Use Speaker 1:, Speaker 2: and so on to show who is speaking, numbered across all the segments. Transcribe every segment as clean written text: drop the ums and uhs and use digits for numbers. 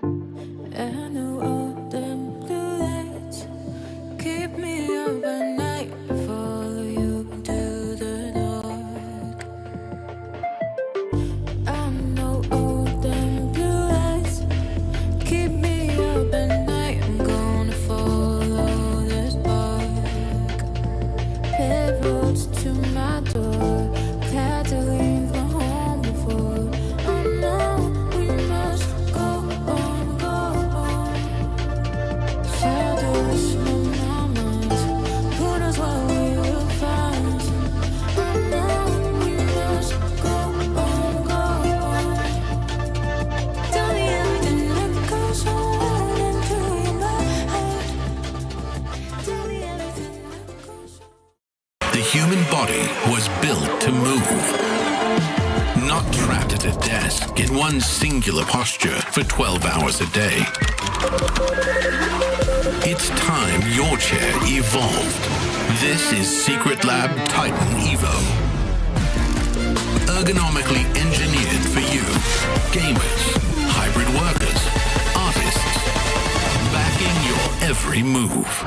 Speaker 1: I know all them blue lights keep me up at night. Follow you into the dark. I know all them blue lights keep me up at night. I'm gonna follow this spark. Paved roads to my door. Had to leave my home before. I know we must go on, go on. Shadows from my mind. Who knows what we will find? I know we must go on, go on. Tell me everything that goes on into your heart. Tell me everything that goes on.
Speaker 2: The human body was built to move. Not trapped at a desk in one singular posture for 12 hours a day. It's time your chair evolved. This is Secret Lab Titan Evo. Ergonomically engineered for you. Gamers, hybrid workers, artists. Backing your every move.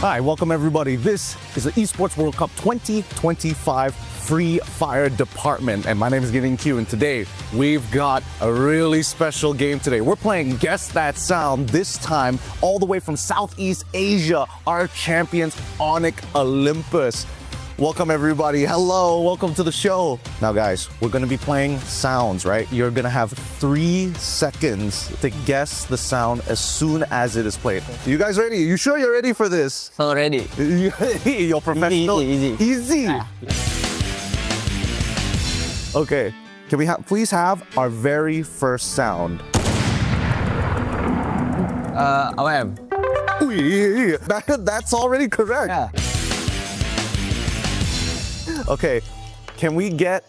Speaker 3: Hi, welcome everybody. This is the Esports World Cup 2025 Free Fire Department, and my name is Gideon Q, and today we've got a really special game today. We're playing Guess That Sound, this time all the way from Southeast Asia, our champions, Onyx Olympus. Welcome everybody. Hello, welcome to the show. Now guys, we're gonna be playing sounds, right? You're gonna have 3 seconds to guess the sound as soon as it is played. You guys ready? You sure you're ready for this?
Speaker 4: So ready.
Speaker 3: You're professional.
Speaker 4: Easy.
Speaker 3: Okay, can we please have our very first sound?
Speaker 4: OM.
Speaker 3: That's already correct.
Speaker 4: Yeah.
Speaker 3: Okay, can we get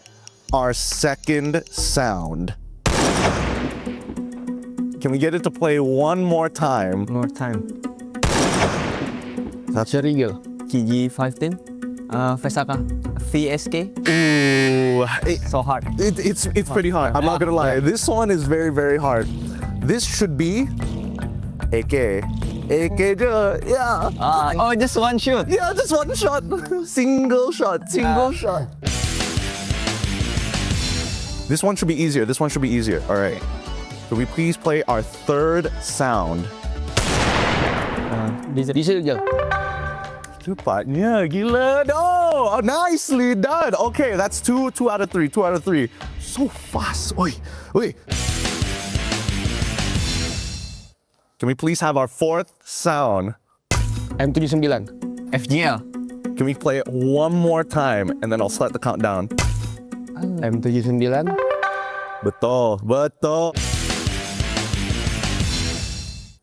Speaker 3: our second sound? Can we get it to play one more time?
Speaker 4: More time.
Speaker 3: That's
Speaker 4: Charigal. KG15. Vesaka. VSK.
Speaker 3: Ooh,
Speaker 4: So hard.
Speaker 3: it's pretty hard. I'm not gonna lie. This one is very, very hard. This should be AK. AK, yeah.
Speaker 4: Oh, just one shoot.
Speaker 3: Yeah, just one shot. Single shot. This one should be easier. All right. Could we please play our third sound?
Speaker 4: Diesel.
Speaker 3: Cepatnya, gila. No, oh, nicely done. Okay, that's two out of three. So fast. Oi. Can we please have our fourth sound?
Speaker 4: M79. FGL.
Speaker 3: Can we play it one more time and then I'll start the countdown?
Speaker 4: M79.
Speaker 3: Betul.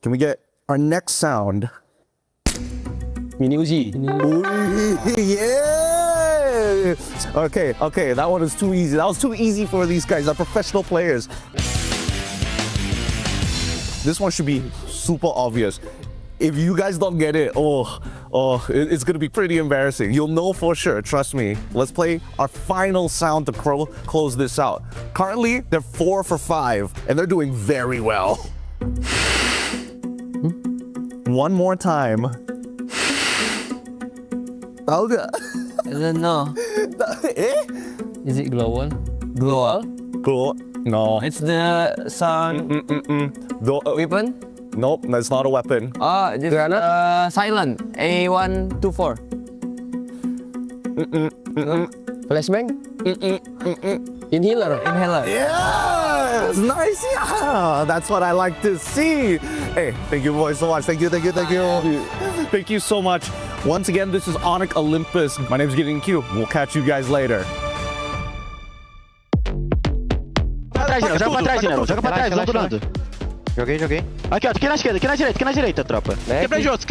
Speaker 3: Can we get our next sound?
Speaker 4: Mini Uzi.
Speaker 3: Yeah! Okay, that one is too easy. That was too easy for these guys. They're professional players. This one should be super obvious. If you guys don't get it, it's gonna be pretty embarrassing. You'll know for sure, trust me. Let's play our final sound to close this out. Currently, they're 4 for 5, and they're doing very well. One more time. Okay.
Speaker 4: I don't know. Is it global?
Speaker 3: Cool. No.
Speaker 4: It's the sound weapon?
Speaker 3: Nope, that's not a weapon.
Speaker 4: Granate? Silent. A124. Flashbang? Inhaler.
Speaker 3: Yes! Nice! Yeah! That's what I like to see. Hey, thank you boys so much. Thank you. Thank you so much. Once again, this is Onyx Olympus. My name is Gideon Q. We'll catch you guys later.
Speaker 4: trás, General. Joga pra trás, General. Joga pra trás, vamos do lado.
Speaker 5: Joguei.
Speaker 4: Aqui, ó. Aqui na esquerda, aqui na direita, tropa.
Speaker 5: Quebrei de outros.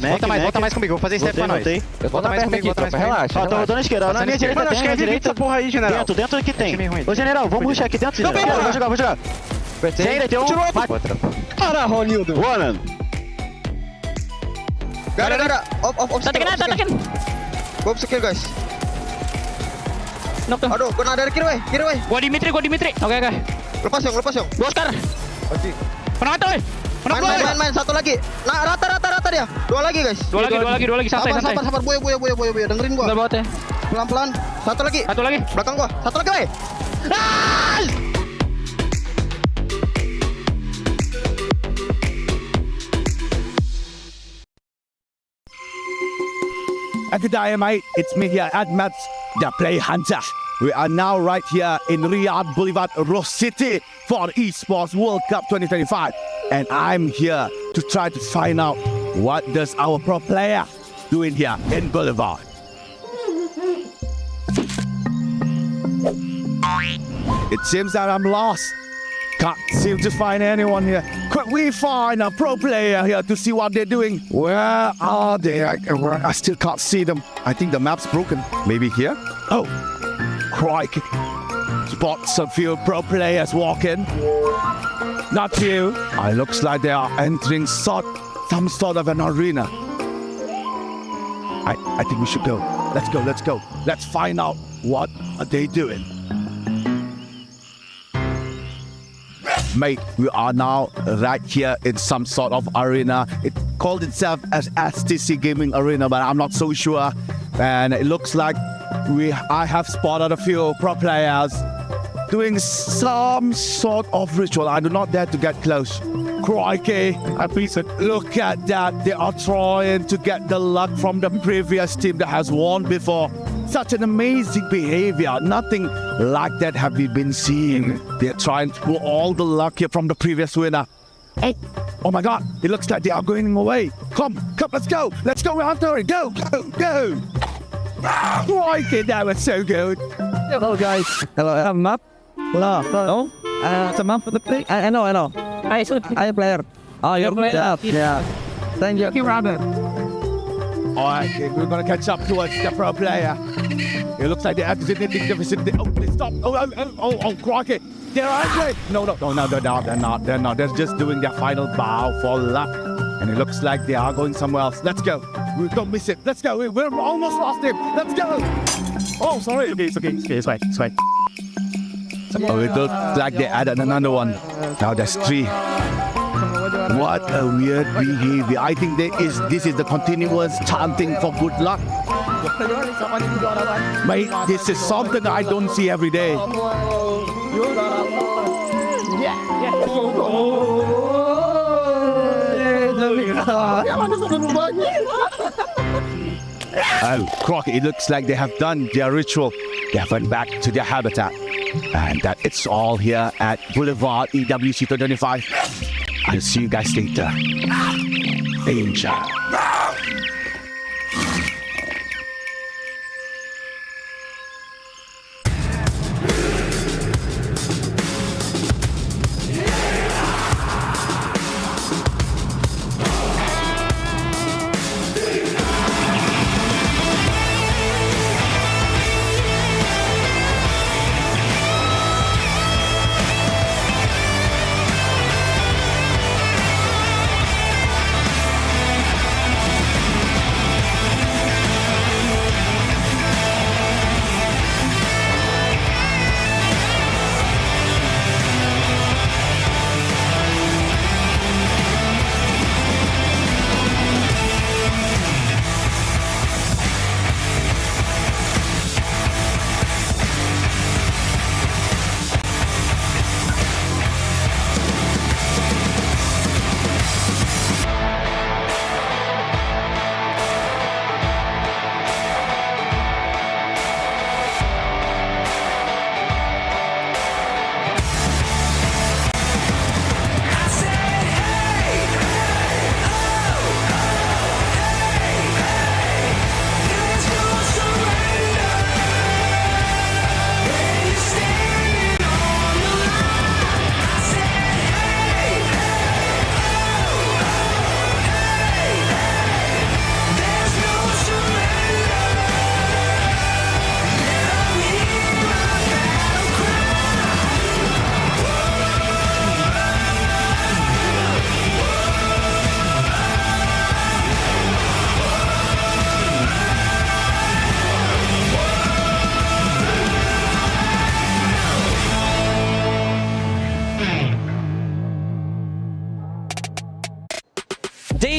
Speaker 6: Volta mais comigo, vou fazer step pra nós.
Speaker 5: Volta mais comigo,
Speaker 6: Relaxa.
Speaker 4: Ó, tô rodando a esquerda. Na minha direita
Speaker 5: Mano, acho que
Speaker 4: tem,
Speaker 5: é
Speaker 4: na direita.
Speaker 5: essa porra aí, general.
Speaker 4: Dentro que tem.
Speaker 6: Time ruim.
Speaker 4: Ô, General, vamos rushar aqui dentro, General.
Speaker 5: Não,
Speaker 4: Vou jogar. Sem tem um.
Speaker 5: Para, Ronildo.
Speaker 4: Boa,
Speaker 5: Gara.
Speaker 7: Tak tekan.
Speaker 5: Gua bisa kill, guys.
Speaker 7: Knock tu.
Speaker 5: Aduh, kena dari kiri, weh.
Speaker 7: Gua Dimitri. Okay.
Speaker 5: Lepas, Yong.
Speaker 7: Gua Oscar. Pernah mata, weh.
Speaker 5: Main. Satu lagi. Nah, rata dia. Dua lagi, guys.
Speaker 7: Dua lagi. Santai.
Speaker 5: Sabar. Booyah. Dengerin gua.
Speaker 7: Benar banget ya.
Speaker 5: Pelan-pelan. Satu lagi. Belakang gua. Satu lagi, weh.
Speaker 3: Good day, mate. It's me here, Admat, the Play Hunter. We are now right here in Riyadh Boulevard, Ross City for Esports World Cup 2025. And I'm here to try to find out what does our pro player doing here in Boulevard. It seems that I'm lost. Can't seem to find anyone here. Could we find a pro player here to see what they're doing? Where are they? I still can't see them. I think the map's broken. Maybe here? Oh, crikey. Spots a few pro players walking. Not you. It looks like they are entering some sort of an arena. I think we should go. Let's go. Let's find out what are they doing. Mate, we are now right here in some sort of arena. It called itself as STC Gaming Arena, but I'm not so sure. And it looks like I have spotted a few pro players doing some sort of ritual. I do not dare to get close. Crikey, look at that. They are trying to get the luck from the previous team that has won before. Such an amazing behavior. Nothing like that have we been seeing. They're trying to pull all the luck here from the previous winner. Oh my God, it looks like they are going away. Come, let's go. Let's go, Hunter. Go. Crikey, that was so good.
Speaker 6: Hello guys. Hello, map. Hello. It's a map for the play. I know.
Speaker 7: Ay, so.
Speaker 6: I player. Oh, you're player. Yeah. Thank you.
Speaker 7: Robert.
Speaker 3: Alright, we're gonna catch up towards the pro player. It looks like they're exiting the vicinity. Oh, they stopped. Oh, crikey. They're angry. No, they're not. They're just doing their final bow for luck. And it looks like they are going somewhere else. Let's go. We don't miss it. Let's go. We're almost lost him. Let's go. Oh, sorry. Okay, it's fine. Oh, it looks like they added another one. Now there's 3. What a weird behavior. I think this is the continuous chanting for good luck. Mate, this is something I don't see every day. Oh, Crockett, it looks like they have done their ritual. They have went back to their habitat. And that it's all here at Boulevard EWC 2025. I'll see you guys later. Danger.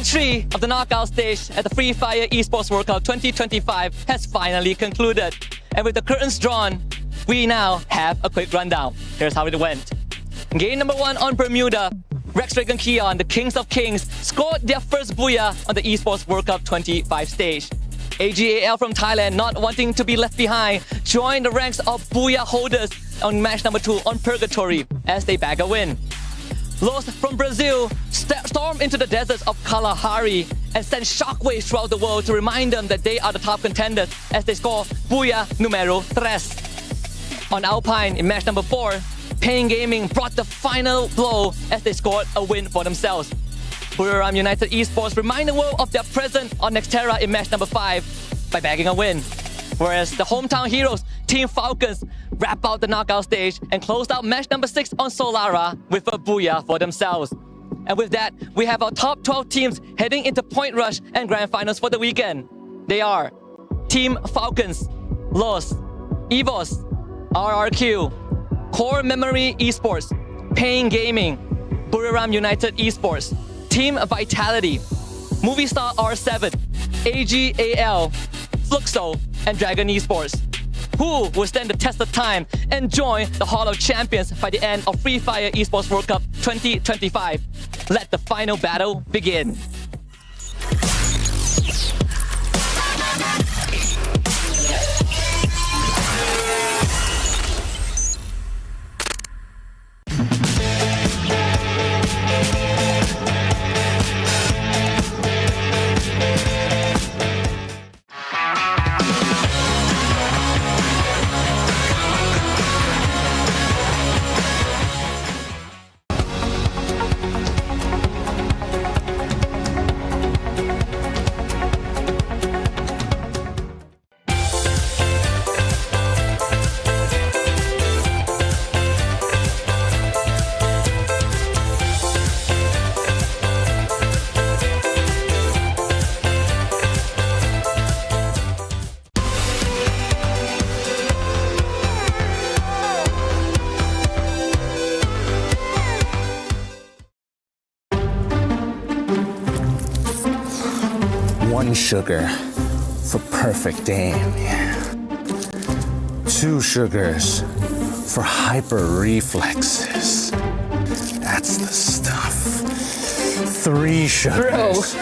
Speaker 4: 3 of the knockout stage at the Free Fire Esports World Cup 2025 has finally concluded. And with the curtains drawn, we now have a quick rundown. Here's how it went. Game number 1 on Bermuda, Rex Dragon Keon, the Kings of Kings, scored their first Booyah on the Esports World Cup 25 stage. AGAL from Thailand, not wanting to be left behind, joined the ranks of Booyah holders on match number 2 on Purgatory as they bag a win. Los from Brazil stormed into the deserts of Kalahari and sent shockwaves throughout the world to remind them that they are the top contenders as they score Booyah numero 3. On Alpine in match number 4, Pain Gaming brought the final blow as they scored a win for themselves. Boulevard United Esports remind the world of their presence on Nexterra in match number 5 by bagging a win. Whereas the hometown heroes, Team Falcons, wrap out the knockout stage and closed out match number 6 on Solara with a Booyah for themselves. And with that, we have our top 12 teams heading into Point Rush and Grand Finals for the weekend. They are Team Falcons, Los, Evos, RRQ, Core Memory Esports, Pain Gaming, Buriram United Esports, Team Vitality, Movistar R7, AGAL, Fluxo, and Dragon Esports. Who will stand the test of time and join the Hall of Champions by the end of Free Fire Esports World Cup 2025? Let the final battle begin.
Speaker 3: One sugar for perfect aim. 2 sugars for hyper reflexes. That's the stuff. 3 sugars.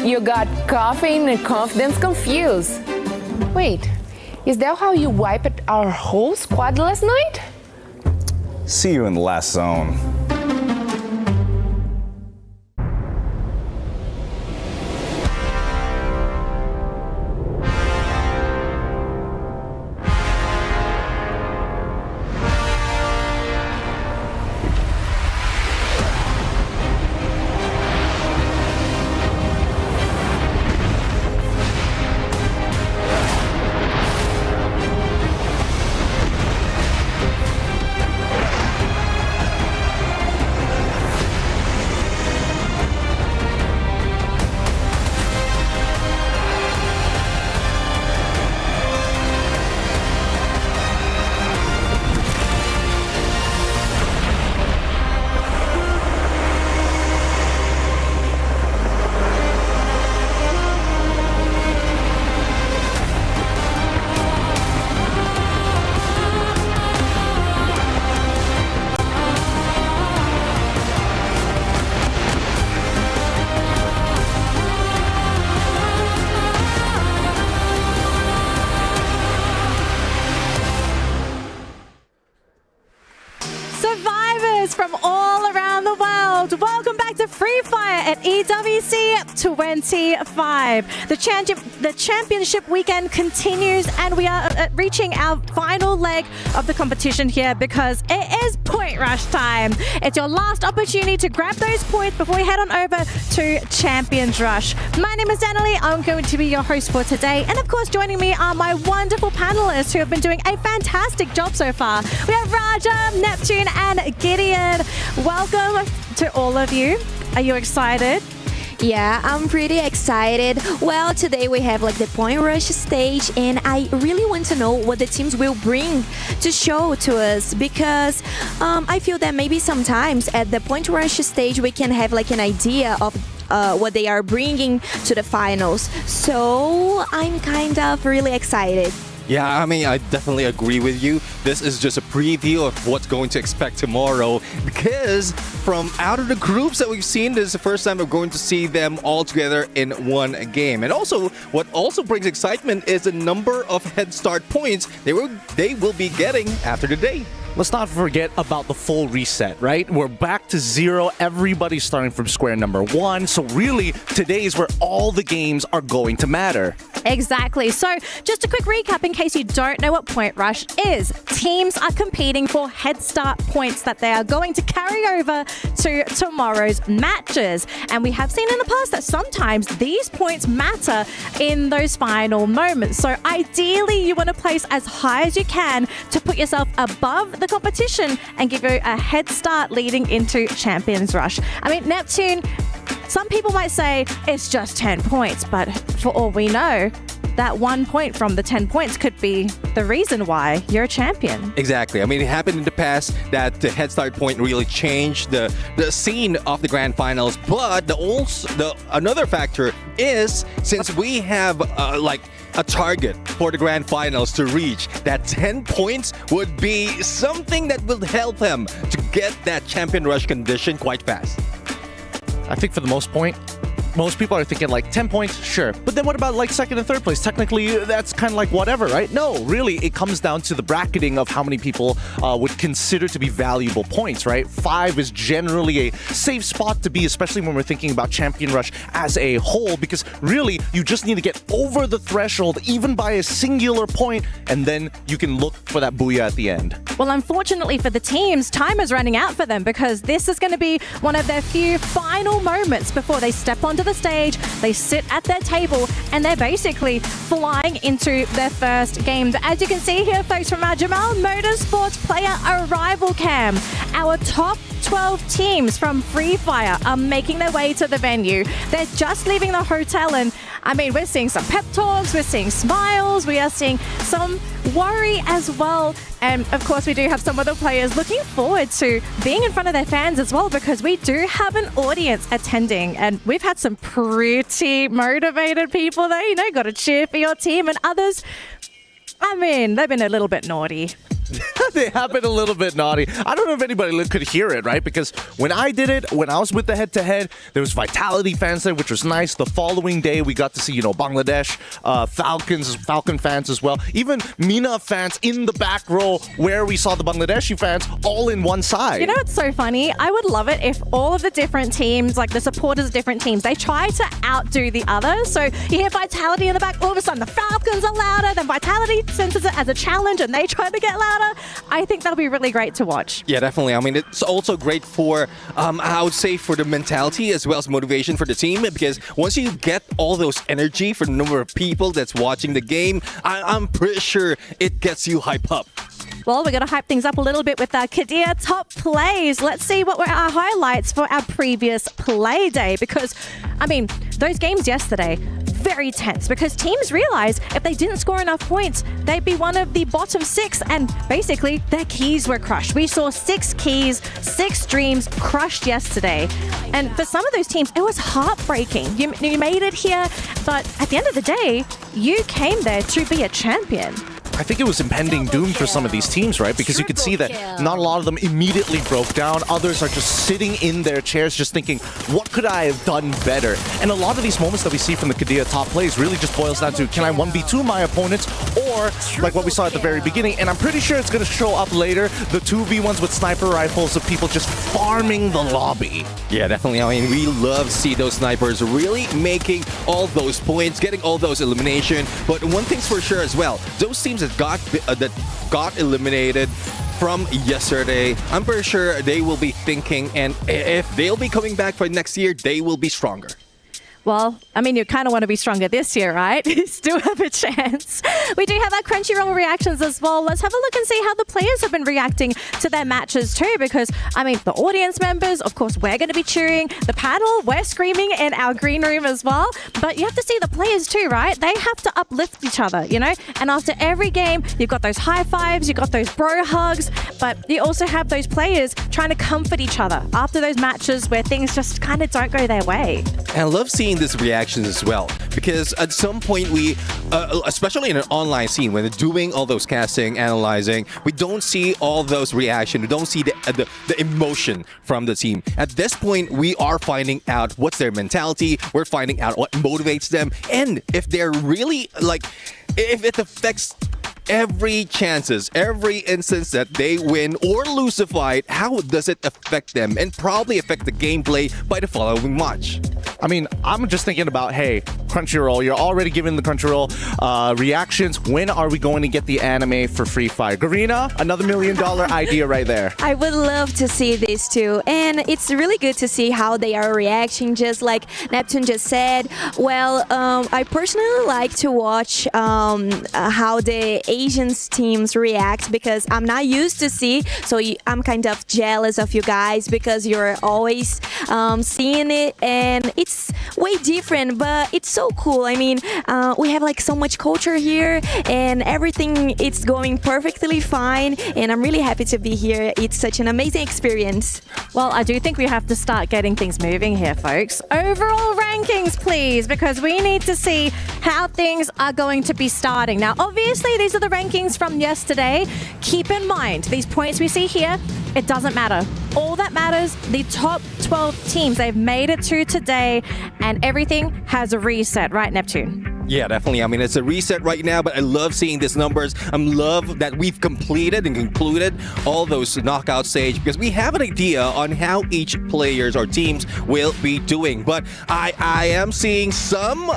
Speaker 8: You got caffeine and confidence confused. Wait, is that how you wiped our whole squad last night?
Speaker 3: See you in the last zone.
Speaker 9: From all around the world, welcome back to Free Fire at EWC 25. The championship weekend continues and we are reaching our final leg of the competition here because it is point rush time. It's your last opportunity to grab those points before we head on over to Champions Rush. My name is Danielle. I'm going to be your host for today, and of course joining me are my wonderful panelists who have been doing a fantastic job so far. We have Raja, Neptune and Gideon. Welcome to all of you. Are you excited?
Speaker 10: Yeah, I'm pretty excited. Well, today we have like the point rush stage, and I really want to know what the teams will bring to show to us, because I feel that maybe sometimes at the point rush stage we can have like an idea of what they are bringing to the finals. So I'm kind of really excited.
Speaker 11: Yeah, I mean, I definitely agree with you. This is just a preview of what's going to expect tomorrow, because from out of the groups that we've seen, this is the first time we're going to see them all together in one game. And also, what also brings excitement is the number of head start points they will be getting after the day.
Speaker 3: Let's not forget about the full reset, right? We're back to 0. Everybody's starting from square number 1. So really, today is where all the games are going to matter.
Speaker 9: Exactly. So just a quick recap in case you don't know what Point Rush is. Teams are competing for head start points that they are going to carry over to tomorrow's matches. And we have seen in the past that sometimes these points matter in those final moments. So ideally, you want to place as high as you can to put yourself above the competition and give you a head start leading into Champions Rush. I mean, Neptune, some people might say it's just 10 points, but for all we know, that 1 point from the 10 points could be the reason why you're a champion.
Speaker 11: Exactly. I mean, it happened in the past that the head start point really changed the scene of the grand finals. But another factor is, since we have a target for the grand finals to reach, that 10 points would be something that will help them to get that champion rush condition quite fast.
Speaker 3: I think for the most people are thinking like 10 points, sure. But then what about like second and third place? Technically, that's kind of like whatever, right? No, really, it comes down to the bracketing of how many people would consider to be valuable points, right? 5 is generally a safe spot to be, especially when we're thinking about Champion Rush as a whole, because really, you just need to get over the threshold, even by a singular point, and then you can look for that Booyah at the end.
Speaker 9: Well, unfortunately for the teams, time is running out for them because this is going to be one of their few final moments before they step onto the stage. They sit at their table and they're basically flying into their first game. As you can see here, folks, from our Jamal Motorsports player arrival cam, our top 12 teams from Free Fire are making their way to the venue. They're just leaving the hotel, and I mean, we're seeing some pep talks, we're seeing smiles, we are seeing some worry as well. And of course, we do have some of the players looking forward to being in front of their fans as well, because we do have an audience attending, and we've had some pretty motivated people there, you know, got to cheer for your team, and others, I mean, they've been a little bit naughty.
Speaker 3: They have been a little bit naughty. I don't know if anybody could hear it, right? Because when I did it, when I was with the head-to-head, there was Vitality fans there, which was nice. The following day, we got to see, Bangladesh, Falcon fans as well. Even MENA fans in the back row where we saw the Bangladeshi fans all in one side.
Speaker 9: You know what's so funny? I would love it if all of the different teams, like the supporters of different teams, they try to outdo the others. So you hear Vitality in the back, all of a sudden the Falcons are louder, then Vitality senses it as a challenge and they try to get louder. I think that'll be really great to watch.
Speaker 11: Yeah, definitely. I mean, it's also great for, I would say, for the mentality as well as motivation for the team, because once you get all those energy for the number of people that's watching the game, I'm pretty sure it gets you hype up.
Speaker 9: Well, we're going to hype things up a little bit with our Kadir top plays. Let's see what were our highlights for our previous play day, because, I mean, those games yesterday, very tense, because teams realized if they didn't score enough points, they'd be one of the bottom 6, and basically their keys were crushed. We saw 6 keys, 6 dreams crushed yesterday. And for some of those teams, it was heartbreaking. You made it here, but at the end of the day, you came there to be a champion.
Speaker 3: I think it was impending doom for some of these teams, right? Because you could see that not a lot of them immediately broke down. Others are just sitting in their chairs just thinking, what could I have done better? And a lot of these moments that we see from the Kadir top plays really just boils down to, can I 1v2 my opponents? Or, like what we saw at the very beginning, and I'm pretty sure it's going to show up later, the 2v1s with sniper rifles of people just farming the lobby.
Speaker 11: Yeah, definitely. I mean, we love to see those snipers really making all those points, getting all those elimination. But one thing's for sure as well, those teams that got eliminated from yesterday, I'm pretty sure they will be thinking, and if they'll be coming back for next year, they will be stronger.
Speaker 9: Well, I mean, you kind of want to be stronger this year, right? You still have a chance. We do have our Crunchyroll reactions as well. Let's have a look and see how the players have been reacting to their matches too, because, I mean, the audience members, of course, we're going to be cheering. The panel, we're screaming in our green room as well. But you have to see the players too, right? They have to uplift each other, you know? And after every game, you've got those high fives, you've got those bro hugs. but you also have those players trying to comfort each other after those matches where things just kind of don't go their way.
Speaker 11: And I love seeing these reactions as well, because at some point we, especially in an online scene, when they're doing all those casting, analyzing, we don't see all those reactions. We don't see the emotion from the team. At this point, we are finding out what's their mentality. We're finding out what motivates them, and if they're really like, if it affects every chances, every instance that they win or lose a fight, how does it affect them and probably affect the gameplay by the following match?
Speaker 3: I mean, I'm just thinking about, hey, Crunchyroll, you're already giving the Crunchyroll reactions. When are we going to get the anime for Free Fire? Garena, another $1 million idea right there.
Speaker 10: I would love to see this too. And it's really good to see how they are reacting, just like Neptune just said. Well, I personally like to watch how the Asian teams react, because I'm not used to see. So I'm kind of jealous of you guys, because you're always seeing it, and it's way different, but it's so cool. I mean, we have like so much culture here, and everything it's going perfectly fine, and I'm really happy to be here. It's such an amazing experience.
Speaker 9: Well, I do think we have to start getting things moving here, folks. Overall rankings, please, because we need to see how things are going to be starting. Now, obviously, these are the rankings from yesterday. Keep in mind, these points we see here, it doesn't matter. All that matters, the top 12 teams, they've made it to today, and everything has a reset, right, Neptune?
Speaker 11: Yeah, definitely. I mean, it's a reset right now, but I love seeing these numbers. I love that we've completed and concluded all those knockout stage, because we have an idea on how each players or teams will be doing. But I am seeing some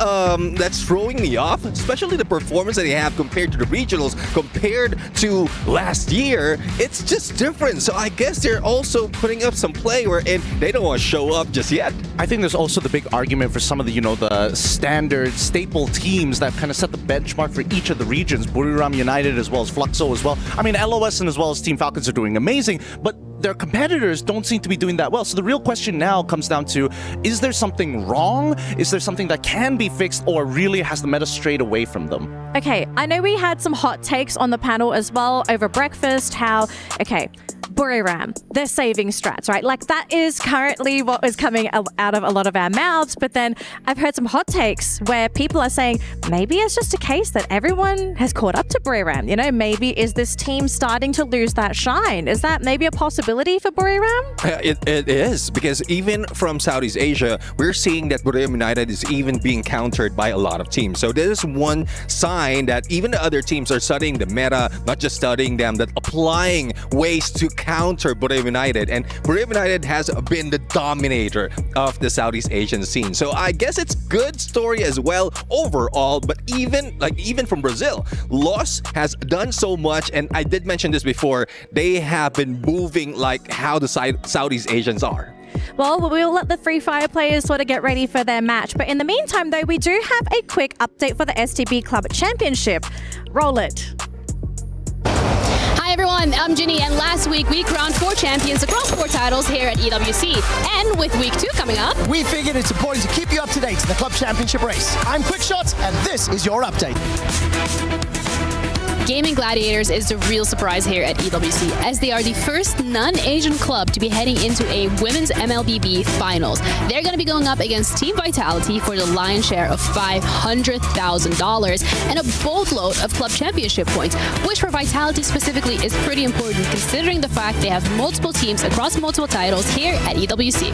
Speaker 11: that's throwing me off, especially the performance that they have compared to the regionals, compared to last year. It's just different. So I guess they're also putting up some play wherein they don't want to show up just yet.
Speaker 3: I think there's also the big argument for some of the, the standard staple teams that kind of set the benchmark for each of the regions. Buriram United as well as Fluxo as well. I mean, LOS and as well as Team Falcons are doing amazing, but their competitors don't seem to be doing that well. So the real question now comes down to, is there something wrong? Is there something that can be fixed, or really has the meta strayed away from them?
Speaker 9: Okay, I know we had some hot takes on the panel as well over breakfast, how, okay, Buriram, they're saving strats, right? Like, that is currently what is coming out of a lot of our mouths. But then I've heard some hot takes where people are saying maybe it's just a case that everyone has caught up to Buriram. Maybe is this team starting to lose that shine? Is that maybe a possibility for Buriram?
Speaker 11: It is, because even from Southeast Asia, we're seeing that Buriram United is even being countered by a lot of teams. So this is one sign that even the other teams are studying the meta, not just studying them, that applying ways to counter Buriram United. And Buriram United has been the dominator of the Southeast Asian scene. So I guess it's good story as well overall. But even from Brazil, LOS has done so much, and I did mention this before, they have been moving like how the Southeast Asians are.
Speaker 9: Well, we'll let the Free Fire players sort of get ready for their match. But in the meantime, though, we do have a quick update for the STB Club Championship. Roll it.
Speaker 12: Hi everyone, I'm Ginny, and last week we crowned 4 champions across 4 titles here at EWC. And with week 2 coming up,
Speaker 13: we figured it's important to keep you up to date in the club championship race. I'm Quickshot, and this is your update.
Speaker 12: Gaming Gladiators is the real surprise here at EWC, as they are the first non-Asian club to be heading into a women's MLBB finals. They're going to be going up against Team Vitality for the lion's share of $500,000 and a boatload of club championship points, which for Vitality specifically is pretty important considering the fact they have multiple teams across multiple titles here at EWC.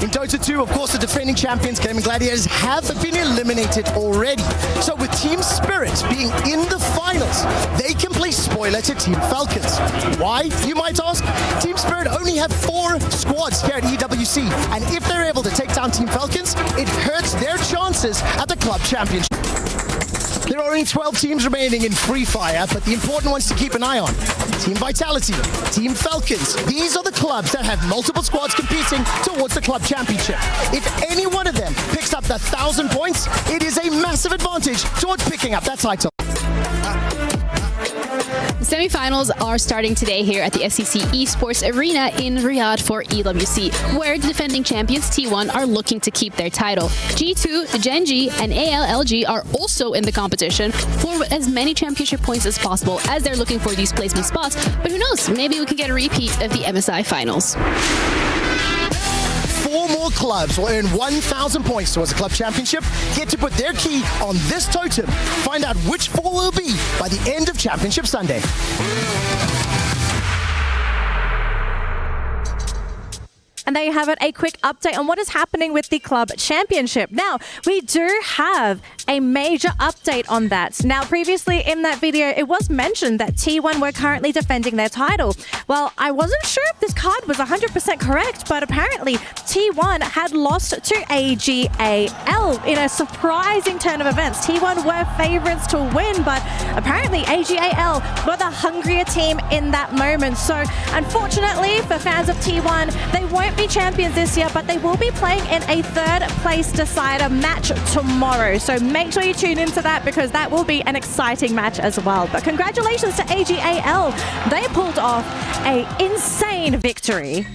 Speaker 13: In Dota 2, of course, the defending champions, Gaming Gladiators, have been eliminated already. So with Team Spirit being in the finals, they can play spoiler to Team Falcons. Why, you might ask? Team Spirit only have 4 squads here at EWC, and if they're able to take down Team Falcons, it hurts their chances at the club championship. There are only 12 teams remaining in Free Fire, but the important ones to keep an eye on: Team Vitality, Team Falcons. These are the clubs that have multiple squads competing towards the club championship. If any one of them picks up the 1,000 points, it is a massive advantage towards picking up that title.
Speaker 12: Semi-finals are starting today here at the SEC Esports Arena in Riyadh for EWC, where the defending champions T1 are looking to keep their title. G2, Gen G, and ALLG are also in the competition for as many championship points as possible as they're looking for these placement spots. But who knows, maybe we can get a repeat of the MSI finals.
Speaker 13: 4 more clubs will earn 1,000 points towards the club championship, get to put their key on this totem. Find out which 4 will be by the end of Championship Sunday.
Speaker 9: And there you have it, a quick update on what is happening with the club championship. Now, we do have a major update on that. Now, previously in that video, it was mentioned that T1 were currently defending their title. Well, I wasn't sure if this card was 100% correct, but apparently T1 had lost to AGAL in a surprising turn of events. T1 were favorites to win, but apparently AGAL were the hungrier team in that moment. So, unfortunately for fans of T1, they won't be champions this year, but they will be playing in a 3rd place decider match tomorrow. So make sure you tune into that because that will be an exciting match as well. But congratulations to AGAL. They pulled off an insane victory.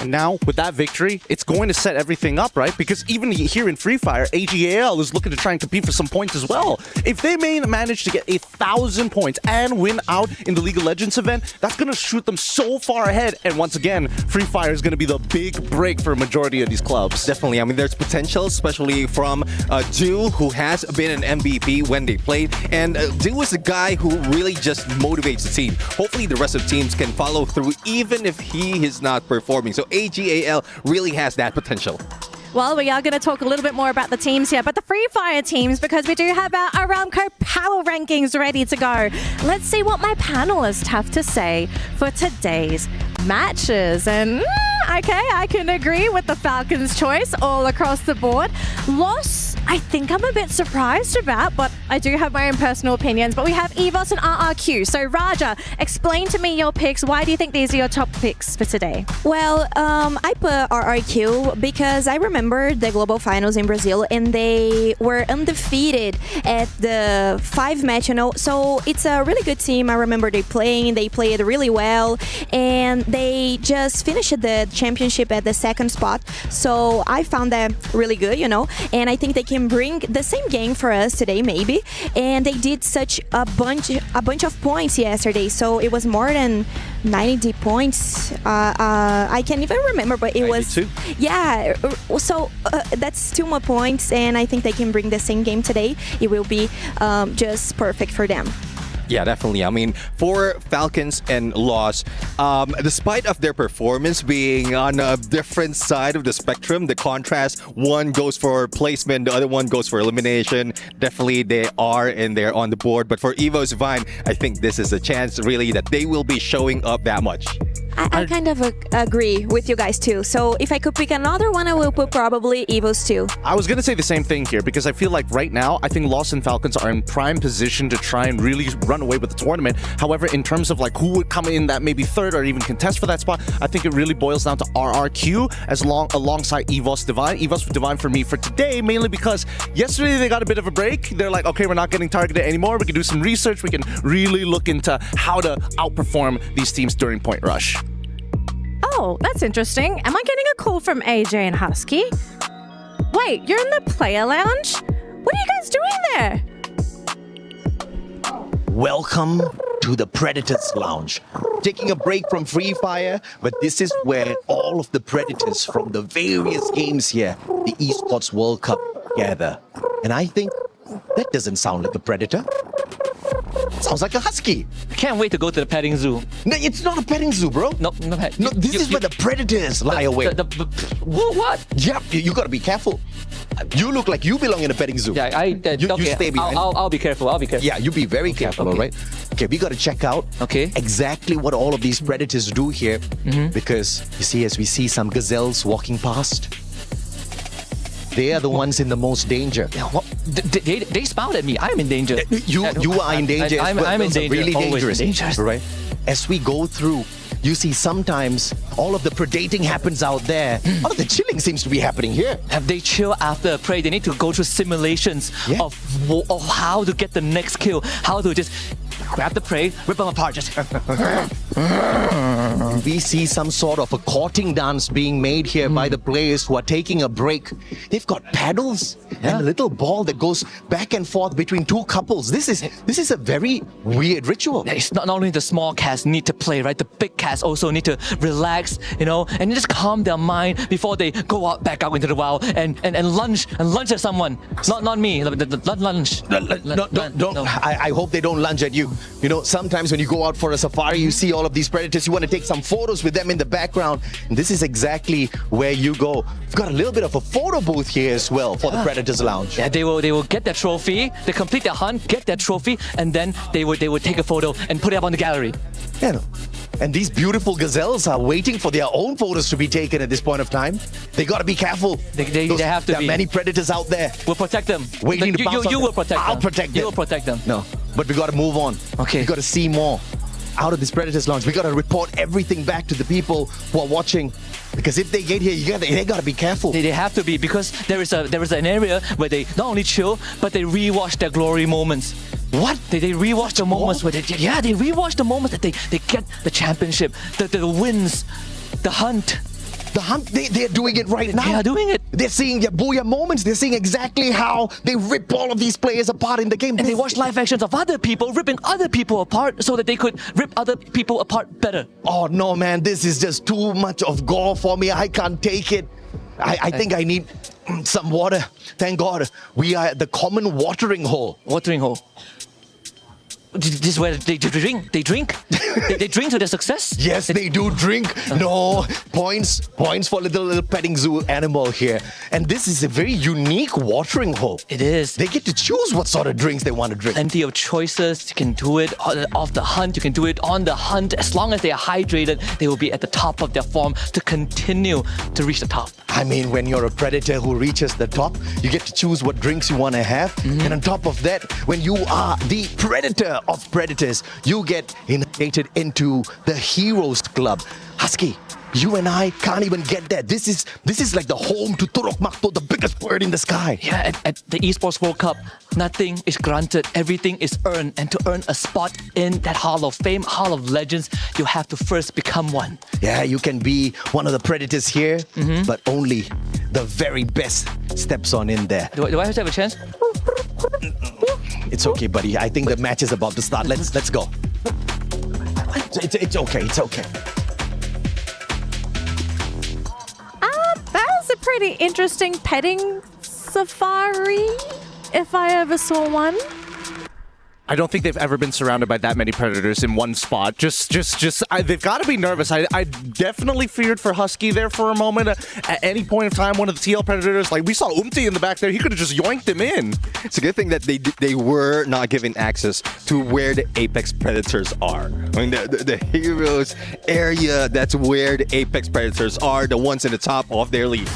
Speaker 3: And now, with that victory, it's going to set everything up, right? Because even here in Free Fire, AGAL is looking to try and compete for some points as well. If they may manage to get 1,000 points and win out in the League of Legends event, that's going to shoot them so far ahead. And once again, Free Fire is going to be the big break for a majority of these clubs.
Speaker 11: Definitely. I mean, there's potential, especially from Do, who has been an MVP when they played. And Do is a guy who really just motivates the team. Hopefully, the rest of the teams can follow through, even if he is not performing. So AGAL really has that potential.
Speaker 9: Well, we are going to talk a little bit more about the teams here, but the Free Fire teams, because we do have our Aramco power rankings ready to go. Let's see what my panelists have to say for today's matches. And okay, I can agree with the Falcons' choice all across the board. Loss, I think I'm a bit surprised about, but I do have my own personal opinions. But we have EVOS and RRQ. So Raja, explain to me your picks. Why do you think these are your top picks for today?
Speaker 10: Well, I put RRQ because I remember the global finals in Brazil and they were undefeated at the 5 match, so it's a really good team. I remember they played really well, and they just finished the championship at the 2nd spot. So I found that really good, and I think they can bring the same game for us today, maybe. And they did such a bunch of points yesterday, so it was more than 90 points. I can't even remember, but it 92? Was yeah. So that's 2 more points, and I think they can bring the same game today. It will be just perfect for them.
Speaker 11: Yeah, definitely. I mean, for Falcons and Loss, despite of their performance being on a different side of the spectrum, the contrast, one goes for placement, the other one goes for elimination. Definitely they are in there on the board. But for EVOS Vine, I think this is a chance really that they will be showing up that much.
Speaker 10: I kind of agree with you guys too. So if I could pick another one, I will put probably EVOS too.
Speaker 3: I was going to say the same thing here because I feel like right now, I think Lost and Falcons are in prime position to try and really run away with the tournament. However, in terms of like who would come in that maybe 3rd or even contest for that spot, I think it really boils down to RRQ alongside EVOS Divine. EVOS Divine for me for today, mainly because yesterday they got a bit of a break. They're like, okay, we're not getting targeted anymore. We can do some research. We can really look into how to outperform these teams during Point Rush.
Speaker 9: Oh, that's interesting. Am I getting a call from AJ and Husky? Wait, you're in the player lounge? What are you guys doing there?
Speaker 14: Welcome to the Predators Lounge. Taking a break from Free Fire, but this is where all of the Predators from the various games here, the Esports World Cup, gather. And I think that doesn't sound like a Predator. Sounds like a husky.
Speaker 4: I can't wait to go to the petting zoo.
Speaker 14: No, it's not a petting zoo, bro.
Speaker 4: No,
Speaker 14: this is where the predators lie away.
Speaker 4: What?
Speaker 14: Yeah, you gotta be careful. You look like you belong in a petting zoo.
Speaker 4: Yeah,
Speaker 14: you stay behind.
Speaker 4: I'll be careful.
Speaker 14: Yeah, you be very careful,
Speaker 4: okay.
Speaker 14: all right? Okay, we gotta check out exactly what all of these predators do here. Because, you see, as we see some gazelles walking past, they are the ones in the most danger.
Speaker 4: They smiled at me. I'm in danger.
Speaker 14: You are in danger.
Speaker 4: I'm in danger.
Speaker 14: Really
Speaker 4: Always
Speaker 14: dangerous. Right? As we go through, you see sometimes all of the predating happens out there. All of the chilling seems to be happening here.
Speaker 4: Have they chill after a prey? They need to go through simulations of how to get the next kill, how to just grab the prey, rip them apart. Just
Speaker 14: We see some sort of a courting dance being made here by the players who are taking a break. They've got paddles and a little ball that goes back and forth between two couples. This is a very weird ritual.
Speaker 4: It's not only the small cats need to play, right? The big cats also need to relax, and just calm their mind before they go out back out into the wild and lunge at someone. Not me. Lunge.
Speaker 14: Don't. I hope they don't lunge at you. Sometimes when you go out for a safari, you see all of these predators. You want to take some photos with them in the background. And this is exactly where you go. We've got a little bit of a photo booth here as well for the Predators Lounge.
Speaker 4: Yeah, they will get their trophy. They complete their hunt, get their trophy, and then they would take a photo and put it up on the gallery.
Speaker 14: Yeah. And these beautiful gazelles are waiting for their own photos to be taken at this point of time. They got to be careful.
Speaker 4: They have to be.
Speaker 14: There are many predators out there.
Speaker 4: We'll protect them.
Speaker 14: Waiting to pounce on
Speaker 4: You
Speaker 14: them.
Speaker 4: will protect them.
Speaker 14: I'll protect them.
Speaker 4: You will protect them.
Speaker 14: No, but we got to move on.
Speaker 4: Okay.
Speaker 14: We got to see more out of this Predators Lounge. We got to report everything back to the people who are watching. Because if they get here, they got to be careful.
Speaker 4: They have to be, because there is an area where they not only chill, but they rewatch their glory moments.
Speaker 14: What?
Speaker 4: They rewatch the moments where they rewatch the moments that they get the championship, the wins, the hunt.
Speaker 14: The hunt, they're doing it right now.
Speaker 4: They are doing it.
Speaker 14: They're seeing their Booyah moments. They're seeing exactly how they rip all of these players apart in the game.
Speaker 4: And they watch live actions of other people ripping other people apart so that they could rip other people apart better.
Speaker 14: Oh no, man, this is just too much of gore for me. I can't take it. I think I need some water. Thank God we are at the common watering hole.
Speaker 4: Watering hole. This is where they drink. They drink. they drink to their success.
Speaker 14: Yes, they do drink. No points for little petting zoo animal here. And this is a very unique watering hole.
Speaker 4: It is.
Speaker 14: They get to choose what sort of drinks they want to drink.
Speaker 4: Plenty of choices. You can do it off the hunt. You can do it on the hunt. As long as they are hydrated, they will be at the top of their form to continue to reach the top.
Speaker 14: I mean, when you're a predator who reaches the top, you get to choose what drinks you want to have. And on top of that, when you are the predator of predators, you get initiated into the Heroes Club. Husky, you and I can't even get that. This is like the home to Turok Makto, the biggest bird in the sky.
Speaker 4: Yeah, at the Esports World Cup, nothing is granted. Everything is earned. And to earn a spot in that Hall of Fame, Hall of Legends, you have to first become one.
Speaker 14: Yeah, you can be one of the predators here, but only the very best steps on in there.
Speaker 4: Do I have to have a chance?
Speaker 14: It's okay, buddy. I think the match is about to start. Let's go. It's okay. It's okay.
Speaker 9: That was a pretty interesting petting safari, if I ever saw one.
Speaker 3: I don't think they've ever been surrounded by that many predators in one spot. They've got to be nervous. I definitely feared for Husky there for a moment. At any point of time, one of the TL predators, like we saw Umti in the back there, he could have just yoinked him in.
Speaker 11: It's a good thing that they were not given access to where the apex predators are. I mean, the Heroes area, that's where the apex predators are, the ones in the top of their league.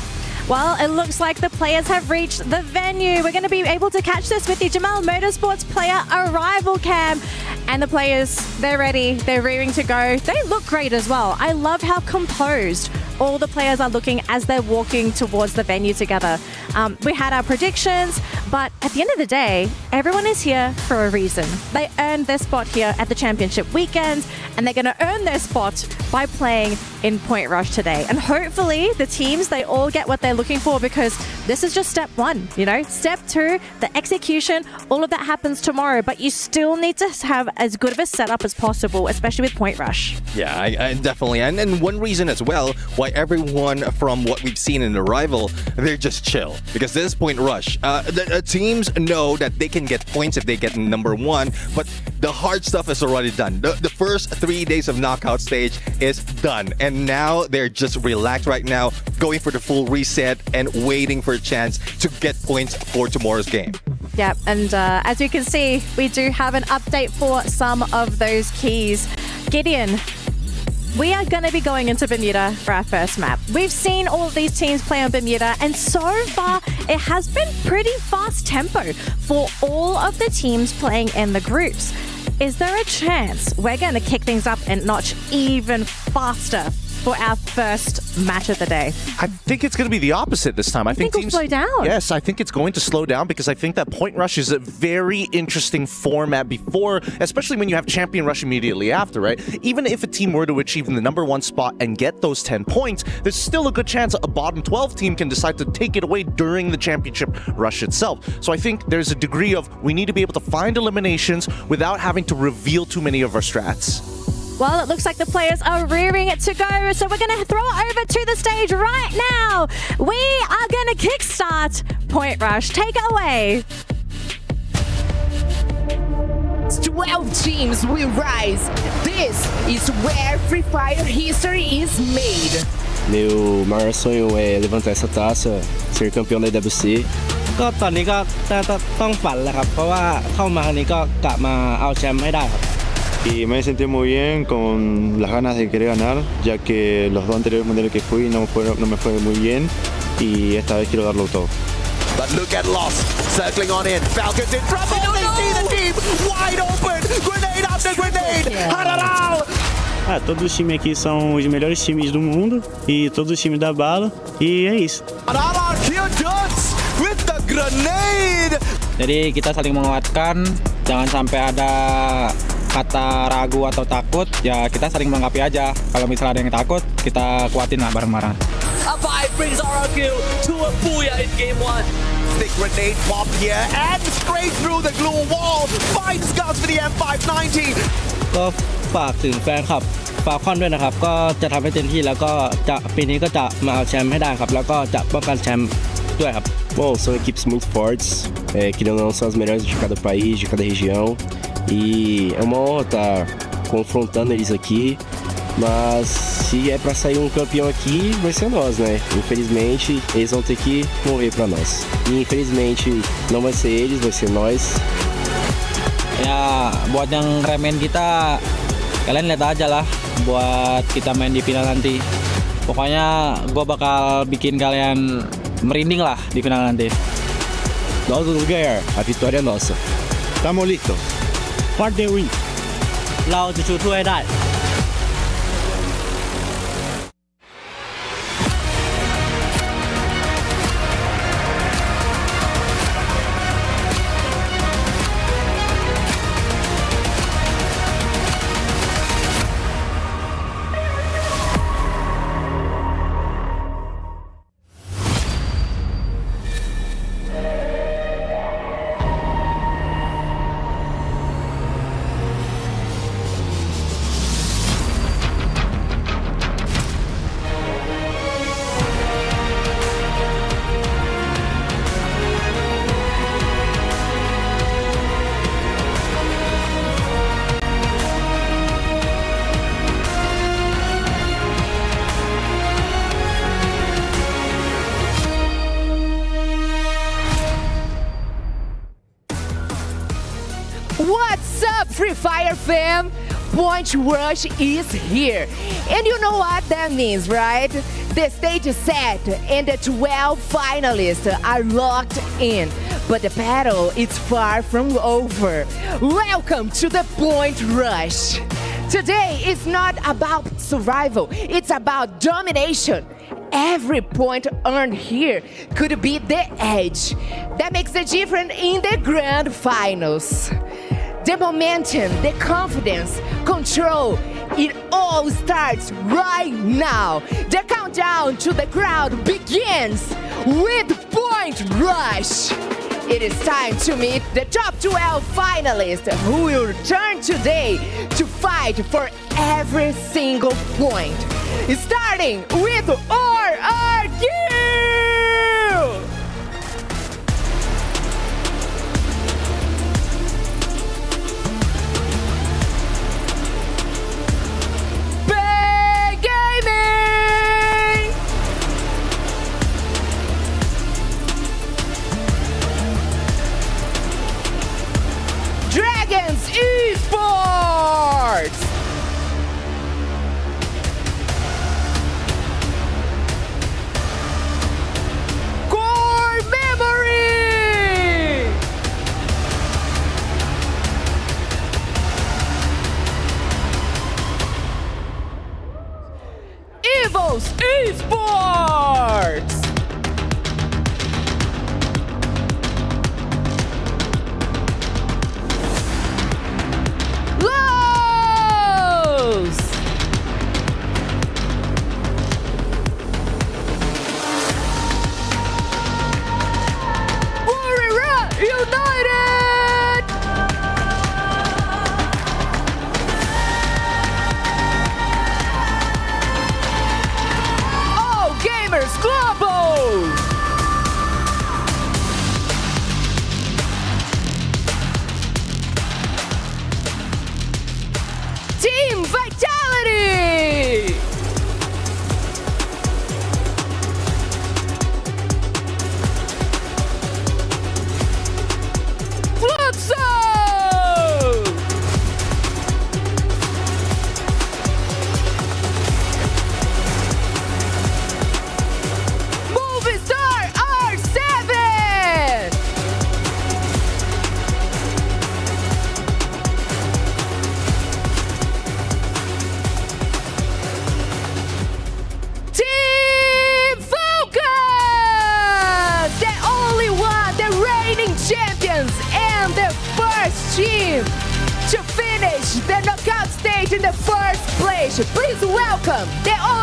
Speaker 9: Well, it looks like the players have reached the venue. We're going to be able to catch this with the Jamal Motorsports player arrival cam. And the players, they're ready. They're rearing to go. They look great as well. I love how composed all the players are looking as they're walking towards the venue together. We had our predictions, but at the end of the day, everyone is here for a reason. They earned their spot here at the championship weekend, and they're going to earn their spot by playing in Point Rush today. And hopefully the teams, they all get what they're looking for, because this is just step one, Step two, the execution, all of that happens tomorrow, but you still need to have as good of a setup as possible, especially with Point Rush.
Speaker 11: Yeah, I definitely. And one reason as well why everyone from what we've seen in the rival, they're just chill. Because this is Point Rush. The teams know that they can get points if they get number one, but the hard stuff is already done. The first 3 days of knockout stage is done. And now they're just relaxed right now, going for the full reset and waiting for a chance to get points for tomorrow's game.
Speaker 9: Yeah, and as you can see, we do have an update for some of those keys. Gideon, we are going to be going into Bermuda for our first map. We've seen all of these teams play on Bermuda, and so far it has been pretty fast tempo for all of the teams playing in the groups. Is there a chance we're going to kick things up a notch even faster for our first match of the day?
Speaker 3: I think it's going to be the opposite this time. I think
Speaker 9: it'll slow down?
Speaker 3: Yes, I think it's going to slow down because I think that Point Rush is a very interesting format before, especially when you have Champion Rush immediately after, right? Even if a team were to achieve the number 1 spot and get those 10 points, there's still a good chance a bottom 12 team can decide to take it away during the Championship Rush itself. So I think there's a degree of we need to be able to find eliminations without having to reveal too many of our strats.
Speaker 9: Well, it looks like the players are rearing it to go, so we're going to throw it over to the stage right now. We are going to kickstart Point Rush. Take it away.
Speaker 8: 12 teams will rise. This is where Free Fire history is made.
Speaker 15: Meu maior sonho é levantar essa taça, ser campeão da EWC. ก็ตอนนี้ก็ต้องฝันแหละครับเพราะว่าเข้ามาครั้งนี้ก็กะมาเอาแชมป์ให้ได้ครับ Y me sentí muy bien con las ganas de querer ganar, ya que los 2 anteriores mundiales que fui no me fue muy bien y esta vez quiero darlo todo.
Speaker 13: But look at Lost circling on in. Falcons in front. Oh, they see the team wide open. Grenade after grenade. Hararal.
Speaker 15: Todos os times aqui são os melhores times do mundo e todos os times da bala e é isso.
Speaker 13: Hararal kill Duns with the grenade.
Speaker 7: Jadi kita saling menguatkan, jangan sampai ada kata ragu atau takut, ya kita saling melengkapi aja. Kalau misalnya ada yang takut, kita kuatin lah bareng-bareng.
Speaker 4: A 5 brings Aramco to a Booyah in game 1.
Speaker 13: The grenade pop here and straight through the glue wall. Finds guns for the M590.
Speaker 15: ก็ฝากถึงแฟนคลับฟาคอนด้วยนะครับก็จะทำให้เต็มที่แล้วก็จะปีนี้ก็จะมาเอาแชมป์ให้ได้ครับแล้วก็จะป้องกันแชมป์ด้วยครับ Bom, são equipes muito fortes, querendo ou não são as melhores de cada país, de cada região e é uma honra estar confrontando eles aqui, mas se é para sair um campeão aqui vai ser nós, né? Infelizmente eles vão ter que morrer para nós e infelizmente não vai ser eles, vai ser nós.
Speaker 7: Ya buat yang remen kita, kalian lihat aja lah buat kita main di final nanti. Pokoknya gue bakal bikin kalian merinding lah di final nanti.
Speaker 15: Nós vamos ganhar, a vitória é nossa. Tamo listo.
Speaker 7: Part the win. เราจะชูถ้วยได้
Speaker 8: What's up, Free Fire fam? Point Rush is here. And you know what that means, right? The stage is set and the 12 finalists are locked in. But the battle is far from over. Welcome to the Point Rush. Today is not about survival, it's about domination. Every point earned here could be the edge that makes the difference in the grand finals. The momentum, the confidence, control, it all starts right now. The countdown to the crowd begins with Point Rush. It is time to meet the top 12 finalists who will return today to fight for every single point. Starting with RRQ! Esports! Finals Esports! Los! Booyah United! All Gamers Global! Team Vitality! Flipso! Movie Star R7! Team Falcons! The only one, the reigning champions, and the first team to finish the knockout stage in the first place. Please welcome the only.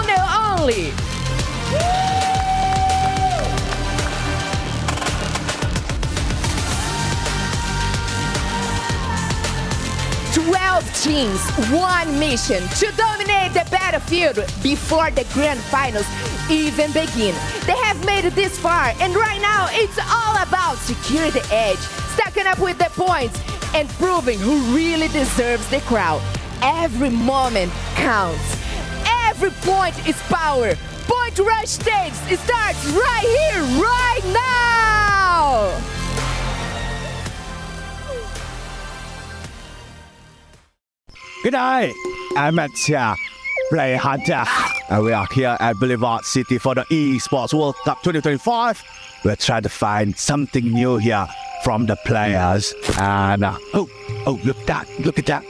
Speaker 8: 12 teams, one mission to dominate the battlefield before the grand finals even begin. They have made it this far, and right now it's all about securing the edge, stacking up with the points, and proving who really deserves the crown. Every moment counts. Every point is power. Point rush stakes starts right here, right now!
Speaker 6: Good day, I'm at Play Hunter, and we are here at Boulevard City for the Esports World Cup 2025. We're trying to find something new here from the players, and look at that.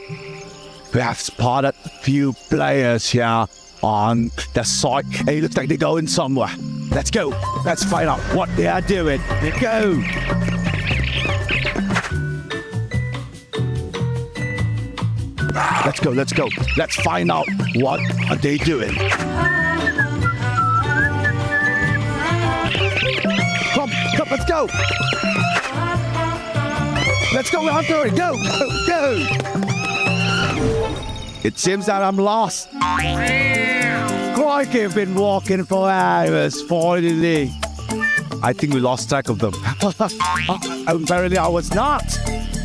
Speaker 6: We have spotted a few players here on the side. Hey, it looks like they're going somewhere. Let's go. Let's find out what they are doing. Let's go. Let's go. Let's find out what are they doing. Come, let's go. Let's go, Hunter. Go. It seems that I'm lost. Crikey, I've been walking for hours, finally. I think we lost track of them. Apparently I was not.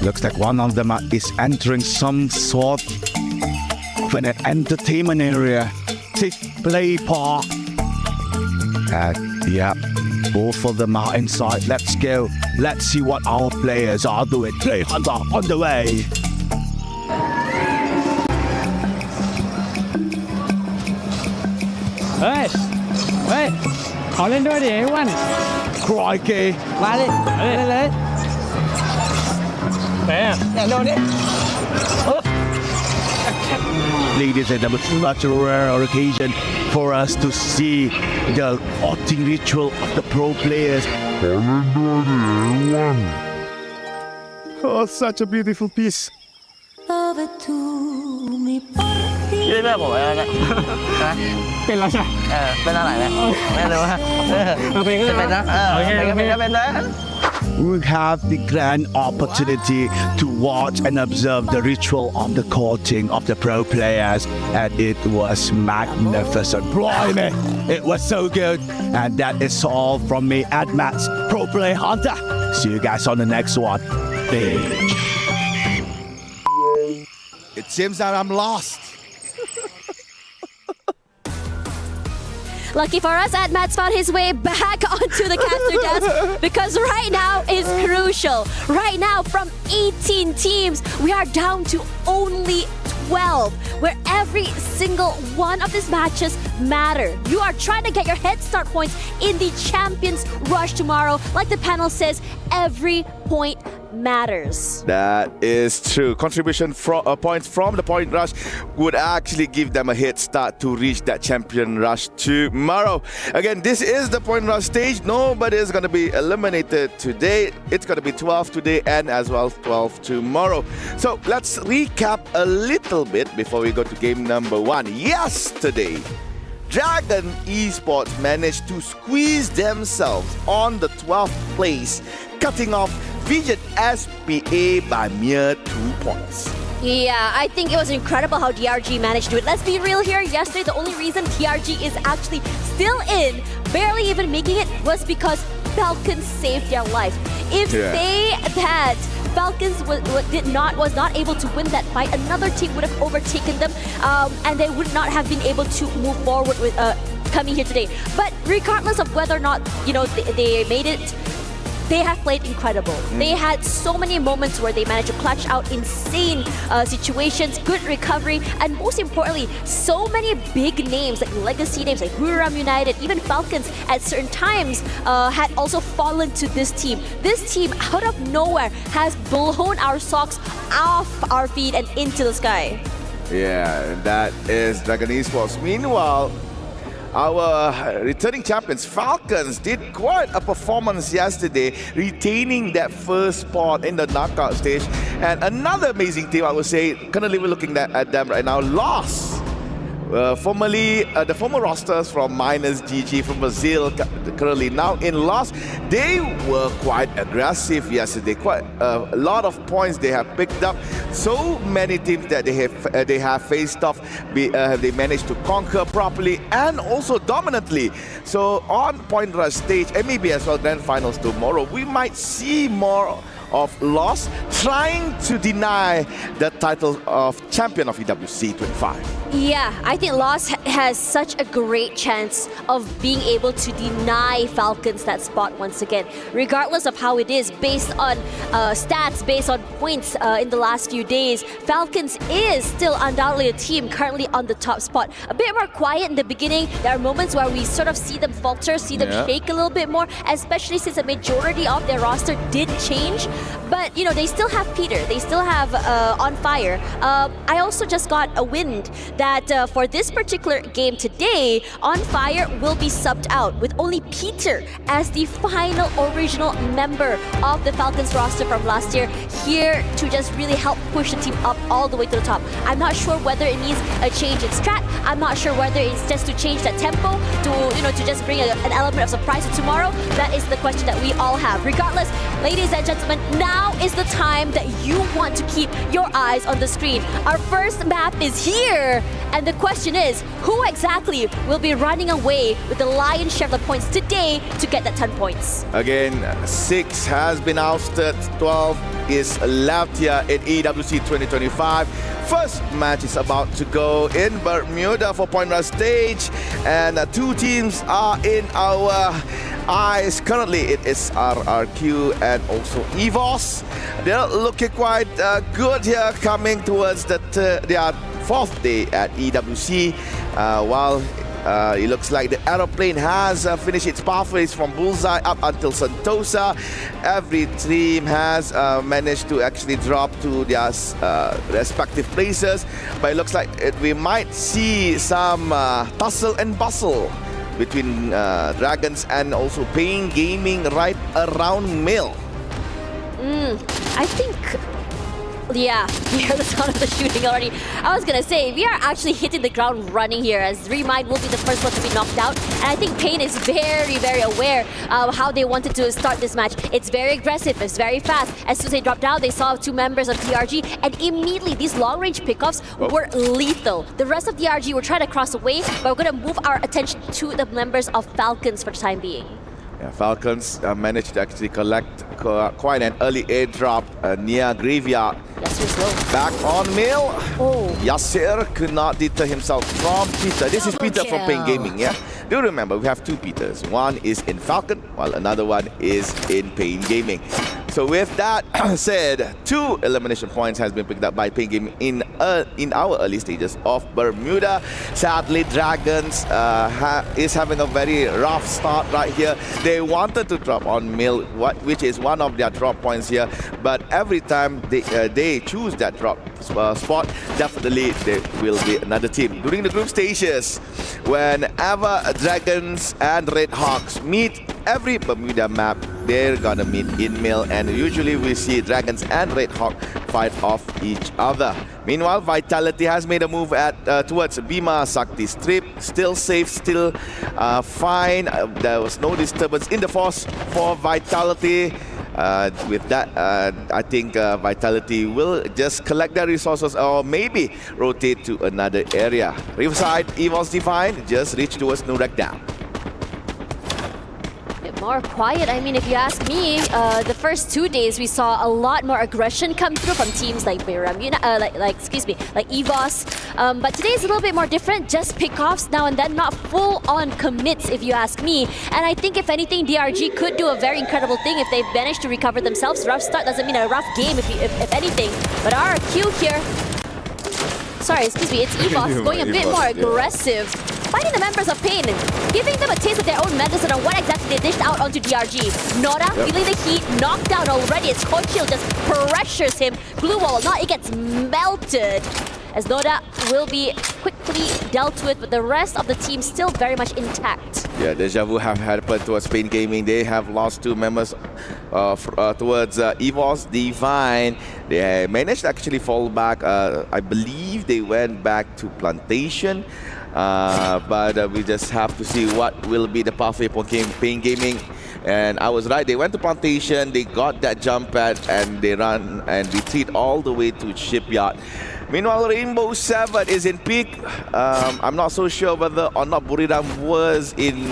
Speaker 6: Looks like one of them is entering some sort of an entertainment area. Play park. Yeah, both of them are inside. Let's go. Let's see what our players are doing. Play Hunter on the way.
Speaker 7: Hey, ขอเล่นด้วยดิไอ้วัน
Speaker 6: Crikey.
Speaker 7: มาดิเลยแหมโดนดิ
Speaker 6: Ladies and gentlemen, such a rare occasion for us to see the outing ritual of the pro players. Oh, such a beautiful piece.
Speaker 4: ยืดเลือดผมอะไรเนี่ยเป็นอะไรเป็นอะไรเนี่ยไม่รู้ฮะจะเป็นนะเป็นนะ
Speaker 6: We have the grand opportunity to watch and observe the ritual of the courting of the pro players, and it was magnificent. Blimey, it was so good. And that is all from me at Matt's Pro Play Hunter. See you guys on the next one. Bitch. It seems that I'm lost.
Speaker 10: Lucky for us, Matt's found his way back onto the caster desk because right now is crucial. Right now, from 18 teams, we are down to only 12, where every single one of these matches matter. You are trying to get your head start points in the Champions Rush tomorrow. Like the panel says, every
Speaker 9: point matters.
Speaker 16: That is true. Contribution points from the point rush would actually give them a head start to reach that champion rush tomorrow. Again, this is the point rush stage. Nobody is going to be eliminated today. It's going to be 12 today and as well 12 tomorrow. So let's recap a little bit before we go to game number 1. Yesterday, Dragon Esports managed to squeeze themselves on the 12th place, cutting off Vision SPA by mere 2 points.
Speaker 17: Yeah, I think it was incredible how DRG managed to do it. Let's be real here. Yesterday, the only reason DRG is actually still in, barely even making it, was because Falcons saved their life. If they had Falcons was not able to win that fight, another team would have overtaken them, and they would not have been able to move forward with coming here today. But regardless of whether or not they made it, they have played incredible. They had so many moments where they managed to clutch out insane situations, good recovery, and most importantly, so many big names, like legacy names like Buram United, even Falcons at certain times had also fallen to this team. This team, out of nowhere, has blown our socks off our feet and into the sky.
Speaker 16: Yeah, that is Dragon Esports. Meanwhile, our returning champions, Falcons, did quite a performance yesterday, retaining that first spot in the knockout stage. And another amazing team, I would say, currently we're looking at them right now, lost. Formerly, the former rosters from Minus GG from Brazil, currently now in loss. They were quite aggressive yesterday. Quite a lot of points they have picked up. So many teams that they have faced off, they managed to conquer properly and also dominantly. So on Point Rush stage, and maybe as well Grand Finals tomorrow, we might see more of loss trying to deny the title of champion of EWC 25.
Speaker 17: Yeah, I think Lost has such a great chance of being able to deny Falcons that spot once again. Regardless of how it is, based on stats, based on points in the last few days, Falcons is still undoubtedly a team currently on the top spot. A bit more quiet in the beginning. There are moments where we sort of see them falter, see them shake a little bit more, especially since the majority of their roster did change. But, they still have Peter. They still have On Fire. I also just got a wind that for this particular game today, On Fire will be subbed out with only Peter as the final original member of the Falcons roster from last year, here to just really help push the team up all the way to the top. I'm not sure whether it needs a change in strat. I'm not sure whether it's just to change that tempo to just bring an element of surprise to tomorrow. That is the question that we all have. Regardless, ladies and gentlemen, now is the time that you want to keep your eyes on the screen. Our first map is here, and the question is, who exactly will be running away with the lion's share of the points today to get that 10 points?
Speaker 16: Again, 6 has been ousted, 12 is left here in EWC 2025. First match is about to go in Bermuda for Point Rush stage, and 2 teams are in our eyes. Currently, it is RRQ and also EVOS. They're looking quite good here, coming towards their 4th day at EWC, while it looks like the aeroplane has finished its pathways from Bullseye up until Sentosa. Every team has managed to actually drop to their respective places, but it looks like we might see some tussle and bustle between Dragons and also Pain Gaming right around Mill.
Speaker 17: I think, yeah, we heard the sound of the shooting already. I was gonna say, we are actually hitting the ground running here, as Remind will be the first one to be knocked out. And I think Pain is very, very aware of how they wanted to start this match. It's very aggressive, it's very fast. As soon as they dropped down, they saw 2 members of DRG, and immediately these long-range pickoffs were lethal. The rest of DRG were trying to cross away, but we're gonna move our attention to the members of Falcons for the time being.
Speaker 16: Yeah, Falcons managed to actually collect quite an early airdrop near Graveyard. Back on Mill. Yasser could not deter himself from Peter. This is Peter from Pain Gaming, yeah? Do remember, we have 2 Peters. One is in Falcon, while another one is in Pain Gaming. So with that said, 2 elimination points has been picked up by Pink Game in our early stages of Bermuda. Sadly, Dragons is having a very rough start right here. They wanted to drop on Mill, which is one of their drop points here, but every time they choose that drop spot, definitely there will be another team. During the group stages, whenever Dragons and Red Hawks meet, every Bermuda map, they're gonna meet in Mill, and usually we see Dragons and Red Hawk fight off each other. Meanwhile, Vitality has made a move towards Bima Sakti Strip. Still safe, still fine. There was no disturbance in the force for Vitality. With that, I think Vitality will just collect their resources or maybe rotate to another area. Riverside, Evil's Divine just reached towards Nurek down.
Speaker 17: More quiet. I mean, if you ask me, the first 2 days we saw a lot more aggression come through from teams like Bermuda, like EVOS. But today is a little bit more different. Just pickoffs now and then, not full-on commits, if you ask me. And I think if anything, DRG could do a very incredible thing if they've managed to recover themselves. Rough start doesn't mean a rough game, if anything. But our Q here. Sorry, excuse me. It's EVOS going a bit more aggressive. Finding the members of Pain, giving them a taste of their own medicine on what exactly they dished out onto DRG. Noda feeling the heat, knocked down already as Cold Shield just pressures him. Glue wall, not it gets melted. As Noda will be quickly dealt with, but the rest of the team still very much intact.
Speaker 16: Yeah, deja vu have happened towards Pain Gaming. They have lost 2 members towards EVOS Divine. They managed to actually fall back. I believe they went back to Plantation. But we just have to see what will be the pathway for Pain Gaming. And I was right, they went to Plantation, they got that jump pad, and they run and retreat all the way to Shipyard. Meanwhile, Rainbow 7 is in peak. I'm not so sure whether or not Buridam was in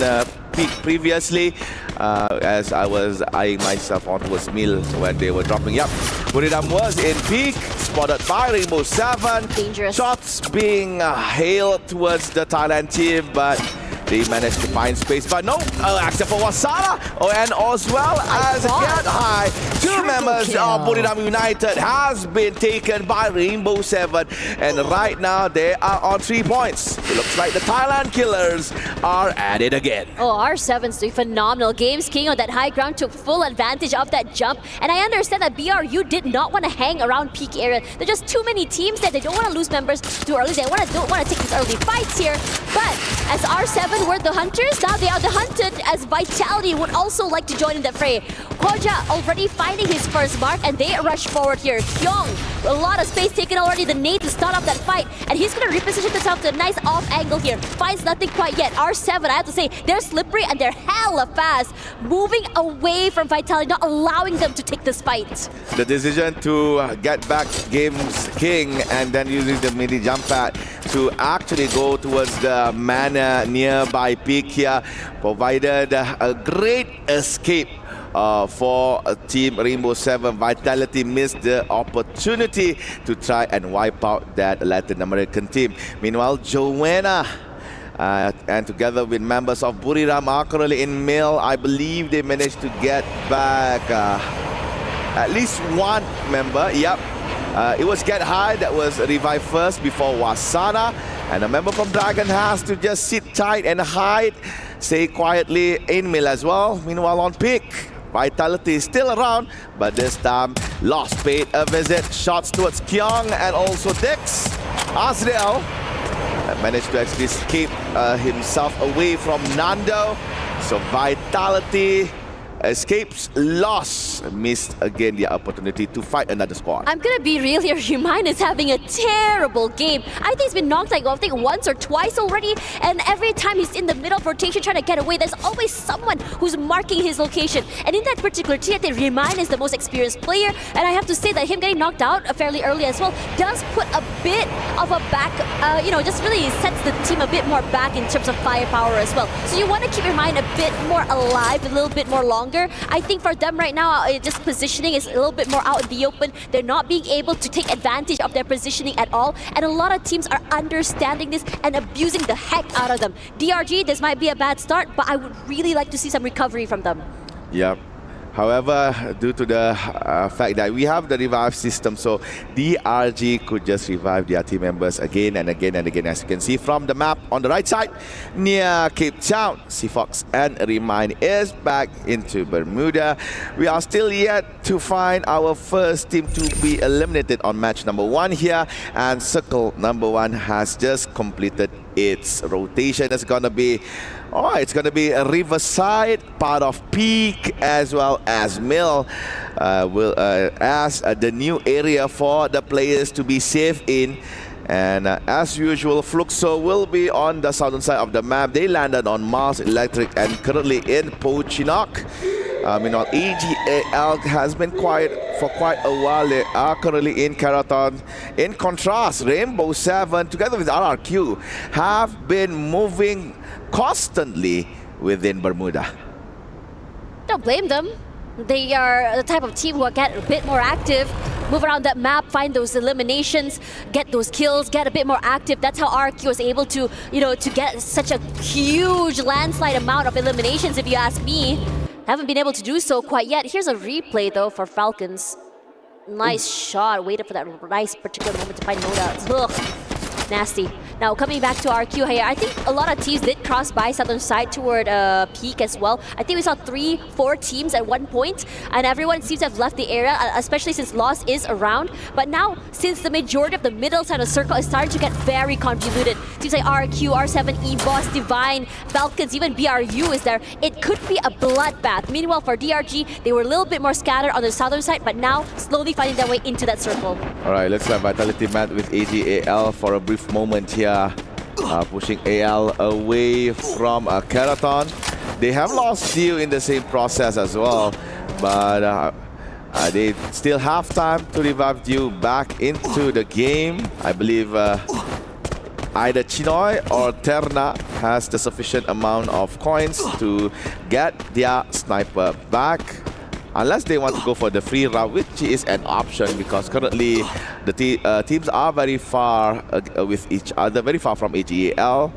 Speaker 16: peak previously, as I was eyeing myself on towards Mill when they were dropping. Yep, Buridam was in peak, spotted by Rainbow 7.
Speaker 17: Dangerous.
Speaker 16: Shots being hailed towards the Thailand team, but they managed to find space. But no, except for Wasana and as well as Get High. 2 members of Buridam United has been taken by Rainbow 7. And right now they are on 3 points. It looks like the Thailand Killers are at it again.
Speaker 17: Oh, R7's doing phenomenal. Games King on that high ground took full advantage of that jump. And I understand that BRU did not want to hang around peak area. There are just too many teams there. They don't want to lose members too early. They don't want to take these early fights here. But as R7 were the hunters, now they are the hunted, as Vitality would also like to join in the fray. Hoja already finding his first mark, and they rush forward here. Hyung, a lot of space taken already, the nade to start off that fight, and he's going to reposition himself to a nice off angle here. Finds nothing quite yet. R7, I have to say, they're slippery and they're hella fast, moving away from Vitality, not allowing them to take this fight.
Speaker 16: The decision to get back Games King and then using the mini jump pad to actually go towards the mana nearby peak here provided a great escape for Team Rainbow 7. Vitality missed the opportunity to try and wipe out that Latin American team. Meanwhile, Joanna and together with members of Buriram are currently in Mill. I believe they managed to get back at least 1 member. Yep. It was Get High that was revived first before Wasana. And a member from Dragon has to just sit tight and hide, stay quietly in Mill as well. Meanwhile, on pick, Vitality is still around, but this time Lost paid a visit. Shots towards Kyung and also Dix. Azrael managed to actually escape himself away from Nando. So Vitality escapes, lost, missed again the opportunity to fight another squad.
Speaker 17: I'm gonna be real here. Human is having a terrible game. I think he's been knocked like I think once or twice already, and every time he's in the middle of rotation trying to get away, there's always someone who's marking his location. And in that particular team, I think Remind is the most experienced player, and I have to say that him getting knocked out fairly early as well does put a bit of a back, just really sets the team a bit more back in terms of firepower as well. So you want to keep Remind a bit more alive, a little bit more longer. I think for them right now, just positioning is a little bit more out in the open. They're not being able to take advantage of their positioning at all. And a lot of teams are understanding this and abusing the heck out of them. DRG, this might be a bad start, but I would really like to see some recovery from them.
Speaker 16: Yep. However, due to the fact that we have the revive system, so DRG could just revive their team members again and again and again. As you can see from the map on the right side, near Cape Town, Seafox and Remind is back into Bermuda. We are still yet to find our first team to be eliminated on match number 1 here, and circle number 1 has just completed its rotation. It's gonna be a Riverside, part of Peak, as well as Mill, as the new area for the players to be safe in. And as usual, Fluxo will be on the southern side of the map. They landed on Mars Electric and currently in Pochinock. Meanwhile, AGAL has been quiet for quite a while. They are currently in Karaton. In contrast, Rainbow 7 together with RRQ have been moving constantly within Bermuda.
Speaker 17: Don't blame them. They are the type of team who get a bit more active, move around that map, find those eliminations, get those kills, get a bit more active. That's how RQ was able to, to get such a huge landslide amount of eliminations, if you ask me. Haven't been able to do so quite yet. Here's a replay, though, for Falcons. Nice shot. Waited for that nice particular moment to find no doubts. Ugh. Nasty. Now, coming back to RQ here, I think a lot of teams did cross by southern side toward Peak as well. I think we saw 3-4 teams at one point, and everyone seems to have left the area, especially since Lost is around. But now, since the majority of the middle side of the circle is starting to get very convoluted, teams like RQ, R7, EBOS, Divine, Falcons, even BRU is there, it could be a bloodbath. Meanwhile, for DRG, they were a little bit more scattered on the southern side, but now slowly finding their way into that circle.
Speaker 16: Alright, let's have Vitality Mat with AGAL for a brief moment here. Pushing AL away from Keraton. They have lost Dio in the same process as well, but they still have time to revive Dio back into the game. I believe either Chinoy or Terna has the sufficient amount of coins to get their sniper back. Unless they want to go for the free route, which is an option, because currently the teams are very far with each other, very far from AGAL.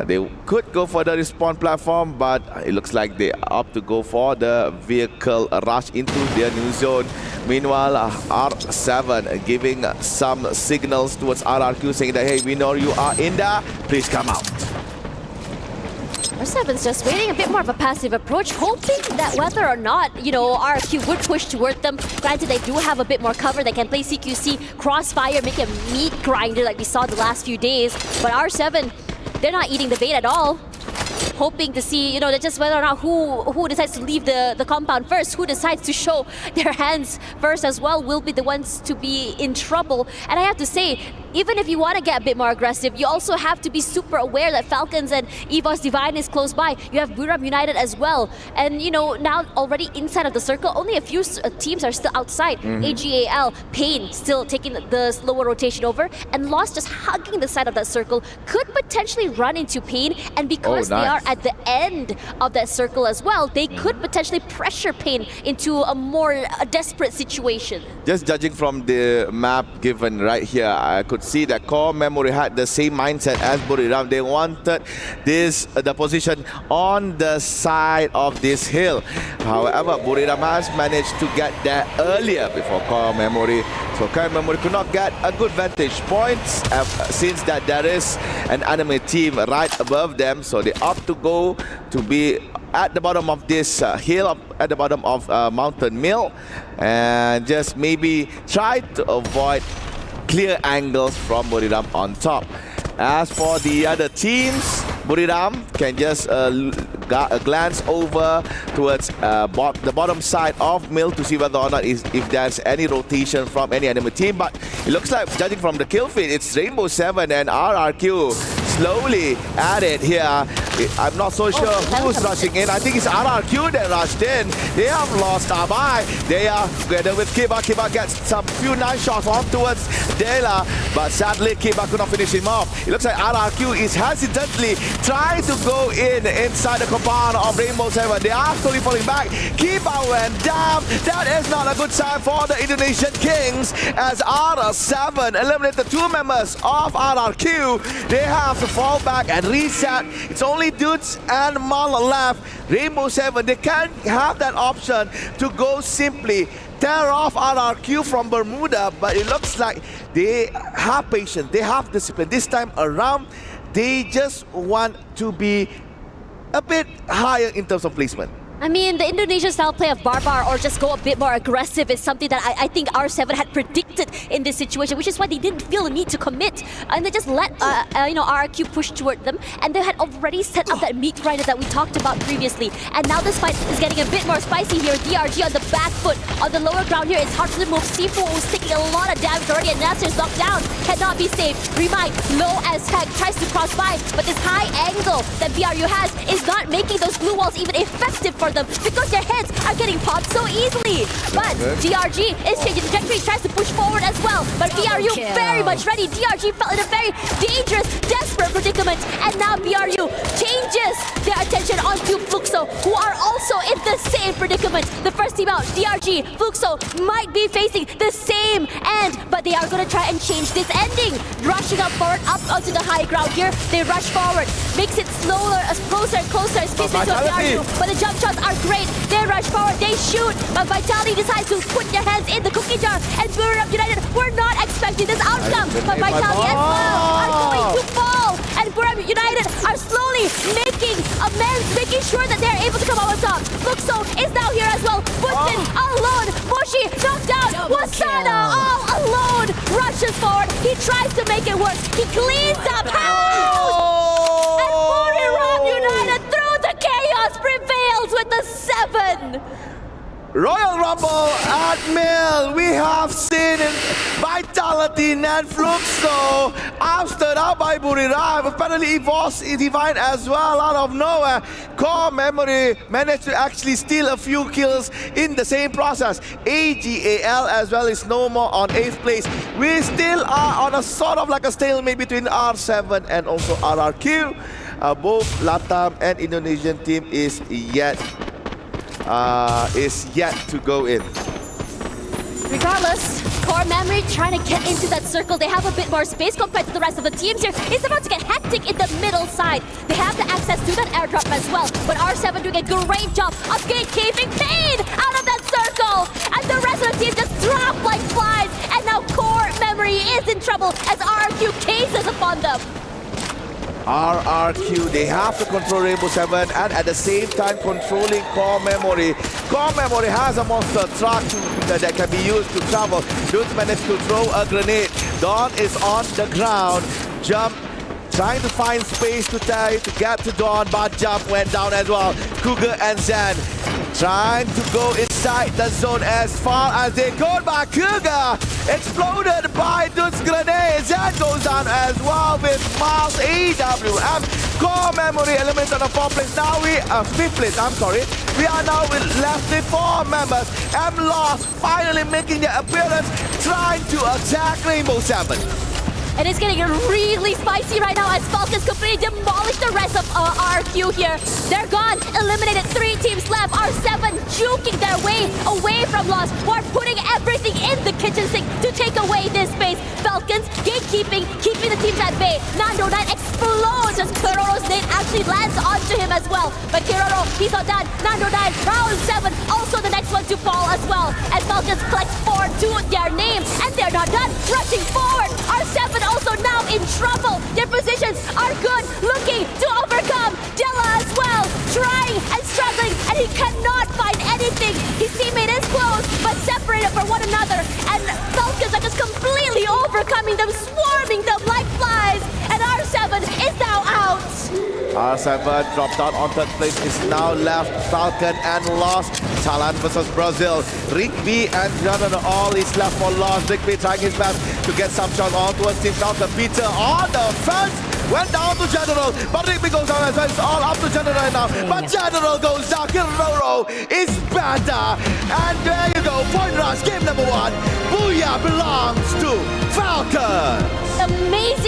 Speaker 16: They could go for the respawn platform, but it looks like they opt to go for the vehicle rush into their new zone. Meanwhile, R7 giving some signals towards RRQ saying that, hey, we know you are in there, please come out.
Speaker 17: R7's just waiting, a bit more of a passive approach, hoping that whether or not, RQ would push toward them. Granted, they do have a bit more cover. They can play CQC, crossfire, make a meat grinder like we saw the last few days. But R7, they're not eating the bait at all. Hoping to see, just whether or not who decides to leave the compound first, who decides to show their hands first as well, will be the ones to be in trouble. And I have to say, even if you want to get a bit more aggressive, you also have to be super aware that Falcons and EVOS Divine is close by. You have Buram United as well. And, now already inside of the circle, only a few teams are still outside. AGAL, Pain still taking the slower rotation over, and Lost just hugging the side of that circle, could potentially run into Pain. And because they are at the end of that circle as well, they could potentially pressure Pain into a more desperate situation.
Speaker 16: Just judging from the map given right here, I could see that Core Memory had the same mindset as Buriram. They wanted the position on the side of this hill. However, Buriram has managed to get there earlier before Core Memory. So Core Memory could not get a good vantage point since that there is an enemy team right above them. So they opt to go to be at the bottom of this hill, at the bottom of Mountain Mill, and just maybe try to avoid clear angles from Buriram on top. As for the other teams, Buriram can just glance over towards the bottom side of Mill to see whether or not if there's any rotation from any enemy team. But it looks like, judging from the kill feed, it's Rainbow 7 and RRQ slowly at it here. I'm not so sure who's rushing in. I think it's RRQ that rushed in. They have lost Abai. They are together with Kiba. Kiba gets some few nice shots off towards Dela, but sadly Kiba could not finish him off. It looks like RRQ is hesitantly trying to go inside the compound of Rainbow 7. They are slowly falling back. Kiba went down. That is not a good sign for the Indonesian Kings, as R7 eliminated 2 members of RRQ. They have to fall back and reset. It's only Dudes and Mala left. Rainbow 7, they can't have that option to go simply tear off RRQ from Bermuda, but it looks like they have patience, they have discipline. This time around, they just want to be a bit higher in terms of placement.
Speaker 17: I mean, the Indonesian style play of Barbar or just go a bit more aggressive is something that I think R7 had predicted in this situation, which is why they didn't feel the need to commit. And they just let RRQ push toward them, and they had already set up that meat grinder that we talked about previously. And now this fight is getting a bit more spicy here. DRG on the back foot. On the lower ground here, it's hard to move. C4 was taking a lot of damage already, and Nasser's knocked down. Cannot be saved. Remind, low as heck, tries to cross by, but this high angle that BRU has is not making those glue walls even effective for them because their heads are getting popped so easily. But DRG is changing trajectory, tries to push forward as well. But BRU very much ready. DRG fell in a very dangerous, desperate predicament. And now BRU changes their attention onto Fluxo, who are also in the same predicament. The first team out, DRG, Fluxo, might be facing the same end, but they are going to try and change this ending. Rushing up forward, up onto the high ground here. They rush forward, makes it slower, closer and closer, escaping to BRU. But the jump shots are great. They rush forward, they shoot, but Vitality decides to put their hands in the cookie jar, and Boulevard United were not expecting this outcome, but Vitality as well are going to fall, and Boulevard United are slowly making amends, making sure that they're able to come out on top. Fluxo is now here as well, Bunsen alone, Moshi knocked out, Wasana all alone, rushes forward, he tries to make it work, he cleans up house, and Boulevard United through the chaos prevails with the 7.
Speaker 16: Royal Rumble at Mill. We have seen Vitality and Fluxo ousted out by Buriram. Apparently it was Divine as well out of nowhere. Core Memory managed to actually steal a few kills in the same process. AGAL as well is no more on 8th place. We still are on a sort of like a stalemate between R7 and also RRQ. Both Latam and Indonesian team is yet to go in.
Speaker 17: Regardless, Core Memory trying to get into that circle. They have a bit more space compared to the rest of the teams here. It's about to get hectic in the middle side. They have the access to that airdrop as well. But R7 doing a great job of gatekeeping Pain out of that circle. And the rest of the team just drop like flies. And now Core Memory is in trouble as RRQ cases upon them.
Speaker 16: RRQ, they have to control Rainbow 7 and at the same time controlling Core Memory. Core Memory has a monster truck that can be used to travel. Dudes managed to throw a grenade. Dawn is on the ground. Jump, trying to find space to get to Dawn, but Jump went down as well. Cougar and Zen trying to go inside the zone as far as they go, but Cougar exploded by Dude's grenade. Zen goes down as well with Miles AWM. Core Memory eliminated on the 4th place. Now we 5th place, I'm sorry. We are now left with 4 members. M-Lost finally making their appearance, trying to attack Rainbow 7.
Speaker 17: And it's getting really spicy right now as Falcons completely demolish the rest of RQ here. They're gone, eliminated, 3 teams left. R7 juking their way away from Lost. We're putting everything in the kitchen sink to take away this space. Falcons gatekeeping, keeping the teams at bay. Nando 9 explodes as Keroro's nade actually lands onto him as well. But Keroro, he's not done. Nando 9, round 7, also the next one to fall as well. And Falcons collect 4 to their name, and they're not done. Rushing forward, R7 also now in trouble. Their positions are good, looking to overcome. Della as well, trying and struggling, and he cannot find anything. His teammate is close, but separated from one another. And Falcons are just completely overcoming them, swarming them like flies. And R7 is now out.
Speaker 16: R7 dropped out on 3rd place, is now left Falcon and Lost. Thailand versus Brazil. Rick B and Jonathan all is left for Lost. Rick B trying his best to get some shots on towards team down to Peter on the fence. Went down to General, but Rigby goes down as well. It's all up to General now. But General goes down. Kiroro is better. And there you go. Point rush, game number 1. Booyah belongs to Falcons.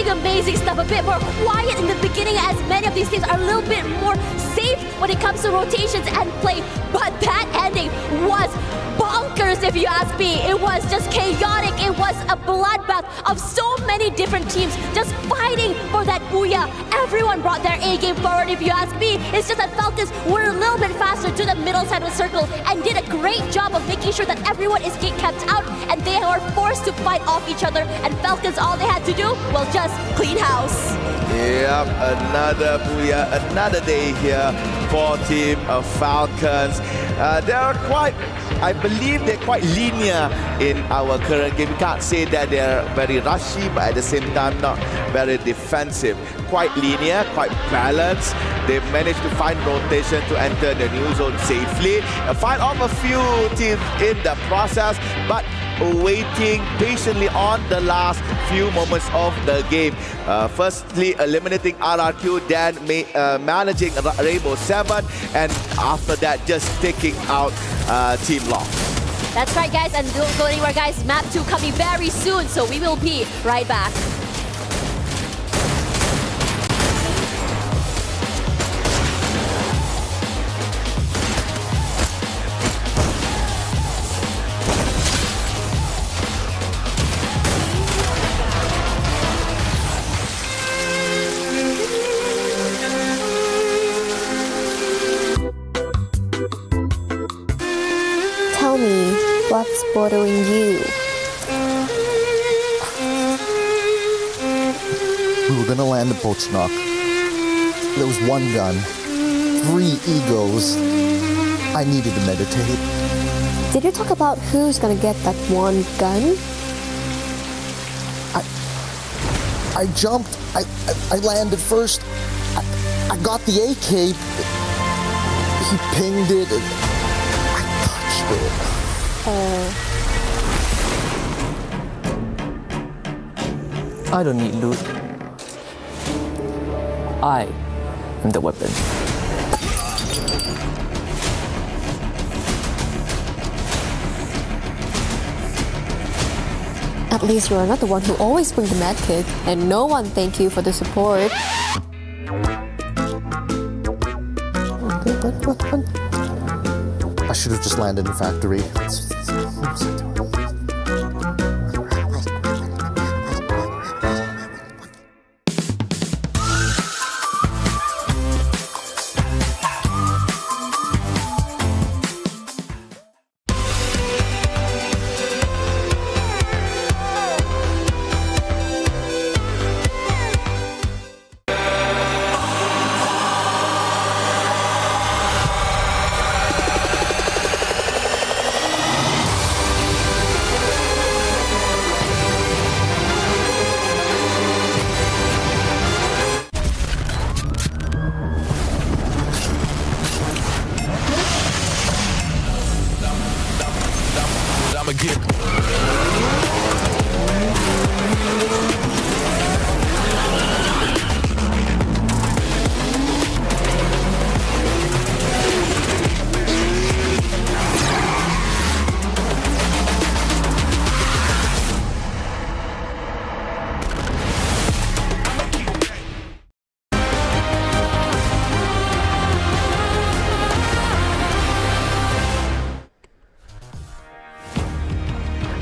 Speaker 17: Amazing stuff. A bit more quiet in the beginning as many of these teams are a little bit more safe when it comes to rotations and play. But that ending was bonkers if you ask me. It was just chaotic. It was a bloodbath of so many different teams just fighting for that Booyah. everyone brought their A game forward if you ask me. It's just that Falcons were a little bit faster to the middle side of the circle and did a great job of making sure that everyone is getting kept out and they were forced to fight off each other, and Falcons, all they had to do, well, just clean house.
Speaker 16: Yep, another Booyah, another day here for Team Falcons. I believe they're quite linear in our current game. We can't say that they're very rushy, but at the same time not very defensive. Quite linear, quite balanced. They managed to find rotation to enter the new zone safely. Fight off a few teams in the process, but waiting patiently on the last few moments of the game. Firstly, eliminating RRQ, then managing Rainbow 7, and after that, just taking out Team Long.
Speaker 17: That's right, guys, and don't go anywhere, guys. Map 2 coming very soon, so we will be right back.
Speaker 18: Tell me, what's bothering you?
Speaker 13: We were gonna land the Pochnock. There was one gun, 3 egos. I needed to meditate.
Speaker 18: Did you talk about who's gonna get that one gun?
Speaker 13: I jumped. I landed first. I got the AK. He pinged it. And I touched it.
Speaker 4: I don't need loot. I am the weapon.
Speaker 18: At least you are not the one who always brings the mad kid, and no one thank you for the support.
Speaker 13: I should have just landed in factory.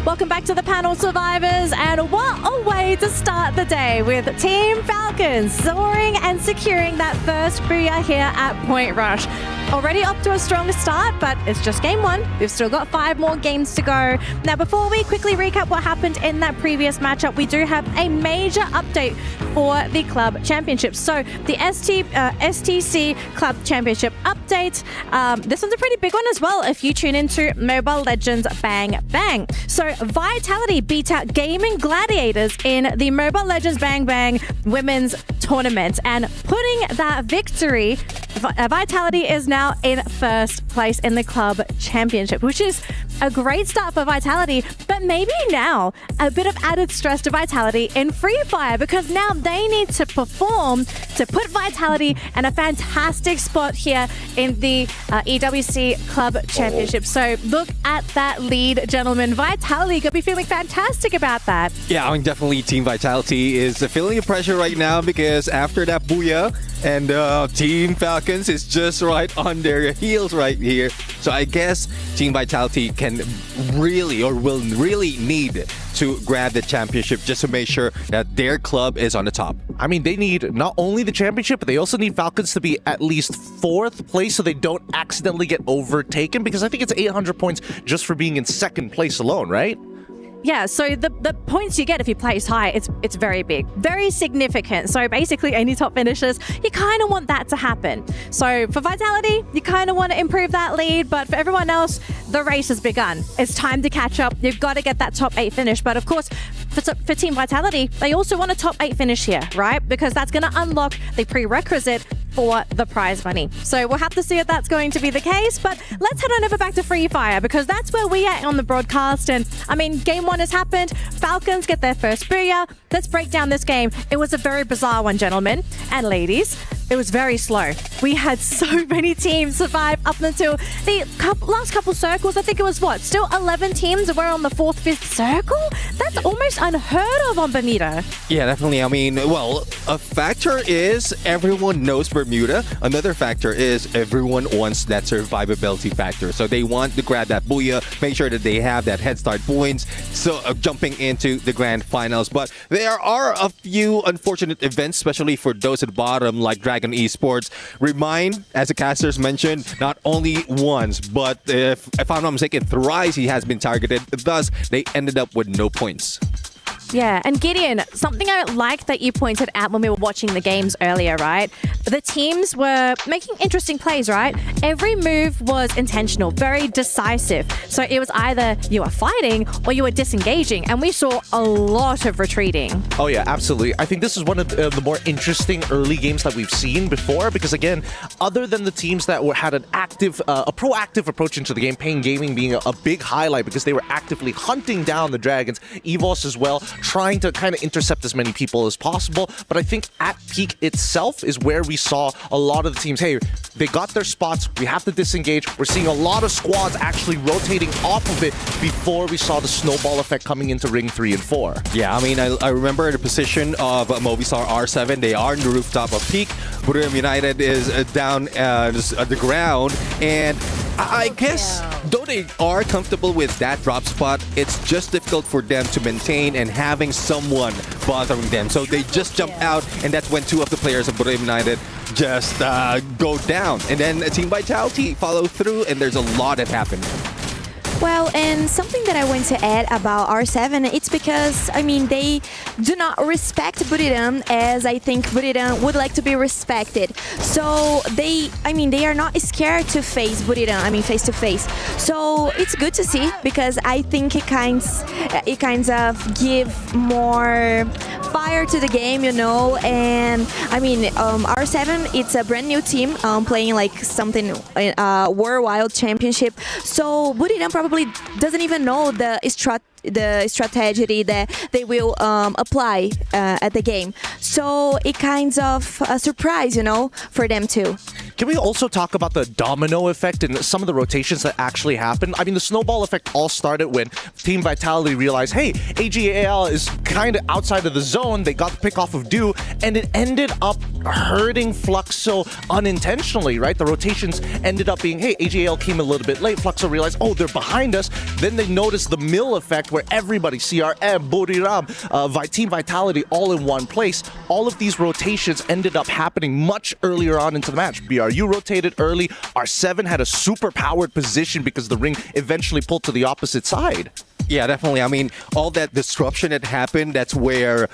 Speaker 9: Welcome back to the panel, survivors, and what a way to start the day with Team Falcons soaring and securing that first Booyah here at Point Rush. Already up to a strong start, but it's just game 1. We've still got 5 more games to go. Now, before we quickly recap what happened in that previous matchup, we do have a major update for the club championship. So the STC Club Championship update. This one's a pretty big one as well if you tune into Mobile Legends Bang Bang. So Vitality beat out Gaming Gladiators in the Mobile Legends Bang Bang Women's Tournament, and putting that victory, Vitality is now in first place in the club championship, which is a great start for Vitality, but maybe now a bit of added stress to Vitality in Free Fire, because now they need to perform to put Vitality in a fantastic spot here in the EWC Club Championship. So look at that lead, gentlemen. Vitality could be feeling fantastic about that.
Speaker 11: Yeah, I mean, definitely Team Vitality is feeling the pressure right now, because after that Booyah, and Team Falcons is just right on their heels right here. So I guess Team Vitality can really, or will really need to grab the championship just to make sure that their club is on the top.
Speaker 3: I mean, they need not only the championship, but they also need Falcons to be at least 4th place so they don't accidentally get overtaken, because I think it's 800 points just for being in 2nd place alone, right?
Speaker 9: Yeah, so the points you get if you place high, it's very big, very significant. So basically any top finishers, you kind of want that to happen. So for Vitality, you kind of want to improve that lead, but for everyone else, the race has begun. It's time to catch up. You've got to get that top 8 finish. But of course, for Team Vitality, they also want a top 8 finish here, right? Because that's going to unlock the prerequisite for the prize money. So we'll have to see if that's going to be the case, but let's head on over back to Free Fire because that's where we are on the broadcast. And I mean, game 1 has happened. Falcons get their first Booyah. Let's break down this game. It was a very bizarre one, gentlemen and ladies. It was very slow. We had so many teams survive up until the last couple circles. I think it was still 11 teams were on the 4th, 5th circle? That's almost unheard of on Bermuda.
Speaker 11: Yeah, definitely. I mean, well, a factor is everyone knows Bermuda. Another factor is everyone wants that survivability factor. So they want to grab that Booyah, make sure that they have that head start points, so jumping into the grand finals. But there are a few unfortunate events, especially for those at the bottom, like Dragon Esports. Remind, as the casters mentioned, not only once, but if I'm not mistaken, thrice he has been targeted. Thus, they ended up with no points.
Speaker 9: Yeah, and Gideon, something I like that you pointed out when we were watching the games earlier, right? The teams were making interesting plays, right? Every move was intentional, very decisive. So it was either you were fighting or you were disengaging, and we saw a lot of retreating.
Speaker 3: Oh yeah, absolutely. I think this is one of the more interesting early games that we've seen before, because again, other than the teams that had an active, a proactive approach into the game, Pain Gaming being a big highlight because they were actively hunting down the Dragons, EVOS as well, trying to kind of intercept as many people as possible. But I think at peak itself is where we saw a lot of the teams, hey, they got their spots, we have to disengage. We're seeing a lot of squads actually rotating off of it before we saw the snowball effect coming into Ring 3 and 4.
Speaker 11: Yeah, I mean, I remember the position of Movistar R7. They are on the rooftop of peak. Booyah United is down at the ground. And I guess, though they are comfortable with that drop spot, it's just difficult for them to maintain and having someone bothering them. So they just jump out, and that's when 2 of the players of Booyah United just go down. And then Team Vitality follow through, and there's a lot that happened.
Speaker 10: Well, and something that I want to add about R7, it's because, I mean, they do not respect Booyah as I think Booyah would like to be respected. So they are not scared to face Booyah, face to face. So it's good to see because I think it kinds of give more fire to the game, you know. And I mean, R7, it's a brand new team playing like something worldwide championship. So Booyah probably doesn't even know the strategy that they will apply at the game. So it kinds of a surprise, you know, for them too.
Speaker 3: Can we also talk about the domino effect and some of the rotations that actually happened? I mean, the snowball effect all started when Team Vitality realized, hey, AGAL is kind of outside of the zone. They got the pick off of Dew, and it ended up hurting Fluxo unintentionally, right? The rotations ended up being, hey, AGAL came a little bit late. Fluxo realized, oh, they're behind us. Then they noticed the mill effect where everybody, CRM, Buriram, Team Vitality, all in one place. All of these rotations ended up happening much earlier on into the match. BRU rotated early. R7 had a super powered position because the ring eventually pulled to the opposite side.
Speaker 11: Yeah, definitely. I mean, all that disruption that happened, that's where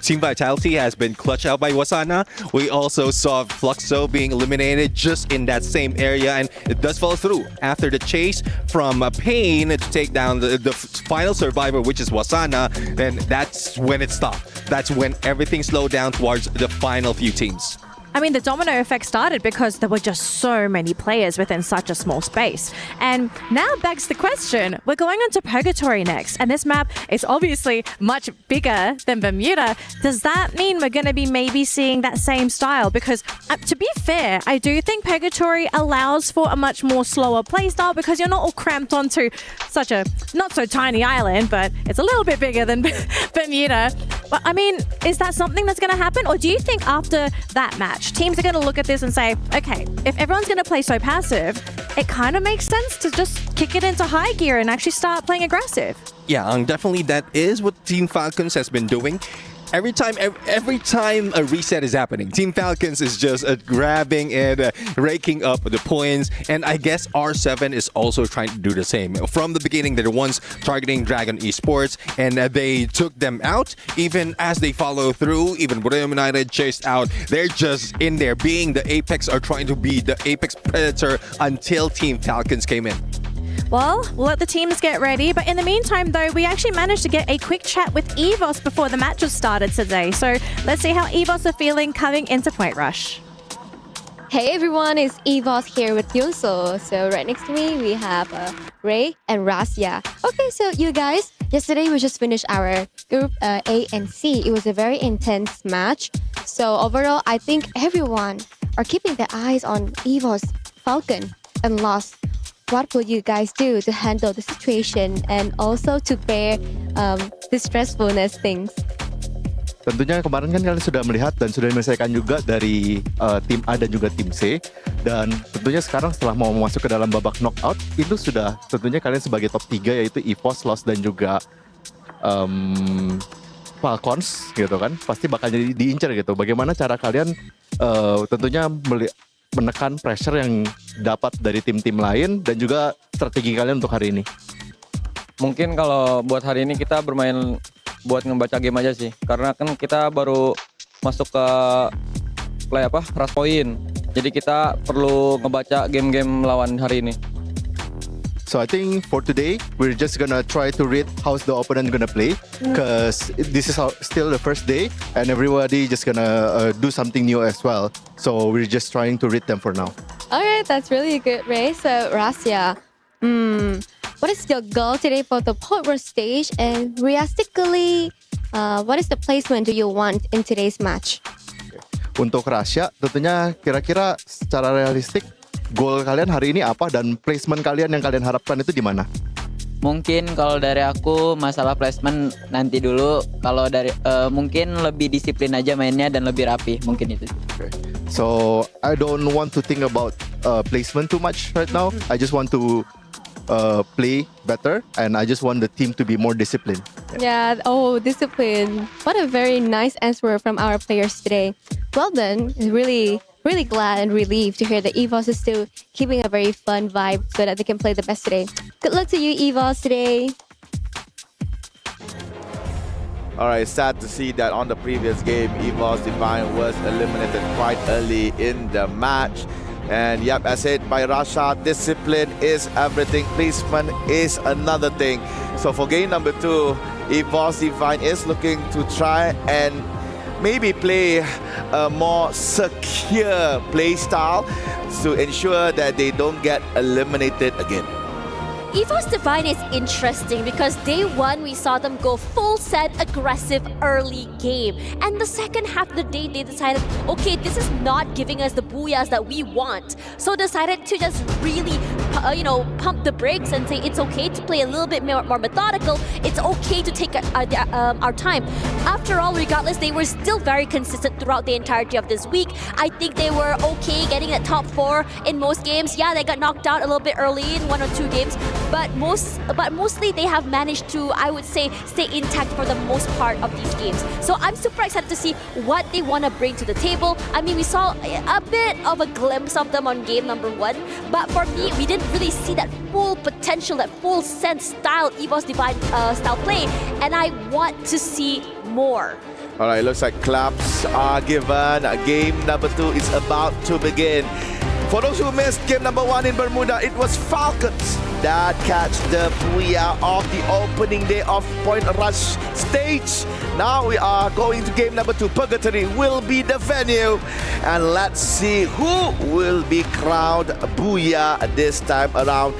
Speaker 11: Team Vitality has been clutched out by Wasana. We also saw Fluxo being eliminated just in that same area, and it does fall through. After the chase from Pain to take down the final survivor, which is Wasana, then that's when it stopped. That's when everything slowed down towards the final few teams.
Speaker 9: I mean, the domino effect started because there were just so many players within such a small space. And now begs the question, we're going on to Purgatory next, and this map is obviously much bigger than Bermuda. Does that mean we're going to be maybe seeing that same style? Because to be fair, I do think Purgatory allows for a much more slower playstyle because you're not all cramped onto such a not so tiny island, but it's a little bit bigger than Bermuda. But I mean, is that something that's going to happen? Or do you think after that match, match, teams are going to look at this and say, okay, if everyone's going to play so passive, it kind of makes sense to just kick it into high gear and actually start playing aggressive.
Speaker 11: Yeah, definitely that is what Team Falcons has been doing. Every time a reset is happening, Team Falcons is just grabbing and raking up the points. And I guess R7 is also trying to do the same. From the beginning, they're the ones targeting Dragon Esports, and they took them out. Even as they follow through, even Booyah United chased out, they're just in there being the Apex, or trying to be the Apex Predator until Team Falcons came in.
Speaker 9: Well, we'll let the teams get ready. But in the meantime, though, we actually managed to get a quick chat with EVOS before the matches started today. So let's see how EVOS are feeling coming into Point Rush.
Speaker 19: Hey everyone, it's EVOS here with Yunso. So right next to me, we have Ray and Rasya. Okay, so you guys, yesterday we just finished our group A and C. It was a very intense match. So overall, I think everyone are keeping their eyes on EVOS Falcon and lost. What will you guys do to handle the situation and also to bear the stressfulness things?
Speaker 20: Tentunya kemarin kan kalian sudah melihat dan sudah menyelesaikan juga dari tim A dan juga tim C. Dan tentunya sekarang setelah mau masuk ke dalam babak knockout, itu sudah tentunya kalian sebagai top 3 yaitu EVOS, Lost dan juga Falcons gitu kan. Pasti bakal jadi diincar gitu. Bagaimana cara kalian tentunya menekan pressure yang dapat dari tim-tim lain dan juga strategi kalian untuk hari ini?
Speaker 21: Mungkin kalau buat hari ini kita bermain buat ngebaca game aja sih, karena kan kita baru masuk ke rush point, jadi kita perlu ngebaca game-game lawan hari ini.
Speaker 20: So I think for today, we're just gonna try to read how's the opponent gonna play, because this is still the first day, and everybody just gonna do something new as well. So we're just trying to read them for now.
Speaker 19: Alright, that's really good, Ray. So Rasya, what is your goal today for the Point Rush stage? And realistically, what is the placement do you want in today's match?
Speaker 20: Untuk Rasya, tentunya kira-kira secara realistik, goal kalian hari ini apa dan placement kalian yang kalian harapkan itu di mana?
Speaker 22: Mungkin kalau dari aku masalah placement nanti dulu. Kalau dari mungkin lebih disiplin aja mainnya dan lebih rapi, mungkin itu.
Speaker 20: Okay. So I don't want to think about placement too much right now. I just want to play better, and I just want the team to be more disciplined.
Speaker 19: Yeah, discipline. What a very nice answer from our players today. Well done. Really glad and relieved to hear that EVOS is still keeping a very fun vibe so that they can play the best today. Good luck to you, EVOS, today.
Speaker 16: Alright, sad to see that on the previous game, EVOS Divine was eliminated quite early in the match. And yep, as said by Rasha, discipline is everything, placement is another thing. So for game number 2, EVOS Divine is looking to try and maybe play a more secure play style to ensure that they don't get eliminated again.
Speaker 17: EVOS Divine is interesting because day one we saw them go full set aggressive early game, and the second half of the day they decided, okay, this is not giving us the booyahs that we want, so decided to just really pump the brakes and say it's okay to play a little bit more methodical, it's okay to take our time. After all, regardless, they were still very consistent throughout the entirety of this week. I think they were okay getting at top 4 in most games. Yeah, they got knocked out a little bit early in 1 or 2 games, but mostly they have managed to, I would say, stay intact for the most part of these games. So I'm super excited to see what they want to bring to the table. I mean, we saw a bit of a glimpse of them on game number 1, but for me, we didn't really see that full potential, that full sense style, EVOS Divine style play, and I want to see more.
Speaker 16: Alright, looks like claps are given. Game number 2 is about to begin. For those who missed game number 1 in Bermuda, it was Falcons that catch the booyah of the opening day of Point Rush stage. Now we are going to game number 2. Purgatory will be the venue. And let's see who will be crowned booyah this time around.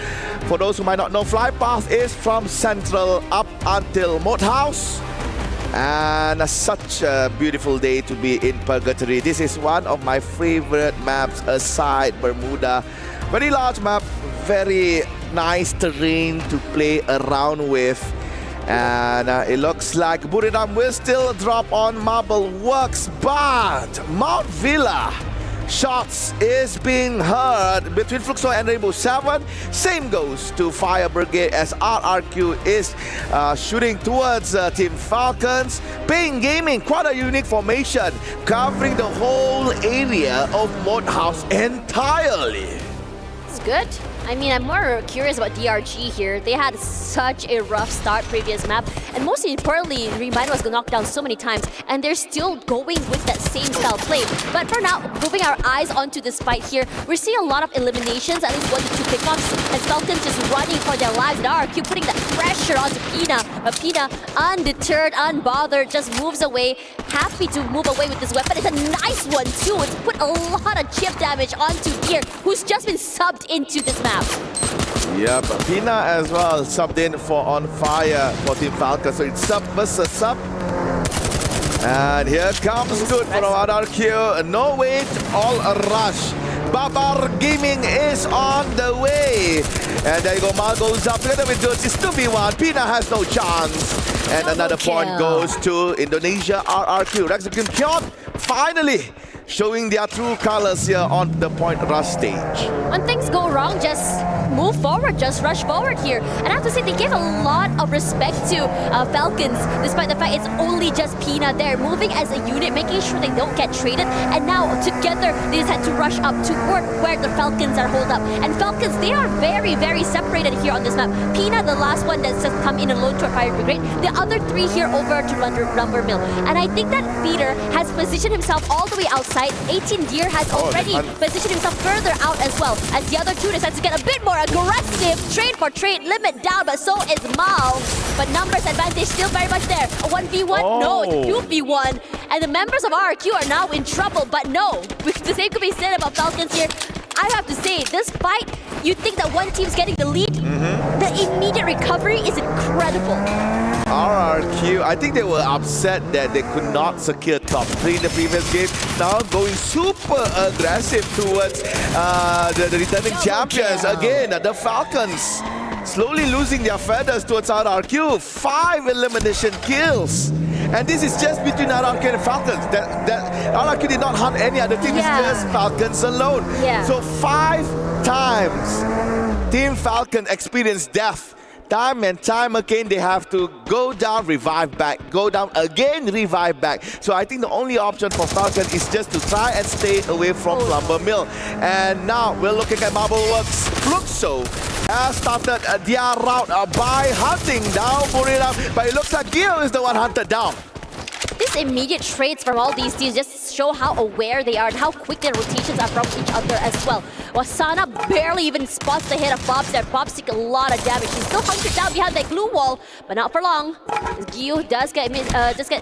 Speaker 16: For those who might not know, Fly Path is from Central up until Moat House. And such a beautiful day to be in Purgatory. This is one of my favorite maps aside Bermuda. Very large map, very nice terrain to play around with. And it looks like Buriram will still drop on Marble Works, but Mount Villa shots is being heard between Fluxo and Rainbow 7. Same goes to Fire Brigade as RRQ is shooting towards Team Falcons. Paying Gaming, quite a unique formation, covering the whole area of Moat House entirely.
Speaker 17: It's good. I mean, I'm more curious about DRG here. They had such a rough start previous map, and most importantly, Remind was knocked down so many times, and they're still going with that same style play. But for now, moving our eyes onto this fight here, we're seeing a lot of eliminations, at least 1 to 2 pickups, and Falcons just running for their lives, and RRQ putting that pressure onto Pina. But Pina, undeterred, unbothered, just moves away, happy to move away with this weapon. It's a nice one too. It's put a lot of chip damage onto Gear, who's just been subbed into this map.
Speaker 16: Yep, Pina as well subbed in for On Fire for Team Falcon. So it's sub versus sub. And here comes good from RRQ. No wait, all a rush. Babar Gaming is on the way. And there you go, Mal goes up together with Dutch. It's 2v1. Pina has no chance. And another point goes to Indonesia RRQ. Rexakim Kyon finally showing their true colors here on the point rush stage.
Speaker 17: When things go wrong, just move forward, just rush forward here. And I have to say, they gave a lot of respect to Falcons, despite the fact it's only just Pina there, moving as a unit, making sure they don't get traded. And now, together, they just had to rush up toward where the Falcons are holed up. And Falcons, they are very, very separated here on this map. Pina, the last one that's just come in alone to a Fire Brigade. The other 3 here over to Lumber Mill. And I think that Peter has positioned himself all the way outside. 18 Deer has already positioned himself further out as well, as the other 2 decides to get a bit more aggressive. Trade for trade, limit down, but so is Mal. But numbers advantage still very much there. A 1v1? No, it's a 2v1. And the members of RRQ are now in trouble, but no. The same could be said about Falcons here. I have to say, this fight, you think that one team's getting the lead? The immediate recovery is incredible.
Speaker 16: RRQ, I think they were upset that they could not secure top 3 in the previous game. Now going super aggressive towards the returning champions. Again, the Falcons slowly losing their feathers towards RRQ. 5 elimination kills. And this is just between RRQ and Falcons. That RRQ did not hunt any other team. It's just Falcons alone. So 5 times Team Falcon experienced death. Time and time again, they have to go down, revive back, go down again, revive back. So I think the only option for Falcon is just to try and stay away from Lumber Mill. And now we're looking at Marbleworks. Fluxo has started their route by hunting down Booyah, but it looks like Gil is the one hunted down.
Speaker 17: These immediate trades from all these teams just show how aware they are and how quick their rotations are from each other as well. Wasana barely even spots the hit of Bobs there. Bobs take a lot of damage. He's still hunkered down behind that glue wall, but not for long. Gio does get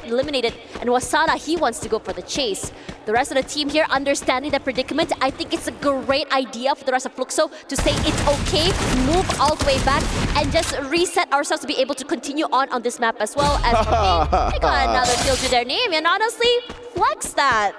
Speaker 17: eliminated, and Wasana, he wants to go for the chase. The rest of the team here understanding the predicament. I think it's a great idea for the rest of Fluxo to say it's okay, move all the way back, and just reset ourselves to be able to continue on this map as well. As for me, they got another kill to their name, and honestly, flex that.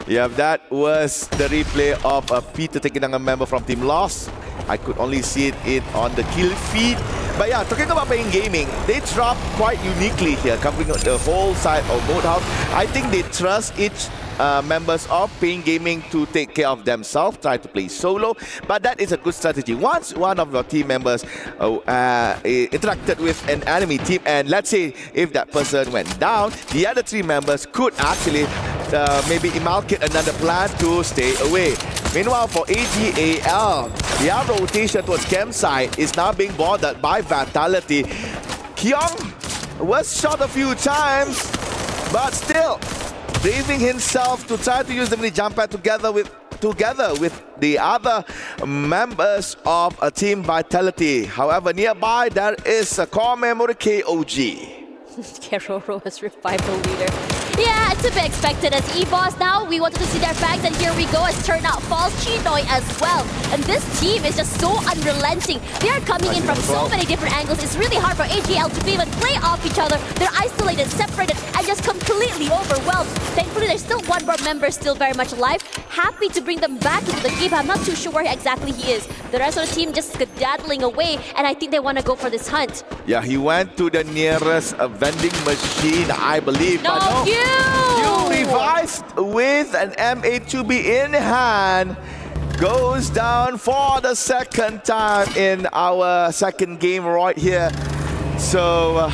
Speaker 16: Yeah, that was the replay of Peter taking down a member from Team Lost. I could only see it on the kill feed. But yeah, talking about Paying Gaming, they dropped quite uniquely here, covering the whole side of Moat House. I think they trust each members of Paying Gaming to take care of themselves, try to play solo, but that is a good strategy. Once one of your team members interacted with an enemy team, and let's say if that person went down, the other 3 members could actually maybe inculcate another plan to stay away. Meanwhile, for AGAL, their rotation towards campsite is now being bothered by Vitality. Kyung was shot a few times, but still braving himself to try to use the mini jump pad together with the other members of a Team Vitality. However, nearby there is a core memory KOG.
Speaker 17: Keroro has revived the leader. Yeah, to be expected as E-Boss. Now we wanted to see their facts, and here we go as turnout falls Chinoy as well. And this team is just so unrelenting. They are coming in from so many different angles. It's really hard for AGL to even play off each other. They're isolated, separated, and just completely overwhelmed. Thankfully, there's still one more member still very much alive. Happy to bring them back into the game. I'm not too sure where exactly he is. The rest of the team just skedaddling away, and I think they want to go for this hunt.
Speaker 16: Yeah, he went to the nearest vending machine, I believe.
Speaker 17: No,
Speaker 16: but no.
Speaker 17: you
Speaker 16: revived with an M8-2B in hand. Goes down for the second time in our second game right here. So,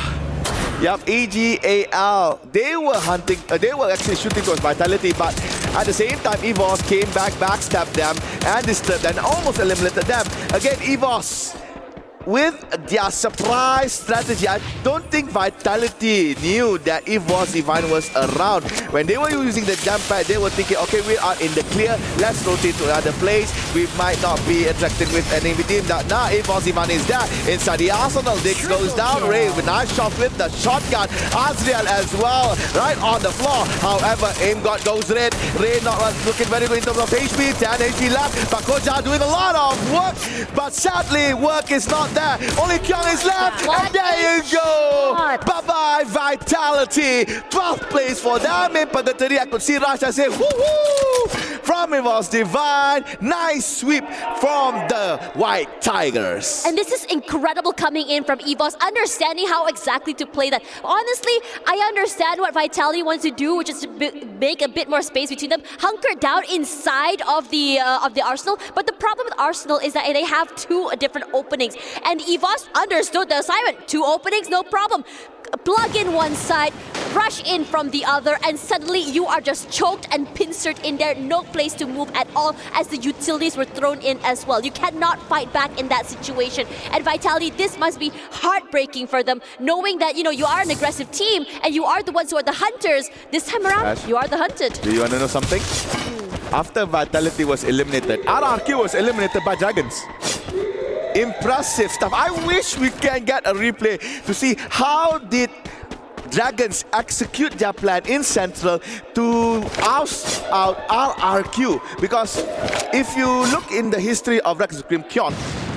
Speaker 16: yep, EGAL, they were hunting, they were actually shooting towards Vitality, but at the same time, EVOS came back, backstabbed them, and disturbed them, and almost eliminated them. Again, EVOS, with their surprise strategy, I don't think Vitality knew that EVOS Divine was around. When they were using the jump pad, they were thinking, okay, we are in the clear, let's rotate to another place. We might not be attracted with an enemy team. Now EVOS Divine is there. Inside the arsenal, Dix goes down. Ray with nice shot with the shotgun. Azriel as well, right on the floor. However, aim god goes red. Ray not looking very good in terms of HP. 10 HP left. But Koja doing a lot of work. But sadly, work is not there. Only Kyung is left. And there you go. Bye-bye, Vitality. 12th place for them in Purgatory. I could see Rasha say, woo-hoo! From EVOS Divine. Nice sweep from the White Tigers.
Speaker 17: And this is incredible coming in from EVOS, understanding how exactly to play that. Honestly, I understand what Vitality wants to do, which is to make a bit more space between them, hunker down inside of the Arsenal. But the problem with Arsenal is that they have two different openings. And EVOS understood the assignment. Two openings, no problem. Plug in one side, rush in from the other, and suddenly you are just choked and pincered in there. No place to move at all, as the utilities were thrown in as well. You cannot fight back in that situation. And Vitality, this must be heartbreaking for them, knowing that, you know, you are an aggressive team and you are the ones who are the hunters. This time around,
Speaker 16: Ash,
Speaker 17: you are the hunted.
Speaker 16: do you want to know something? After Vitality was eliminated, RRQ was eliminated by Dragons. Impressive stuff. I wish we can get a replay to see how did Dragons execute their plan in Central to oust out RRQ. Because if you look in the history of Rex Supreme Kyon,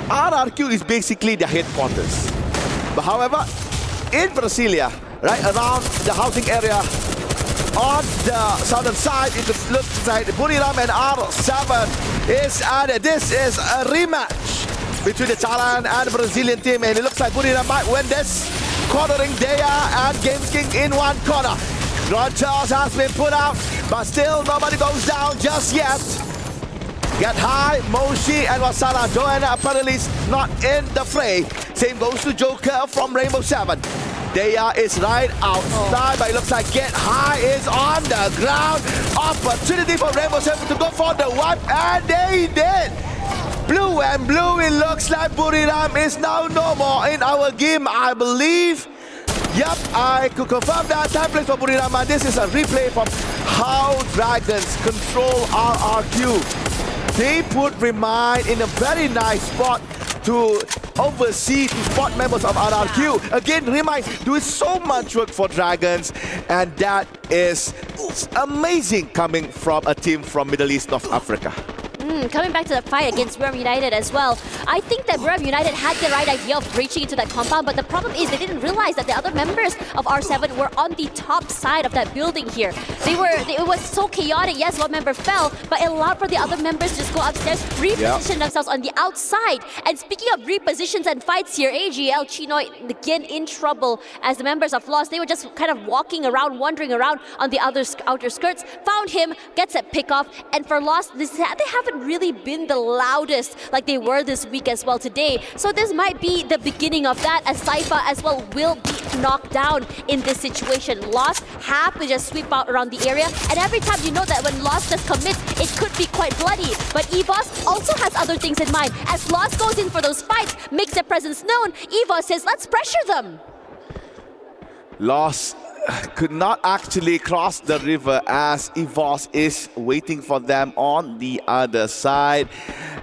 Speaker 16: RRQ is basically their headquarters. But however, in Brasilia, right around the housing area, on the southern side, you could look inside Buriram and R7 is added. This is a rematch between the Thailand and the Brazilian team, and it looks like Buriram might win this. Cornering Daya and Games King in one corner. Ron Charles has been put out, but still nobody goes down just yet. Get high, Moshi and Wasana. Joanna apparently is not in the fray. Same goes to Joker from Rainbow 7. Daya is right outside, but it looks like Get High is on the ground. Opportunity for Rainbow 7 to go for the wipe, and they did. Blue and blue, it looks like Buriram is now no more in our game, I believe. Yep, I could confirm that. Time plays for Buriram, and this is a replay from how Dragons control RRQ. They put Remind in a very nice spot to oversee, to spot members of RRQ. Again, Remind doing so much work for Dragons, and that is amazing coming from a team from Middle East, North Africa.
Speaker 17: Coming back to the fight against Buriram United as well, I think that Buriram United had the right idea of breaching into that compound, but the problem is they didn't realize that the other members of R7 were on the top side of that building here. It was so chaotic. Yes, one member fell, but it allowed for the other members to just go upstairs, reposition themselves on the outside. And speaking of repositions and fights here, AGL Chinoy again in trouble as the members of Lost. They were just kind of walking around, wandering around on the outer skirts. Found him, gets a pick off, and for Lost, they haven't really been the loudest like they were this week as well today. So this might be the beginning of that, as Saifa as well will be knocked down in this situation. Lost have to just sweep out around the area, and every time you know that when Lost just commits, it could be quite bloody. But EVOS also has other things in mind. As Lost goes in for those fights, makes their presence known, EVOS says, let's pressure them.
Speaker 16: Lost could not actually cross the river as EVOS is waiting for them on the other side.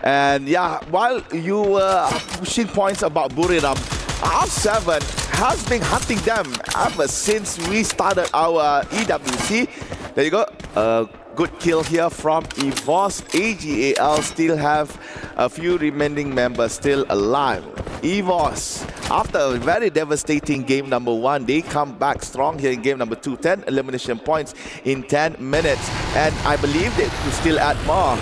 Speaker 16: And yeah, while you were pushing points about Buriram, R7 has been hunting them ever since we started our EWC. There you go. Good kill here from EVOS. AGAL still have a few remaining members still alive. EVOS, after a very devastating game number 1, they come back strong here in game number 2. 10 elimination points in 10 minutes. And I believe they could still add more.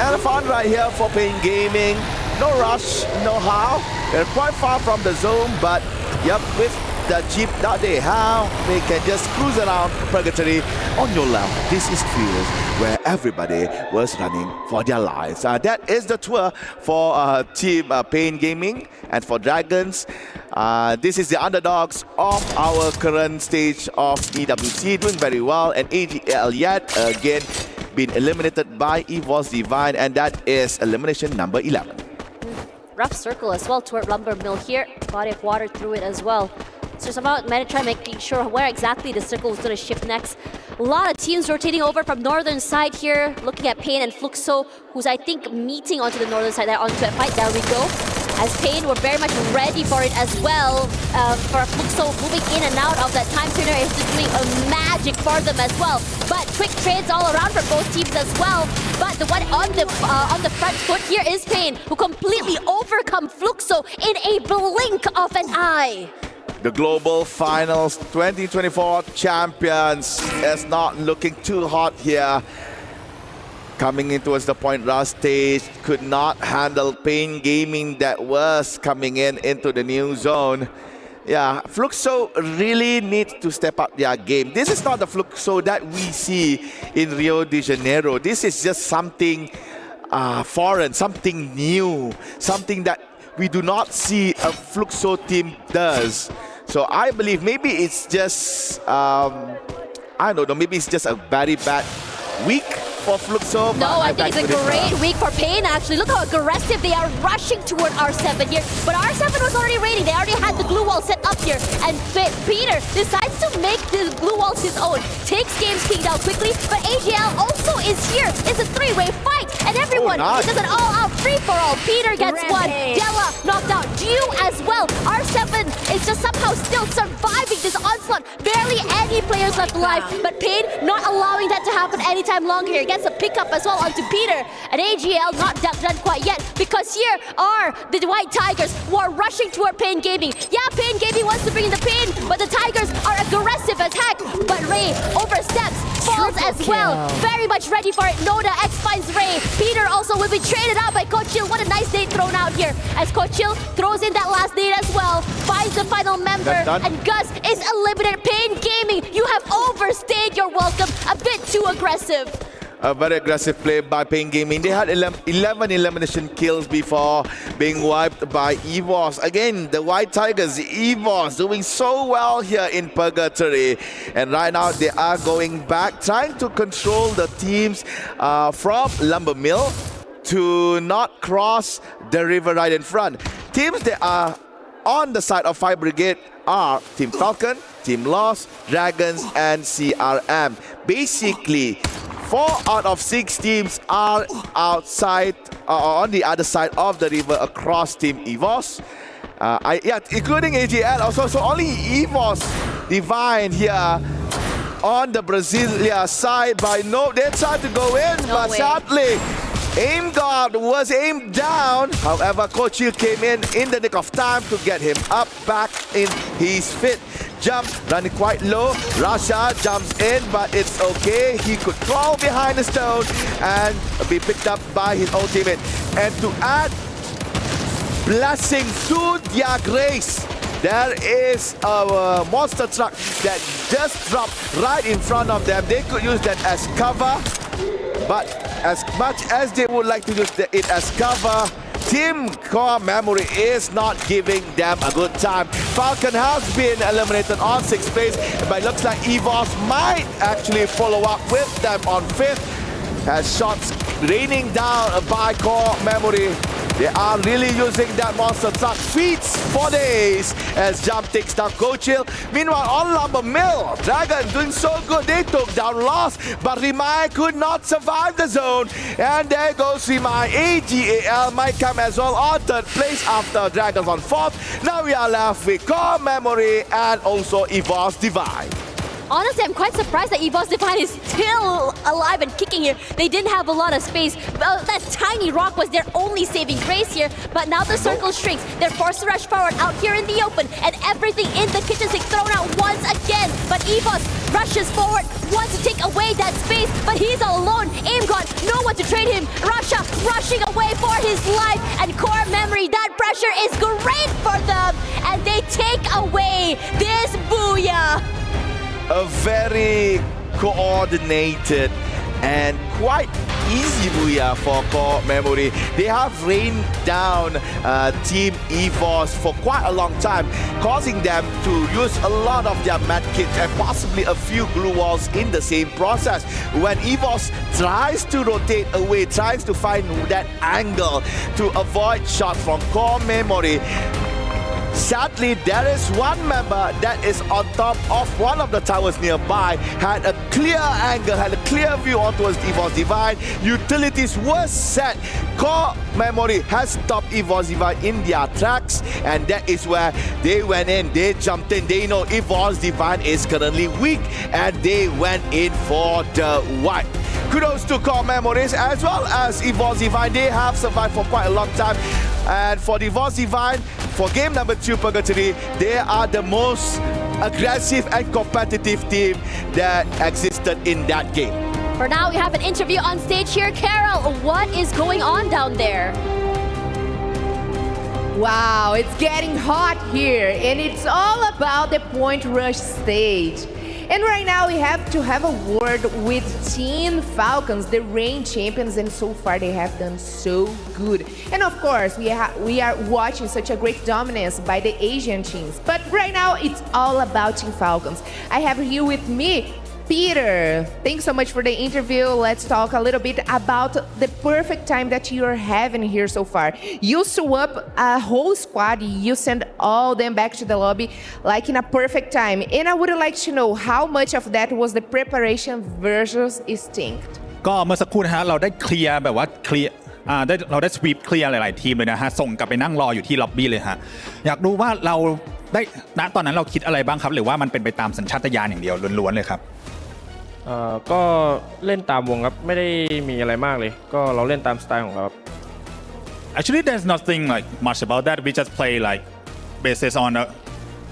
Speaker 16: And fun right here for Pain Gaming. No rush, no how. They're quite far from the zone, but yep, with the jeep that they have. They can just cruise around Purgatory. On your left, this is fields where everybody was running for their lives. That is the tour for Team Pain Gaming, and for Dragons. This is the underdogs of our current stage of EWC, doing very well, and AGL yet again been eliminated by EVOS Divine, and that is elimination number 11.
Speaker 17: Rough circle as well toward Lumber Mill here. Body of water through it as well. So it's about Metatron making sure where exactly the circle is going to shift next. A lot of teams rotating over from northern side here, looking at Pain and Fluxo, who's I think meeting onto the northern side there onto a fight. There we go. As Pain were very much ready for it as well. For Fluxo moving in and out of that time turner is just doing a magic for them as well. But quick trades all around for both teams as well. But the one on the front foot here is Pain, who completely overcome Fluxo in a blink of an eye.
Speaker 16: The Global Finals 2024 champions is not looking too hot here. Coming in towards the point rush stage, could not handle Pain Gaming that was coming into the new zone. Yeah, Fluxo really needs to step up their game. This is not the Fluxo that we see in Rio de Janeiro. This is just something foreign, something new, something that we do not see a Fluxo team does. So I believe maybe it's just, I don't know, maybe it's just a very bad week for Fluxo.
Speaker 17: No, I think it's a great week for Pain actually. Look how aggressive they are rushing toward R7 here. But R7 was already raiding. They already had the glue wall set up here. And Peter decides to make the glue walls his own. Takes Games King down quickly. But AGL also is here. It's a three-way fight. And everyone does an all-out free-for-all. Peter gets one. Della knocked out. Jiu as well. R7 is just somehow still surviving this onslaught. Barely any players left alive. But Pain not allowing that to happen anytime longer here. Gets a pickup as well onto Peter. And AGL not done quite yet, because here are the White Tigers who are rushing toward Pain Gaming. Yeah, Pain Gaming wants to bring in the Pain, but the Tigers are aggressive as heck. But Ray oversteps, falls as well. Very much ready for it. Noda X finds Ray. Peter also will be traded out by Kochil. What a nice nade thrown out here, as Kochil throws in that last nade as well. Finds the final member, and Gus is eliminated. Pain Gaming, you have overstayed your welcome. A bit too aggressive.
Speaker 16: A very aggressive play by Pain Gaming. They had 11 elimination kills before being wiped by EVOS. Again, the White Tigers, EVOS, doing so well here in Purgatory. And right now, they are going back, trying to control the teams from Lumber Mill to not cross the river right in front. Teams that are on the side of Fire Brigade are Team Falcon, Team Lost, Dragons, and CRM. Basically, 4 out of 6 teams are outside, on the other side of the river across Team EVOS. Including AGL also. So only EVOS Divine here on the Brasilia side. By no, they tried to go in, but sadly, Aim God was aimed down. However, Kochil came in the nick of time to get him up back in his feet. Jump, running quite low. Rasha jumps in, but it's okay. He could crawl behind the stone and be picked up by his own teammate. And to add blessing to their grace, there is a monster truck that just dropped right in front of them. They could use that as cover, but as much as they would like to use it as cover, Team Core Memory is not giving them a good time. Falcon has been eliminated on 6th place, but it looks like EVOS might actually follow up with them on 5th. As shots raining down by Core Memory. They are really using that monster truck feats for days as Jump takes down Kochil. Meanwhile, on Lumber Mill, Dragon doing so good. They took down Lost, but Rimai could not survive the zone. And there goes Rimai. AGAL might come as well on 3rd place after Dragons on 4th. Now we are left with Core Memory and also EVOS Divine.
Speaker 17: Honestly, I'm quite surprised that EVOS Divine is still alive and kicking here. They didn't have a lot of space. That tiny rock was their only saving grace here, but now the circle shrinks. They're forced to rush forward out here in the open, and everything in the kitchen sink thrown out once again. But EVOS rushes forward, wants to take away that space, but he's all alone. Aim God, no one to trade him. Rasha rushing away for his life, and Core Memory, that pressure is great for them, and they take away this Booyah?
Speaker 16: A very coordinated and quite easy Booyah for Core Memory. They have rained down Team EVOS for quite a long time, causing them to use a lot of their med kits and possibly a few glue walls in the same process. When EVOS tries to rotate away, tries to find that angle to avoid shots from Core Memory, sadly, there is one member that is on top of one of the towers nearby, had a clear angle, had a clear view on towards EVOS Divine. Utilities were set. Core Memory has stopped EVOS Divine in their tracks, and that is where they went in, they jumped in. They know EVOS Divine is currently weak, and they went in for the wipe. Kudos to Core Memories as well as EVOS Divine. They have survived for quite a long time. And for the EVOS Divine, for game number 2, Purgatory, they are the most aggressive and competitive team that existed in that game.
Speaker 17: For now, we have an interview on stage here. Carol, what is going on down there?
Speaker 8: Wow, it's getting hot here, and it's all about the point rush stage. And right now we have to have a word with Team Falcons, the reigning champions, and so far they have done so good. And of course, we are watching such a great dominance by the Asian teams. But right now it's all about Team Falcons. I have here with me Peter. Thanks so much for the interview. Let's talk a little bit about the perfect time that you're having here so far. You sew up a whole squad, you send all them back to the lobby like in a perfect time. And I would like to know how much of that was the preparation versus instinct.
Speaker 1: ก็เมื่อสักครู่นะฮะเราได้เคลียร์แบบว่าเคลียร์เราได้สวีปเคลียร์หลายๆทีมเลยนะฮะส่งกลับไปนั่งรออยู่ที่ล็อบบี้เลยฮะอยากรู้ว่าเราได้ณตอนนั้นเราคิดอะไรบ้างครับหรือว่ามันเป็นไปตามสัญชาตญาณอย่างเดียวล้วนๆเลยครับ
Speaker 2: ก็เล่นตามวงครับไม่ได้มีอะไรมากเลยก็เราเล่นตามสไตล์ของเรา
Speaker 1: Actually there's nothing like much about that we just play like basis on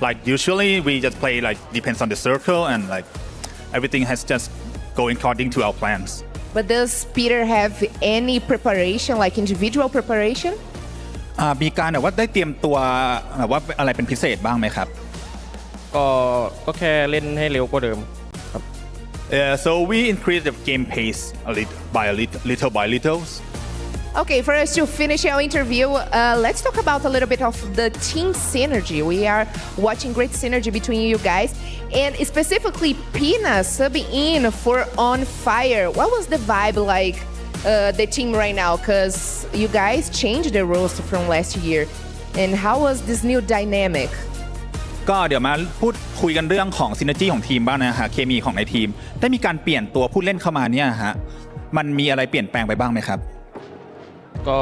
Speaker 1: like usually we just play like depends on the circle and like everything has just going according to our plans
Speaker 8: But does Peter have any preparation like individual preparation
Speaker 1: มีการแบบว่าได้เตรียมตัวแบบว่าอะไรเป็นพิเศษบ้างไหมครับ
Speaker 2: ก็แค่เล่นให้เร็วกว่าเดิม
Speaker 1: So we increase the game pace little by little.
Speaker 8: Okay, for us to finish our interview, let's talk about a little bit of the team synergy. We are watching great synergy between you guys, and specifically Pina subbing in for On Fire. What was the vibe like, the team right now? Because you guys changed the roles from last year, and how was this new dynamic?
Speaker 1: ก็เดี๋ยวมาพูดคุยกันเรื่องของซินเนอร์จี้ของทีมบ้างนะฮะเคมีของในทีมได้มีการเปลี่ยนตัวผู้เล่นเข้ามาเนี่ยฮะมันมีอะไรเปลี่ยนแปลงไปบ้างไหมครับ
Speaker 2: ก็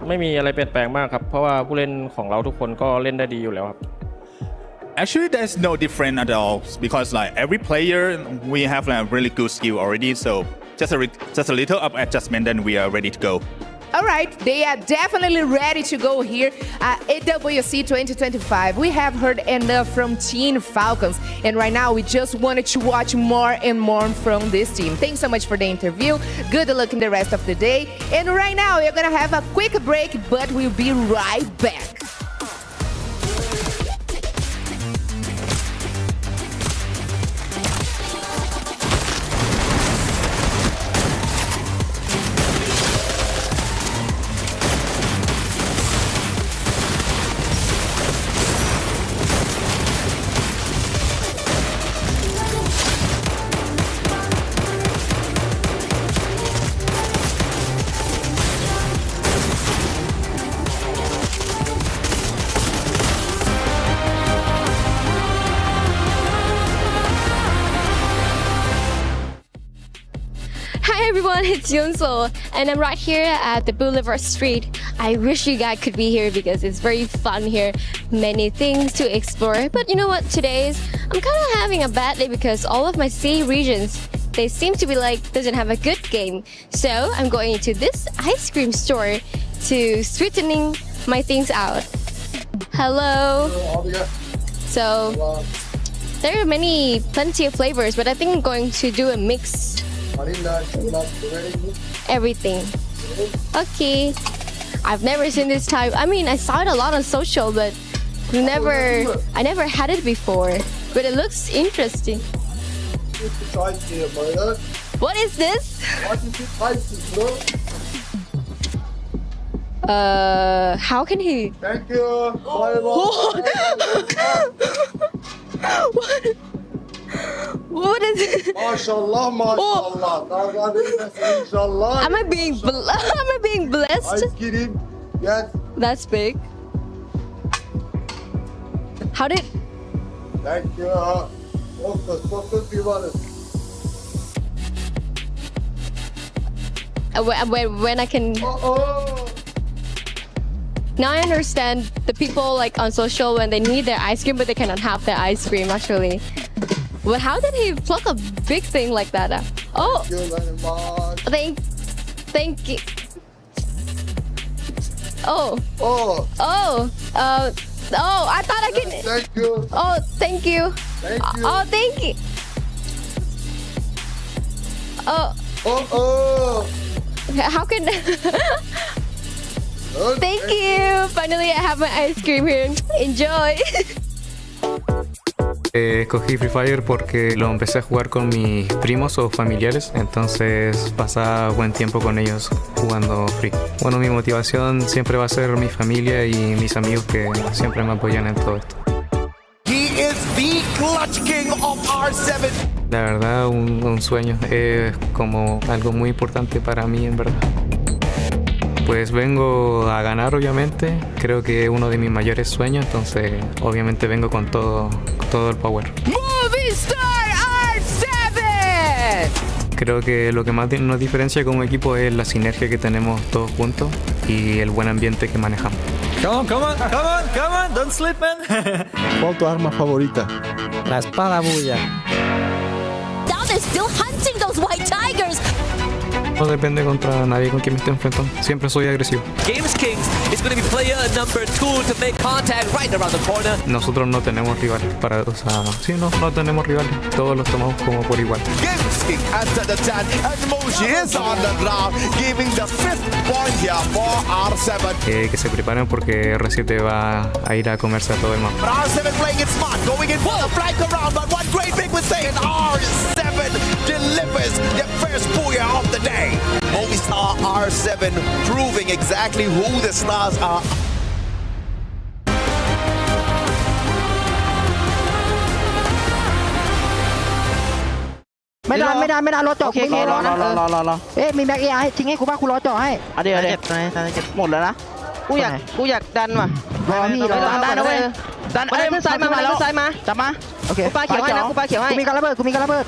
Speaker 2: ไม่มีอะไรเปลี่ยนแปลงมากครับเพราะว่าผู้เล่นของเราทุกคนก็เล่นได้ดีอยู่แล้วครับ
Speaker 1: Actually there's no different at all because like every player we have like really good skill already so just a little up adjustment then we are ready to go
Speaker 8: All right, they are definitely ready to go here at AWC 2025. We have heard enough from Team Falcons, and right now we just wanted to watch more and more from this team. Thanks so much for the interview. Good luck in the rest of the day. And right now we're gonna have a quick break, but we'll be right back.
Speaker 19: Hi everyone, it's Yunso, and I'm right here at the Boulevard Street. I wish you guys could be here because it's very fun here. Many things to explore, but you know what, I'm kind of having a bad day because all of my city regions, they seem to be like, doesn't have a good game. So I'm going to this ice cream store to sweetening my things out. Hello. So there are plenty of flavors, but I think I'm going to do a mix. Everything. Okay. I've never seen this type. I mean, I saw it a lot on social, but I never had it before, but it looks interesting. What is this? How can he?
Speaker 16: Thank you.
Speaker 19: What is it?
Speaker 16: MashaAllah, MashaAllah.
Speaker 19: Am I being blessed?
Speaker 16: I'm kidding. Yes.
Speaker 19: That's big. How did?
Speaker 16: Thank you. Focus, viewers.
Speaker 19: When I can. Now I understand the people like on social when they need their ice cream but they cannot have their ice cream actually. But how did he pluck a big thing like that? Oh, thank you. Oh, I thought I could.
Speaker 16: Thank you.
Speaker 19: Oh, thank you.
Speaker 16: Thank you.
Speaker 19: Oh, thank you. How can? Thank you. Finally, I have my ice cream here. Enjoy.
Speaker 5: Escogí Free Fire porque lo empecé a jugar con mis primos o familiares, entonces pasaba buen tiempo con ellos jugando Free. Bueno, mi motivación siempre va a ser mi familia y mis amigos que siempre me apoyan en todo esto.
Speaker 14: He is the clutch king of R7.
Speaker 5: La verdad, un sueño, es como algo muy importante para mí en verdad. Pues vengo a ganar obviamente, creo que es uno de mis mayores sueños, entonces obviamente vengo con todo el power.
Speaker 8: Movistar R7.
Speaker 5: Creo que lo que más nos diferencia como equipo es la sinergia que tenemos todos juntos y el buen ambiente que manejamos.
Speaker 12: Come on, don't sleep, man.
Speaker 20: ¿Cuál es tu arma favorita?
Speaker 12: La espada Booyah.
Speaker 17: Now they're still hunting those white tigers.
Speaker 5: No depende contra nadie con quien me esté enfrentando. Siempre soy agresivo.
Speaker 4: Games Kings is going to be player number 2 to make contact right around the corner.
Speaker 5: Nosotros no tenemos rivales no tenemos rivales. Todos los tomamos como por igual.
Speaker 14: Games King entered the 10 and Moshi is on the ground, giving the 5th point here for R7.
Speaker 5: Que se preparen porque R7 va a ir a comerse a todo el mapa.
Speaker 14: But R7 playing it smart, going in for the flank around, but one great big mistake, and R7 delivers their first Booyah of the day. Movistar R7 proving exactly who the stars are.
Speaker 23: ไม่ได้รอจ่อกูไม่รอนะเอ๊ะมีแม็กเอให้ทิ้งให้กูป่ะกูรอจ่อให้เดี๋ยวหมดแล้วนะกูอยากดันว่ะรอพี่รอดันนะเว้ยดันเอ้ยขึ้นซ้ายมาจับมาโอเคกูปาเขียวให้นะกูมีการระเบิด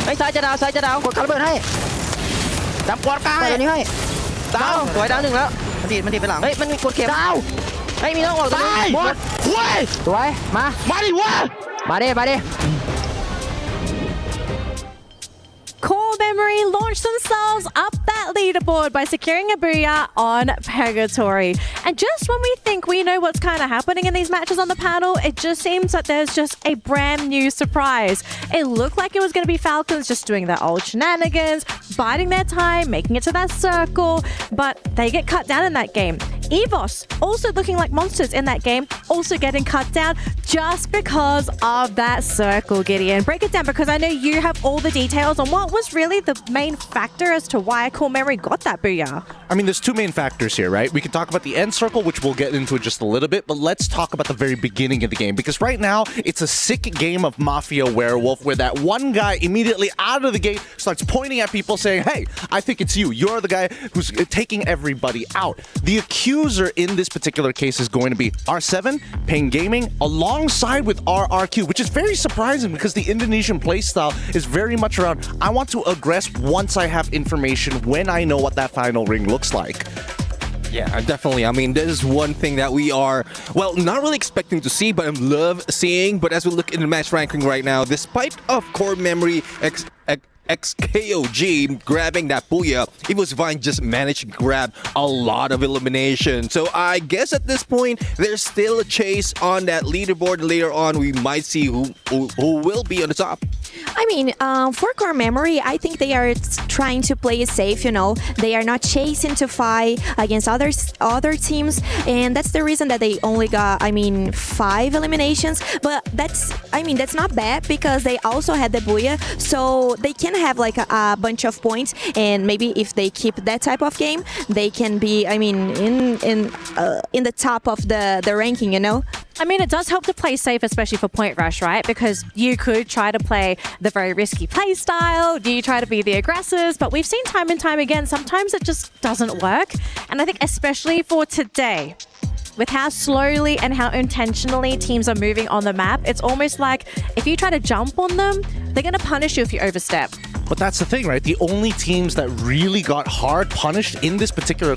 Speaker 23: ไอ้ซ้ายจะดาวกดการระเบิดให้ดับกดกลางให้นี้ให้ดาวสวยดาวหนึ่งแล้วมันดีไปหลังเฮ้ยมันกดเข็มดาวเฮ้ยมีต้องออกตรงนี้หมดเว้ยสวยมาดิวะมาดิ
Speaker 9: Core Memory launched themselves up that leaderboard by securing a Booyah on Purgatory. And just when we think we know what's kind of happening in these matches on the panel, it just seems that there's just a brand new surprise. It looked like it was going to be Falcons just doing their old shenanigans, biding their time, making it to that circle, but they get cut down in that game. EVOS also looking like monsters in that game, also getting cut down just because of that circle, Gideon. Break it down because I know you have all the details on what was really the main factor as to why Core Memory got that Booyah.
Speaker 3: I mean, there's two main factors here, right? We can talk about the end circle, which we'll get into in just a little bit, but let's talk about the very beginning of the game, because right now, it's a sick game of Mafia Werewolf, where that one guy immediately out of the gate starts pointing at people saying, hey, I think it's you. You're the guy who's taking everybody out. The accuser in this particular case is going to be R7, Pain Gaming, alongside with RRQ, which is very surprising because the Indonesian playstyle is very much around, I want to aggress once I have information, when I know what that final ring looks like.
Speaker 11: Yeah, definitely. I mean, this is one thing that we are, well, not really expecting to see, but I love seeing. But as we look in the match ranking right now, despite of Core Memory XKOG grabbing that Booyah, EVOS Vine just managed to grab a lot of elimination. So I guess at this point, there's still a chase on that leaderboard. Later on, we might see who will be on the top.
Speaker 10: I mean, for core memory, I think they are trying to play it safe. They are not chasing to fight against other teams, and that's the reason that they only got 5 eliminations. But that's not bad because they also had the Booyah, so they can have like a bunch of points, and maybe if they keep that type of game, they can be in the top of the ranking.
Speaker 9: I mean, it does help to play safe, especially for Point Rush, right? Because you could try to play the very risky play style, you try to be the aggressors, but we've seen time and time again, sometimes it just doesn't work. And I think especially for today, with how slowly and how intentionally teams are moving on the map, it's almost like if you try to jump on them, they're going to punish you if you overstep.
Speaker 3: But that's the thing, right? The only teams that really got hard punished in this particular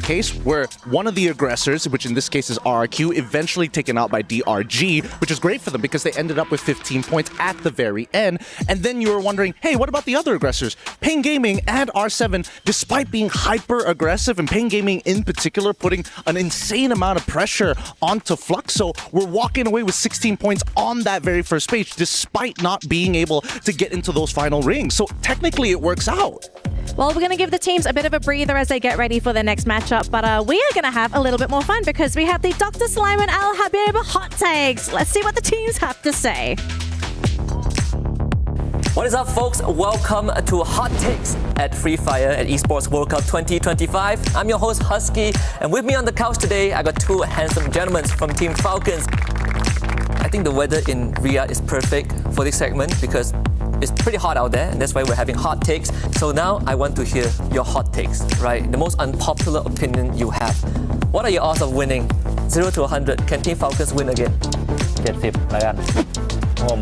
Speaker 3: case, were one of the aggressors, which in this case is RRQ, eventually taken out by DRG, which is great for them because they ended up with 15 points at the very end. And then you were wondering, hey, what about the other aggressors? Ping Gaming and R7, despite being hyper aggressive, and Ping Gaming in particular putting an insane amount of pressure onto Fluxo, we're walking away with 16 points on that very first page, despite not being able to get into those final rings. So technically it works out.
Speaker 9: Well, we're going to give the teams a bit of a breather as they get ready for the next matchup, but we are going to have a little bit more fun because we have the Dr. Slime and Al Habib hot takes. Let's see what the teams have to say.
Speaker 4: What is up, folks? Welcome to Hot Takes at Free Fire at Esports World Cup 2025. I'm your host, Husky, and with me on the couch today, I got two handsome gentlemen from Team Falcons. I think the weather in Riyadh is perfect for this segment because it's pretty hot out there, and that's why we're having hot takes. So now I want to hear your hot takes, right? The most unpopular opinion you have. What are your odds of winning? 0 to 100. Can Team Falcons win again?
Speaker 6: 70 แล้วกันผม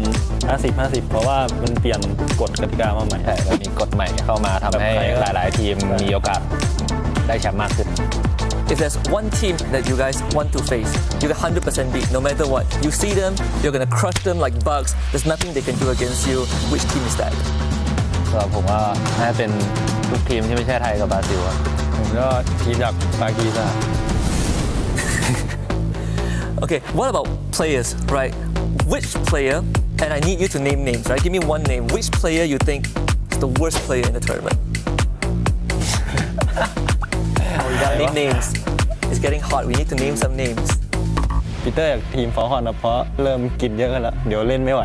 Speaker 6: 50 เพราะว่ามันเปลี่ยนกฎกติกามาใหม่แล้วมีกฎใหม่เข้ามาทำให้หลายๆทีมมีโอกาสได้แชมป์มากขึ้น
Speaker 4: If there's one team that you guys want to face, you can 100% beat no matter what. You see them, you're gonna crush them like bugs. There's nothing they can do against you. Which team is that?
Speaker 6: ก็ผมว่าน่าจะเป็นทุกทีมที่ไม่ใช่ไทยกับบราซิลผมก็ทีมจากปากีสถาน
Speaker 4: Okay, what about players, right? Which player, and I need you to name names, right? Give me one name. Which player you think is the worst player in the tournament? We gotta name names. It's getting hot. We need to name some names.
Speaker 6: ปีเตอร์จากทีมฟอลคอนนะเพราะเริ่มกินเยอะกันแล้วเดี๋ยวเล่นไม่ไหว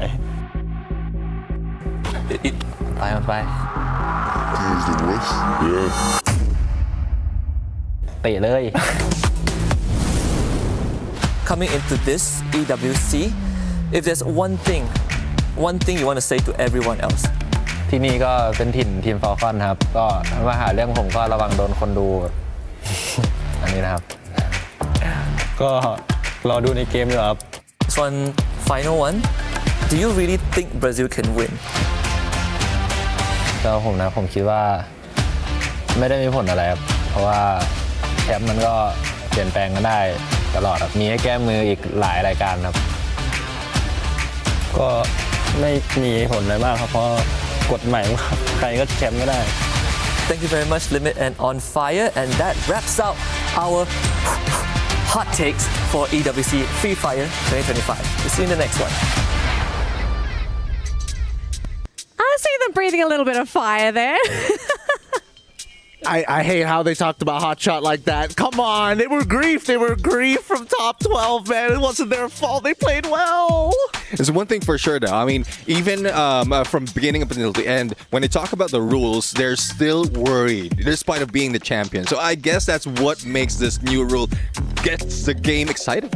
Speaker 6: ไปมันไปเตะเลย
Speaker 4: Coming into this EWC, if there's one thing you want to say to everyone else.
Speaker 6: ที่นี่ก็เป็นถิ่นทีมฟอลคอนครับก็มาหาเรื่องผมก็ระวังโดนคนดูอันนี้นะครับก็รอดูในเกมอยู่ครับ
Speaker 4: This one, final one. Do you really think Brazil can win?
Speaker 6: ก็ผมคิดว่าไม่ได้มีผลอะไรครับเพราะว่าแชมป์มันก็เปลี่ยนแปลงกันได้ตลอดครับมีให้แก้มืออีกหลายรายการครับก็ไม่มีผลอะไรมากครับเพราะกฎใหม่ใครก็แชมป์ไม่ได้
Speaker 4: Thank you very much, Limit and On Fire, and that wraps up our hot takes for EWC Free Fire 2025. We'll see you in the next one.
Speaker 9: I see them breathing a little bit of fire there.
Speaker 3: I hate how they talked about Hot Shot like that. Come on, they were grief from top 12, man. It wasn't their fault. They played well.
Speaker 11: There's one thing for sure, though. I mean, even from beginning up until the end, when they talk about the rules, they're still worried, despite of being the champion. So I guess that's what makes this new rule gets the game exciting.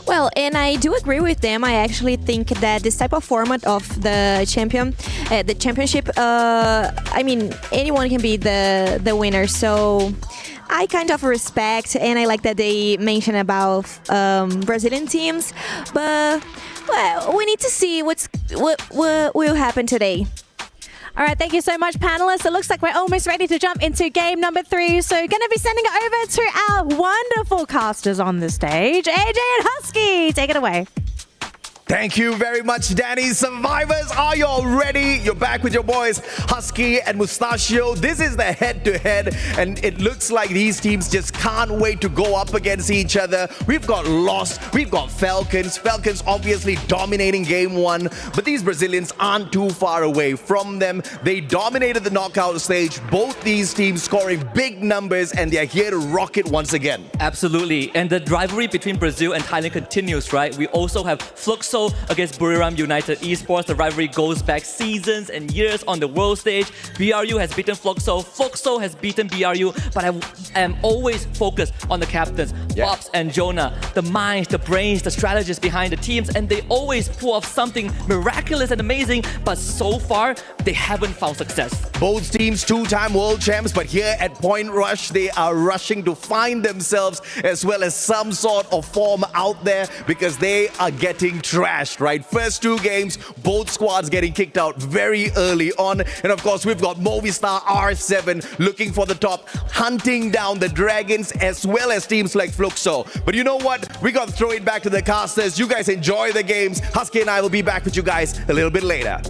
Speaker 10: Well, and I do agree with them. I actually think that this type of format of the championship, I mean, anyone can be the winner. So I kind of respect, and I like that they mention about Brazilian teams. But well, we need to see what will happen today.
Speaker 9: All right, thank you so much, panelists. It looks like we're almost ready to jump into game number 3. So going to be sending it over to our wonderful casters on the stage, AJ and Husky. Take it away.
Speaker 16: Thank you very much, Danny. Survivors, are you all ready? You're back with your boys, Husky and Mustachio. This is the head-to-head, and it looks like these teams just can't wait to go up against each other. We've got Lost, we've got Falcons. Falcons obviously dominating game one, but these Brazilians aren't too far away from them. They dominated the knockout stage. Both these teams scoring big numbers, and they're here to rock it once again.
Speaker 4: Absolutely, and the rivalry between Brazil and Thailand continues, right? We also have Fluxo against Buriram United Esports. The rivalry goes back seasons and years on the world stage. BRU has beaten Fluxo. Fluxo has beaten BRU, but I am always focused on the captains, Pops and Jonah, the minds, the brains, the strategists behind the teams, and they always pull off something miraculous and amazing, but so far, they haven't found success.
Speaker 16: Both teams two-time world champs, but here at Point Rush, they are rushing to find themselves as well as some sort of form out there because they are getting trashed, right? First two games, both squads getting kicked out very early on. And of course, we've got Movistar R7 looking for the top, hunting down the Dragons as well as teams like Fluxo. But you know what? We got to throw it back to the casters. You guys enjoy the games. Husky and I will be back with you guys a little bit later.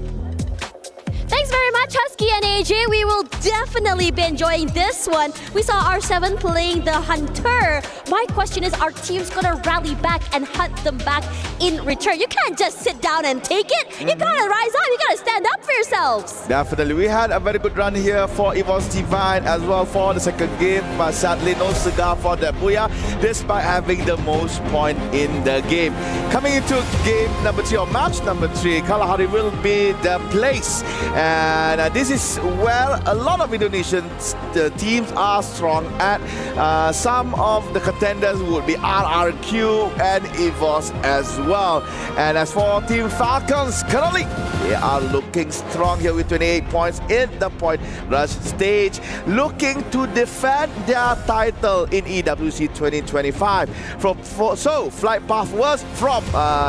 Speaker 17: Thanks very much, Husky and AJ. We will definitely be enjoying this one. We saw R7 playing the Hunter. My question is, are teams going to rally back and hunt them back in return? You can't just sit down and take it. You got to rise up. You got to stand up for yourselves.
Speaker 16: Definitely. We had a very good run here for Evo's Divine as well for the second game, but sadly no cigar for the Booyah, despite having the most point in the game. Coming into game number 3 or match number 3, Kalahari will be the place. And this is where a lot of Indonesian teams are strong at. Some of the contenders would be RRQ and EVOS as well. And as for Team Falcons, currently they are looking strong here with 28 points in the Point Rush stage, looking to defend their title in EWC 2025. So flight path was from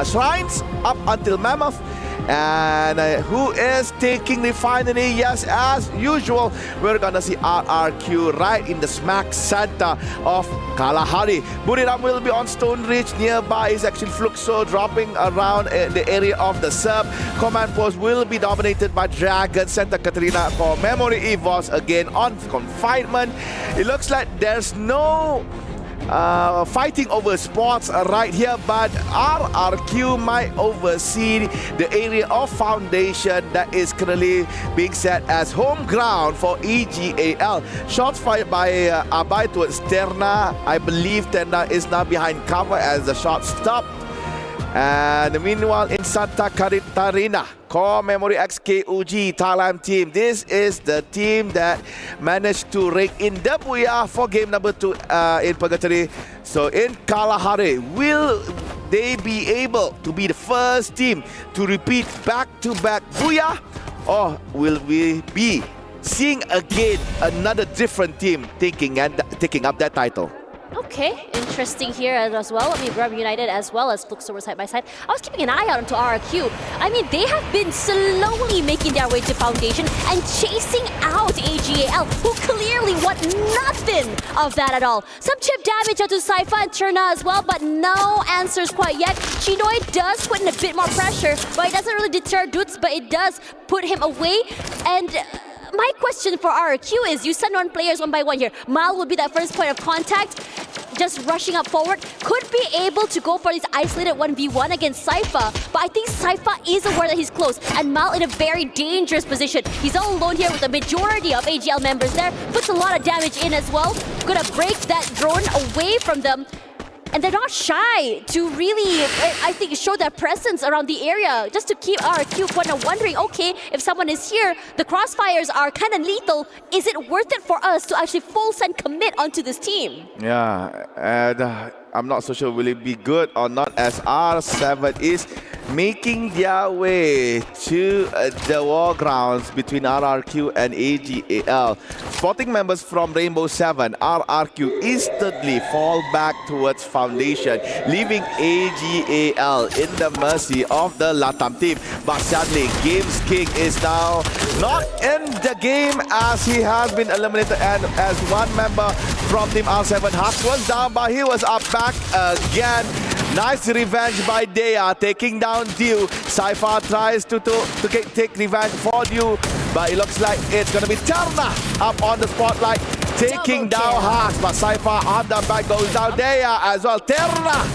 Speaker 16: Shrines up until Mammoth. And who is taking the finally? Yes, as usual, we're gonna see RRQ right in the smack center of Kalahari. Buriram will be on Stone Ridge. Nearby is actually Fluxo dropping around the area of the sub. Command post will be dominated by Dragon. Santa Catarina for Memory Evos again on confinement. It looks like there's no fighting over spots right here, but RRQ might oversee the area of foundation that is currently being set as home ground for EGAL. Shots fired by Abai towards Terna. I believe Terna is now behind cover as the shot stopped. And meanwhile in Santa Catarina, Core Memory XKUG Thailand team. This is the team that managed to rake in the Booyah for game number 2 in Purgatory. So in Kalahari, will they be able to be the first team to repeat back-to-back Booyah? Or will we be seeing again another different team taking up that title?
Speaker 17: Okay, interesting here as well. I mean, Buriram United as well as Fluxo were side by side. I was keeping an eye out onto RRQ. I mean, they have been slowly making their way to Foundation and chasing out AGAL, who clearly want nothing of that at all. Some chip damage onto Saifa and Turna as well, but no answers quite yet. Chinoy does put in a bit more pressure, but it doesn't really deter Dutz, but it does put him away. And my question for RRQ is, you send on players one by one here. Mal will be that first point of contact, just rushing up forward. Could be able to go for this isolated 1v1 against Saifa, but I think Saifa is aware that he's close, and Mal in a very dangerous position. He's all alone here with the majority of AGL members there. Puts a lot of damage in as well. Gonna break that drone away from them. And they're not shy to really, I think, show their presence around the area, just to keep RRQ kind of wondering, okay, if someone is here, the crossfires are kind of lethal. Is it worth it for us to actually full send commit onto this team?
Speaker 16: Yeah, and I'm not so sure will it be good or not, as R7 is making their way to the war grounds between RRQ and AGAL. Spotting members from Rainbow 7, RRQ instantly fall back towards Foundation, leaving AGAL in the mercy of the Latam team. But sadly, Games King is now not in the game as he has been eliminated, and as one member from Team R7, Hux was down, but he was up back again. Nice revenge by Dea, taking down Dew. Saifa tries to take revenge for Dew, but it looks like it's going to be Terna up on the spotlight, taking down Haas. But Saifa on the back goes down. Dea as well. Terna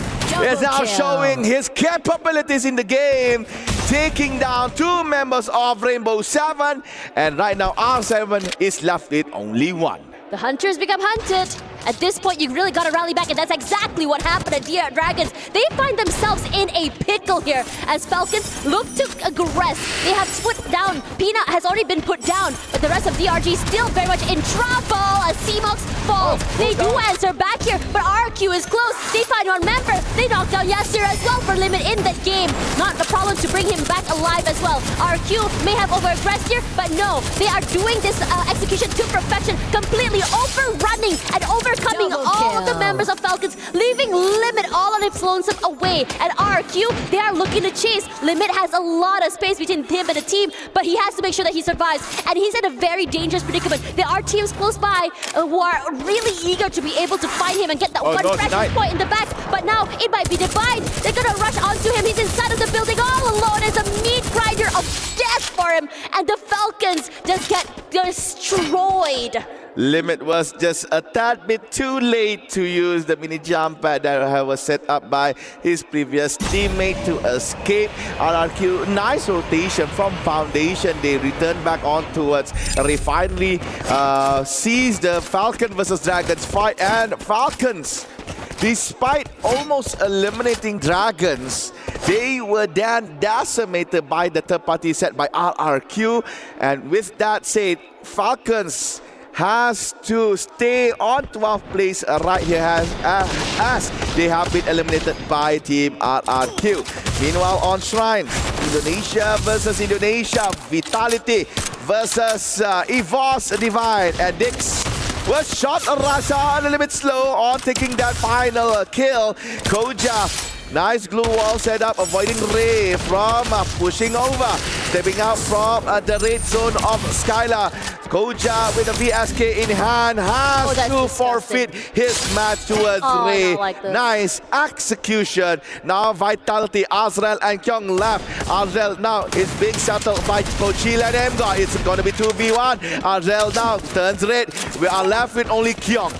Speaker 16: is now showing his capabilities in the game, taking down 2 members of Rainbow 7. And right now, R7 is left with only 1.
Speaker 17: The hunters become hunted. At this point, you really got to rally back, and that's exactly what happened at Dia Dragons. They find themselves in a pickle here as Falcons look to aggress. They have put down, Peanut has already been put down, but the rest of DRG still very much in trouble as CMOX falls. They do answer back here, but RQ is close. They find one member. They knock down Yasir as well for Limit in that game. Not a problem to bring him back alive as well. RQ may have overaggressed here, but no, they are doing this execution to perfection, completely overrunning and overcoming all of the members of Falcons, leaving Limit all on its lonesome away. And RQ, they are looking to chase. Limit has a lot of space between him and the team, but he has to make sure that he survives. And he's in a very dangerous predicament. There are teams close by who are really eager to be able to find him and get that one pressure point in the back. But now it might be Divide. They're gonna rush onto him. He's inside of the building all alone. It's a meat grinder of death for him. And the Falcons just get destroyed.
Speaker 16: Limit was just a tad bit too late to use the mini jump pad that was set up by his previous teammate to escape. RRQ, nice rotation from Foundation. They return back on towards Refinery, sees the Falcon versus Dragons fight, and Falcons, despite almost eliminating Dragons, they were then decimated by the third party set by RRQ. And with that said, Falcons has to stay on 12th place right here as they have been eliminated by Team RRQ. Meanwhile, on Shrine, Indonesia versus Indonesia, Vitality versus EVOS Divine, and Dix was shot. Rasa a little bit slow on taking that final kill. Koja, nice glue wall setup, avoiding Ray from pushing over. Stepping out from the red zone of Skylar. Koja with a VSK in hand has to forfeit his match towards Ray. Nice execution. Now Vitality, Azrael and Kyung left. Azrael now is being settled by Kochil and Emga. It's going to be 2v1. Azrael now turns red. We are left with only Kyung.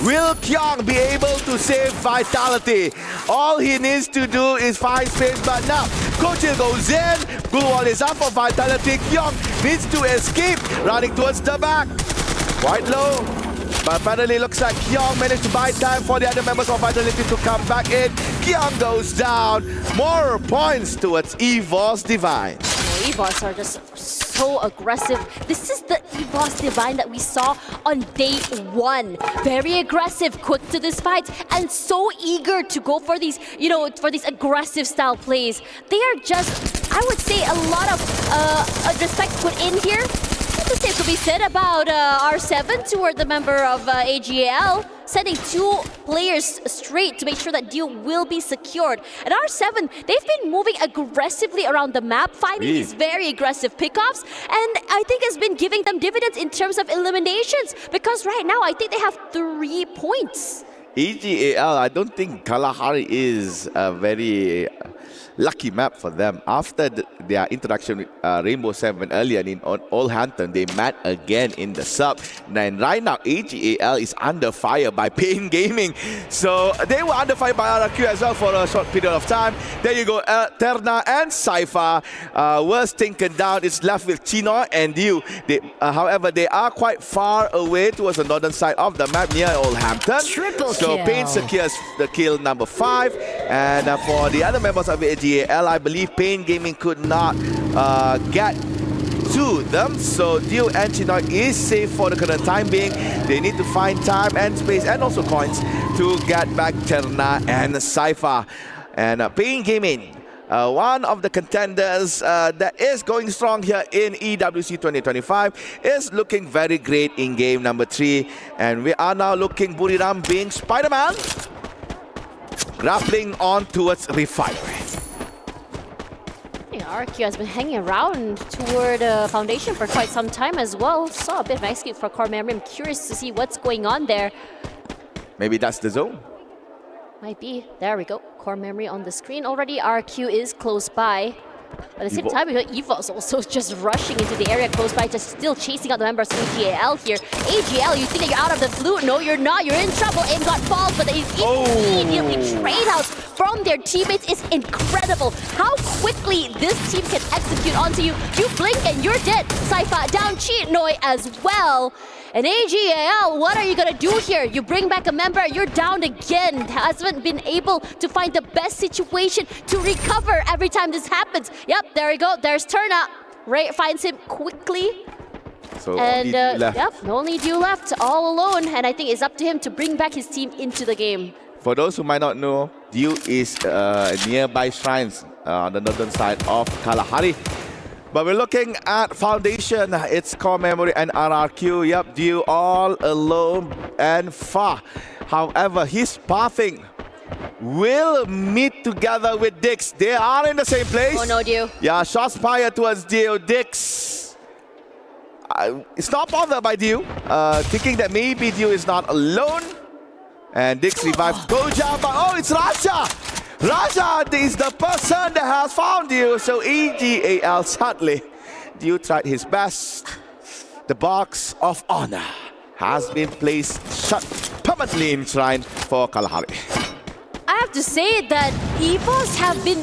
Speaker 16: Will Kyung be able to save Vitality? All he needs to do is find space, but now Kochil goes in. Blue wall is up for Vitality. Kyung needs to escape, running towards the back. Quite low, but apparently looks like Kyung managed to buy time for the other members of Vitality to come back in. Kyung goes down. More points towards EVOS Divine.
Speaker 17: EVOS are just so aggressive. This is the EVOS Divine that we saw on day 1. Very aggressive, quick to this fight, and so eager to go for these, for these aggressive style plays. They are just, I would say, a lot of respect put in here. The same could be said about R7 toward the member of AGL, sending 2 players straight to make sure that deal will be secured. And R7, they've been moving aggressively around the map, finding these very aggressive pickoffs, and I think it's been giving them dividends in terms of eliminations, because right now I think they have 3 points.
Speaker 16: EGAL, I don't think Kalahari is a very lucky map for them. After their interaction with Rainbow 7 earlier in Old Hampton, they met again in the sub. And right now, AGAL is under fire by Pain Gaming. So they were under fire by RRQ as well for a short period of time. There you go, Terna and Saifa was taken down. It's left with Chino and Dew. However, they are quite far away towards the northern side of the map near Old Hampton. So Pain secures the kill number 5. And for the other members of AGAL, I believe Pain Gaming could not get to them. So Dew and Chinook is safe for the current time being. They need to find time and space and also coins to get back Terna and Saifa. And Pain Gaming, one of the contenders that is going strong here in EWC 2025, is looking very great in game number 3. And we are now looking Buriram being Spider-Man, grappling on towards Refinery.
Speaker 17: RQ has been hanging around toward Foundation for quite some time as well. Saw a bit of escape for Core Memory. I'm curious to see what's going on there.
Speaker 16: Maybe that's the zone.
Speaker 17: Might be. There we go. Core memory on the screen already. RQ is close by. But at the same time, we got EVOS also just rushing into the area close by, just still chasing out the members of AGL here. AGL, you think that you're out of the blue? No, you're not. You're in trouble. Aim got falls, but they immediately trade out from their teammates. Is incredible how quickly this team can execute onto you. You blink and you're dead. Saifa down, Cheat Noi as well. And AGL, what are you gonna do here? You bring back a member, you're down again. Hasn't been able to find the best situation to recover every time this happens. Yep, there we go. There's Turna. Ray finds him quickly.
Speaker 16: So
Speaker 17: And
Speaker 16: only left.
Speaker 17: yep, only Dew left, all alone. And I think it's up to him to bring back his team into the game.
Speaker 16: For those who might not know, Dew is nearby shrines on the northern side of Kalahari. But we're looking at Foundation, its core memory and RRQ. Yep, Dew all alone and far. However, his pathing will meet together with Dix. They are in the same place.
Speaker 17: Oh no, Dew.
Speaker 16: Yeah, shots fired towards Dew. Dix. It's not bothered by Dew, thinking that maybe Dew is not alone. And Dix revives Goja, but oh, it's Raja! Raja is the person that has found you. So EGAL, sadly, Dew tried his best. The box of honor has been placed shut permanently in shrine for Kalahari.
Speaker 17: I have to say that EVOS have been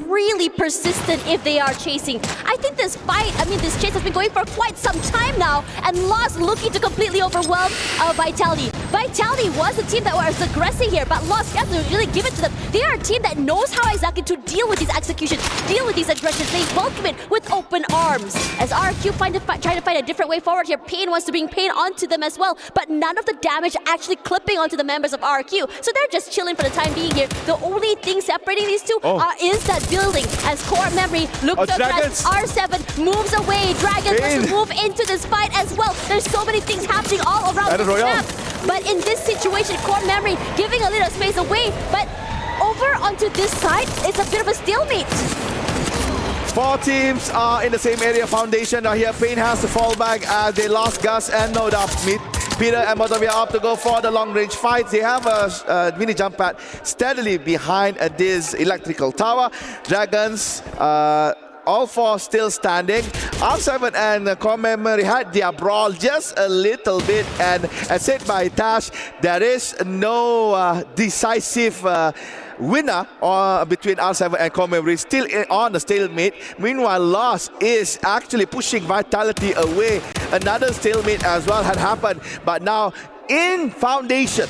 Speaker 17: really persistent if they are chasing. I think this fight, this chase has been going for quite some time now, and Lost looking to completely overwhelm Vitality. Vitality was the team that was aggressive here, but Lost, you have to really give it to them. They are a team that knows how exactly to deal with these executions, deal with these aggressions. They welcome it with open arms. As RQ trying to find a different way forward here, Pain wants to bring Pain onto them as well, but none of the damage actually clipping onto the members of RQ. So they're just chilling for the time being here. The only thing separating these two is that building. As core memory looks to address, R7 moves away. Dragon wants to move into this fight as well. There's so many things happening all around the map. But in this situation, core memory giving a little space away. But over onto this side, it's a bit of a stalemate.
Speaker 16: 4 teams are in the same area. Foundation are here. Pain has to fall back as they lost Gus and Noda. Peter and Motovia up to go for the long-range fights. They have a mini jump pad steadily behind this electrical tower. Dragons, all 4 still standing. R7 and Core Memory had their brawl just a little bit, and as said by Tash, there is no decisive winner between R7 and Core Memory, still on the stalemate. Meanwhile, Lost is actually pushing Vitality away. Another stalemate as well had happened, but now in Foundation,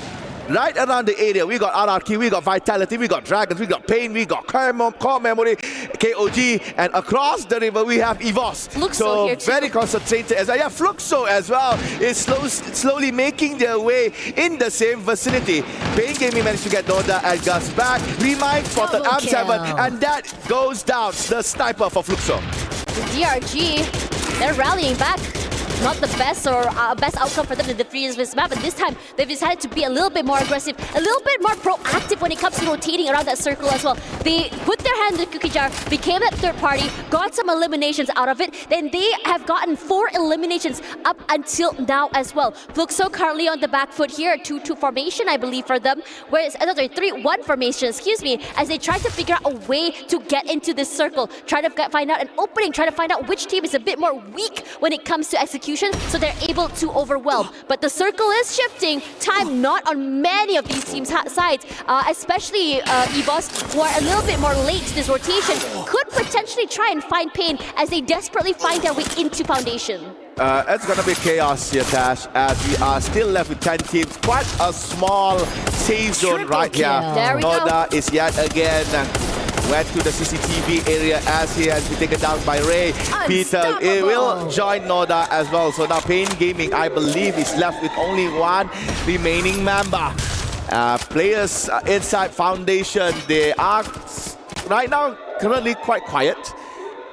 Speaker 16: right around the area, we got RRQ, we got Vitality, we got Dragons, we got Pain, we got Core Memory, KOG, and across the river we have EVOS.
Speaker 17: Fluxo
Speaker 16: so
Speaker 17: here too.
Speaker 16: very concentrated as well. Yeah, Fluxo as well is slowly making their way in the same vicinity. Pain Gaming managed to get Noda and Gus back. Remind spotted M7, and that goes down. The sniper for Fluxo.
Speaker 17: The DRG, they're rallying back. Not the best or best outcome for them to defeat this map, but this time they've decided to be a little bit more aggressive, a little bit more proactive when it comes to rotating around that circle as well. They put their hand in the cookie jar, became that third party, got some eliminations out of it, then they have gotten 4 eliminations up until now as well. Fluxo currently on the back foot here, 2-2 formation I believe for them, whereas another 3-1 formation, excuse me, as they try to figure out a way to get into this circle, try to find out an opening, try to find out which team is a bit more weak when it comes to execution, so they're able to overwhelm. But the circle is shifting. Time not on many of these teams' sides, especially EVOS, who are a little bit more late to this rotation, could potentially try and find Pain as they desperately find their way into Foundation.
Speaker 16: It's gonna be chaos here, Tash, as we are still left with 10 teams. Quite a small safe zone right here.
Speaker 17: There we
Speaker 16: Noda
Speaker 17: go.
Speaker 16: is yet again went to the CCTV area as he has been taken down by Ray. Peter will join Noda as well. So now Pain Gaming, I believe, is left with only 1 remaining member. Players inside Foundation, they are right now currently quite quiet.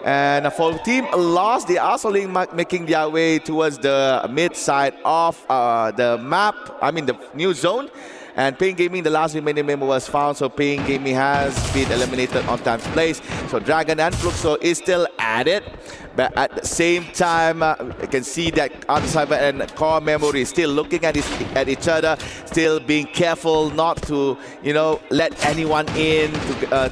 Speaker 16: And for Team Lost, they are slowly making their way towards the mid side of the map, the new zone. And Pain Gaming, the last remaining member was found, so Pain Gaming has been eliminated on time's place. So Dragon and Fluxo is still at it. But at the same time, you can see that R7 and Core Memory still looking at each other, still still being careful not to, let anyone in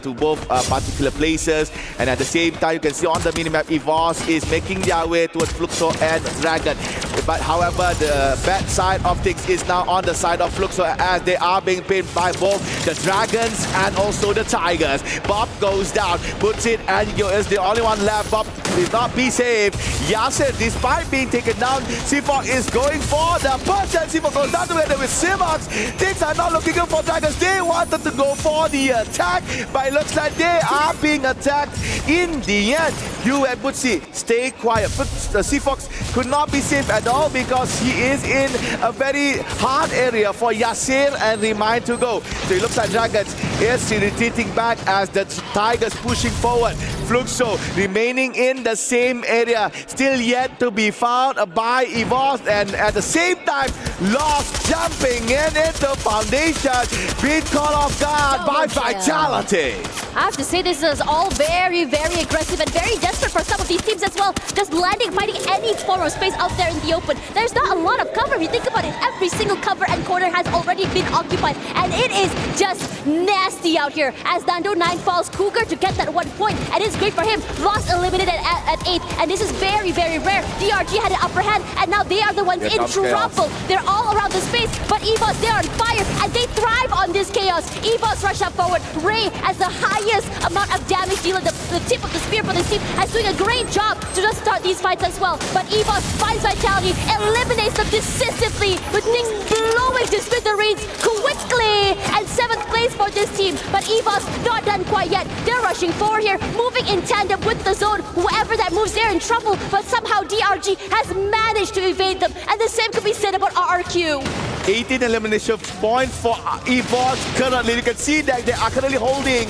Speaker 16: to both particular places. And at the same time, you can see on the minimap, EVOS is making their way towards Fluxo and Dragon. But however, the bad side of things is now on the side of Fluxo as they are being pinned by both the Dragons and also the Tigers. Bob goes down, puts it, and is the only one left. Bob will not be saved. Yasser, despite being taken down, Seafox is going for the person. Seafox goes down together with Simax. Things are not looking good for Dragons. They wanted to go for the attack, but it looks like they are being attacked in the end. You and Butsi stay quiet. But Seafox could not be safe at all because he is in a very hard area for Yasser and Remind to go. So it looks like Dragons is retreating back as the Tigers pushing forward. Fluxo remaining in the same area, still yet to be found by EVOS, and at the same time, Lost jumping in into Foundation, being caught off guard by Vitality.
Speaker 17: I have to say this is all very, very aggressive and very desperate for some of these teams as well. Just landing, finding any form of space out there in the open. There's not a lot of cover. If you think about it, every single cover and corner has already been occupied. And it is just nasty out here. As Nando 9 falls, Cougar to get that 1 point. And it's great for him. Lost eliminated at 8. And this is very, very rare. DRG had an upper hand. And now they are the ones in trouble. They're all around the space. But EVOS, they're on fire. And they thrive on this chaos. EVOS rush up forward. Ray as the highest amount of damage dealer, the tip of the spear for this team, is doing a great job to just start these fights as well. But EVOS finds Vitality, eliminates them decisively with things blowing to smithereens quickly. And 7th place for this team. But EVOS not done quite yet. They're rushing forward here, moving in tandem with the zone. Whoever that moves, they're in trouble. But somehow DRG has managed to evade them. And the same could be said about RRQ.
Speaker 16: 18 elimination points for EVOS currently. You can see that they are currently holding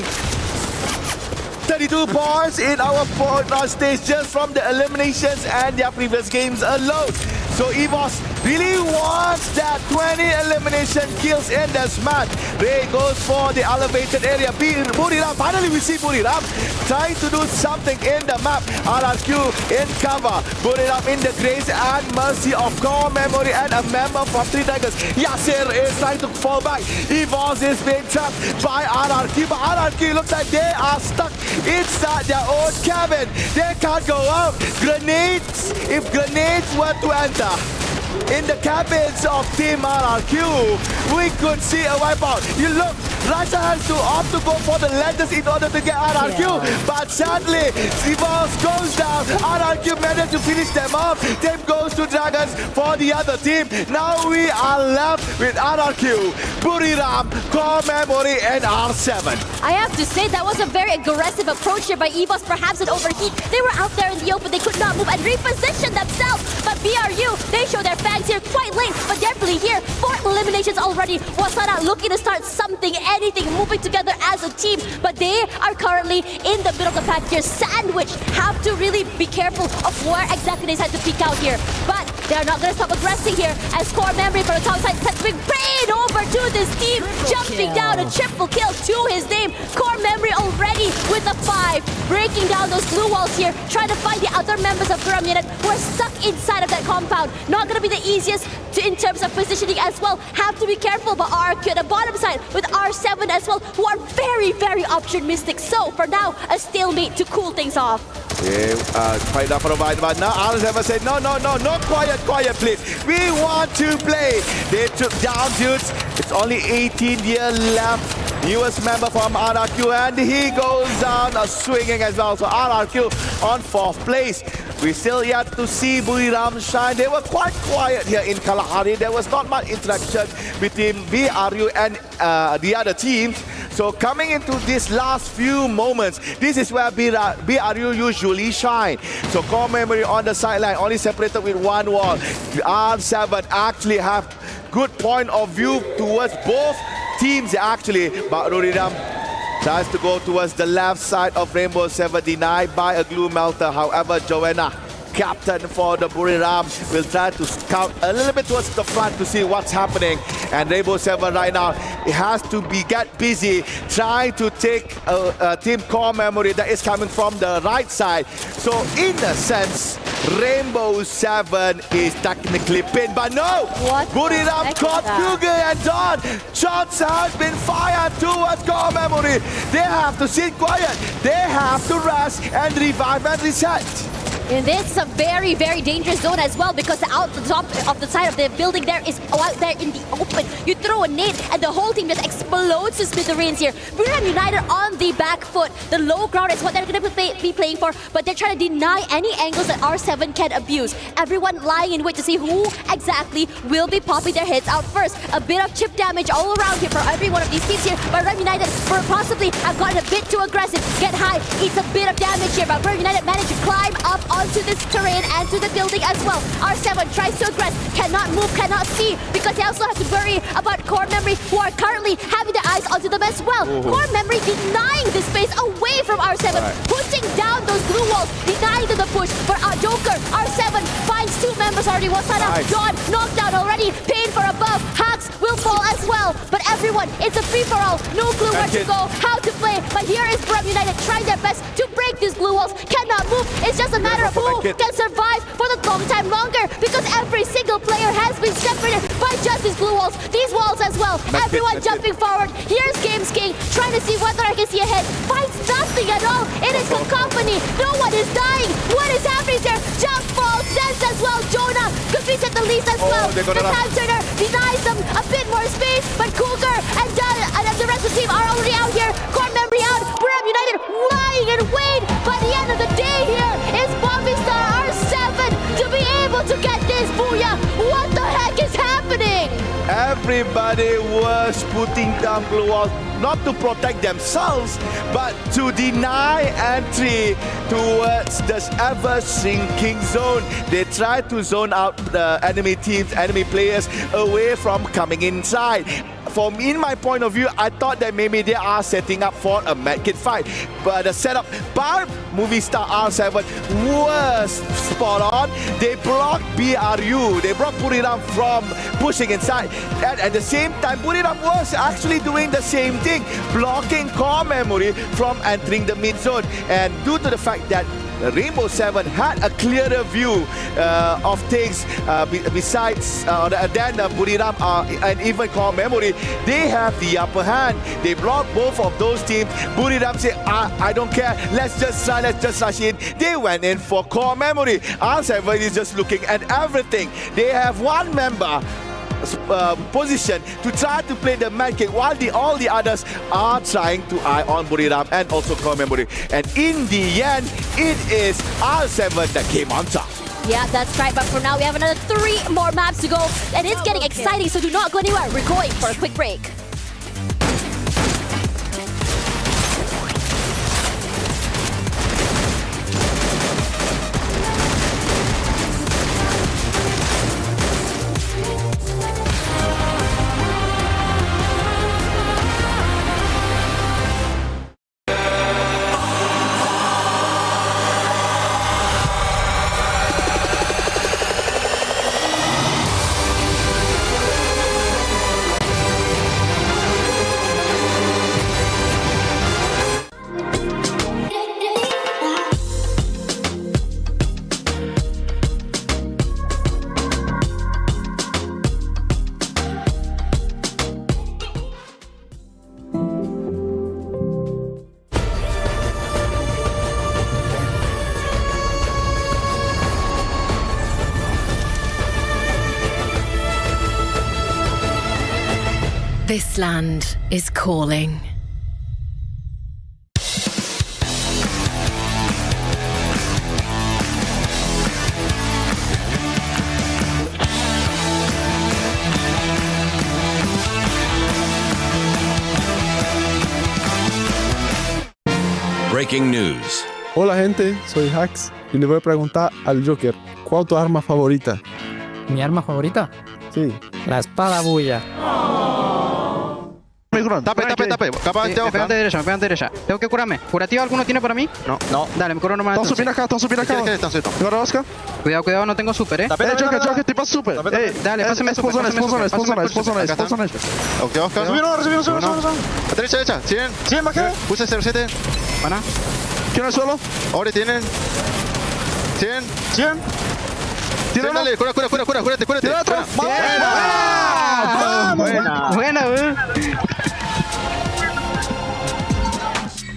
Speaker 16: 32 points in our point on stage just from the eliminations and their previous games alone. So EVOS really wants that 20 elimination kills in this match. Ray goes for the elevated area. Buriram, finally we see Buriram trying to do something in the map. RRQ in cover. Buriram in the grace and mercy of Core Memory and a member from 3 Tigers. Yasser is trying to fall back. EVOS is being trapped by RRQ, but RRQ looks like they are stuck inside their own cabin. They can't go out. Grenades, if grenades were to enter in the cabins of Team RRQ, we could see a wipeout. You look, Raja has to opt to go for the Legends in order to get RRQ, but sadly, EVOS goes down. RRQ managed to finish them off. Team goes to Dragons for the other team. Now we are left with RRQ, Buriram, Core Memory, and R7.
Speaker 17: I have to say that was a very aggressive approach here by EVOS, perhaps an overheat. They were out there in the open, they could not move and reposition themselves. But BRU, they show their fangs here quite late, but definitely here. 4 eliminations already. Wasana looking to start something, anything, moving together as a team. But they are currently in the middle of the pack here. Sandwich have to really be careful of where exactly they decide to peek out here. But they are not going to stop aggressing here as Core Memory from the top side sets big brain over to this team. Jumping down, a triple kill to his name. Core Memory already with a 5. Breaking down those blue walls here, trying to find the other members of Bermuda who are stuck inside of that compound. Not going to be the easiest in terms of positioning as well. Have to be careful, but RQ at the bottom side with R7 as well, who are very, very optimistic. So for now, a stalemate to cool things off.
Speaker 16: Yeah, quite enough for a fight, but now R7 said, no, quiet, please. We want to play. They took down dudes. It's only 18 years left. Newest member from RRQ, and he goes down swinging as well. So RRQ on 4th place. We still yet to see Buriram shine. They were quite quiet here in Kalahari. There was not much interaction between BRU and the other teams. So coming into these last few moments, this is where BRU usually shine. So Core Memory on the sideline, only separated with 1 wall. R7 actually have good point of view towards both teams actually, but Buriram tries to go towards the left side of Rainbow 7, denied by a glue melter. However, Joanna, captain for the Buriram, will try to scout a little bit towards the front to see what's happening. And Rainbow 7 right now, it has to get busy trying to take Team Core Memory that is coming from the right side. So in a sense, Rainbow 7 is technically pinned, but no! Buriram caught Kruger and Don. Shots has been fired towards core memory. They have to sit quiet. They have to rest and revive and reset.
Speaker 17: And this is a very, very dangerous zone as well because out the top of the side of the building there is out there in the open. You throw a nade and the whole team just explodes to smithereens here. Buriram United on the back foot. The low ground is what they're going to be playing for, but they're trying to deny any angles that R7 can abuse. Everyone lying in wait to see who exactly will be popping their heads out first. A bit of chip damage all around here for every one of these teams here, but Buriram United possibly have gotten a bit too aggressive. Get high, eats a bit of damage here, but Buriram United managed to climb up onto this terrain and to the building as well. R7 tries to aggress, cannot move, cannot see, because they also have to worry about Core Memory, who are currently having their eyes onto them as well. Core Memory denying the space away from R7, pushing down those blue walls, denying them the push. For our Joker, R7 finds two members already. Wasana, Dawn, knocked down already. Pain for above, Hux will fall as well. But everyone, it's a free-for-all. No clue where to go, how to play. But here is Buriram United trying their best to break these blue walls. Cannot move. It's just a matter of who can survive for the long time longer, because every single player has been separated by just these blue walls. These walls as well. Everyone jumping forward. Here's Games King trying to see whether I can see ahead. Finds nothing at all. It is Cacophony. No one is dying. What is happening there? Jump ball, Sense as well. Jonah competes at the least as well. The time turner denies them a bit more space, but Cougar and the rest of the team are already out here. Core Memory out. Buriram United lying in wait. By the end of the day here is Star R7 to be able to get this Booyah. What the heck is happening?
Speaker 16: Everybody was putting down blue walls, not to protect themselves, but to deny entry towards this ever-shrinking zone. They tried to zone out the enemy teams, enemy players away from coming inside. From in my point of view, I thought that maybe they are setting up for a medkit fight, but the setup by movie star R7 was spot on. They blocked BRU, they blocked Buriram from pushing inside, and at the same time Buriram was actually doing the same thing, blocking Core Memory from entering the mid zone. And due to the fact that Rainbow 7 had a clearer view of things besides than Buriram and even Core Memory, they have the upper hand. They blocked both of those teams. Buriram said, I don't care, let's just rush in. They went in for Core Memory. R7 is just looking at everything. They have one member position to try to play the mad kick, while all the others are trying to eye on Buriram and also Core Memory. And in the end, it is R7 that came on top.
Speaker 17: Yeah, that's right. But for now, we have another 3 more maps to go. And it's getting exciting, so do not go anywhere. We're going for a quick break.
Speaker 7: This land is calling.
Speaker 15: Breaking news.
Speaker 18: Hola gente, soy Hux y le voy a preguntar al Joker, ¿cuál es tu arma favorita?
Speaker 12: ¿Mi arma favorita?
Speaker 18: Sí.
Speaker 12: La espada Booyah.
Speaker 23: Tape. Capaz me pegan de derecha. Tengo que curarme. ¿Curativo alguno tiene para mí? No. Dale, me curo nomás.
Speaker 18: Están subiendo acá.
Speaker 23: Cuidado, no tengo super,
Speaker 18: Joker, te pasa super.
Speaker 23: Dale, pásame eso.
Speaker 18: Esposa.
Speaker 23: Ok.
Speaker 16: Recibimos. Derecha. 100, bajé. Puse 07.
Speaker 23: Pana.
Speaker 18: ¿Quién es el suelo?
Speaker 16: Ahora tienen 100.
Speaker 23: Acción. Tíralo.
Speaker 11: Dale, cúrate.
Speaker 23: Tíralo otro. Buena.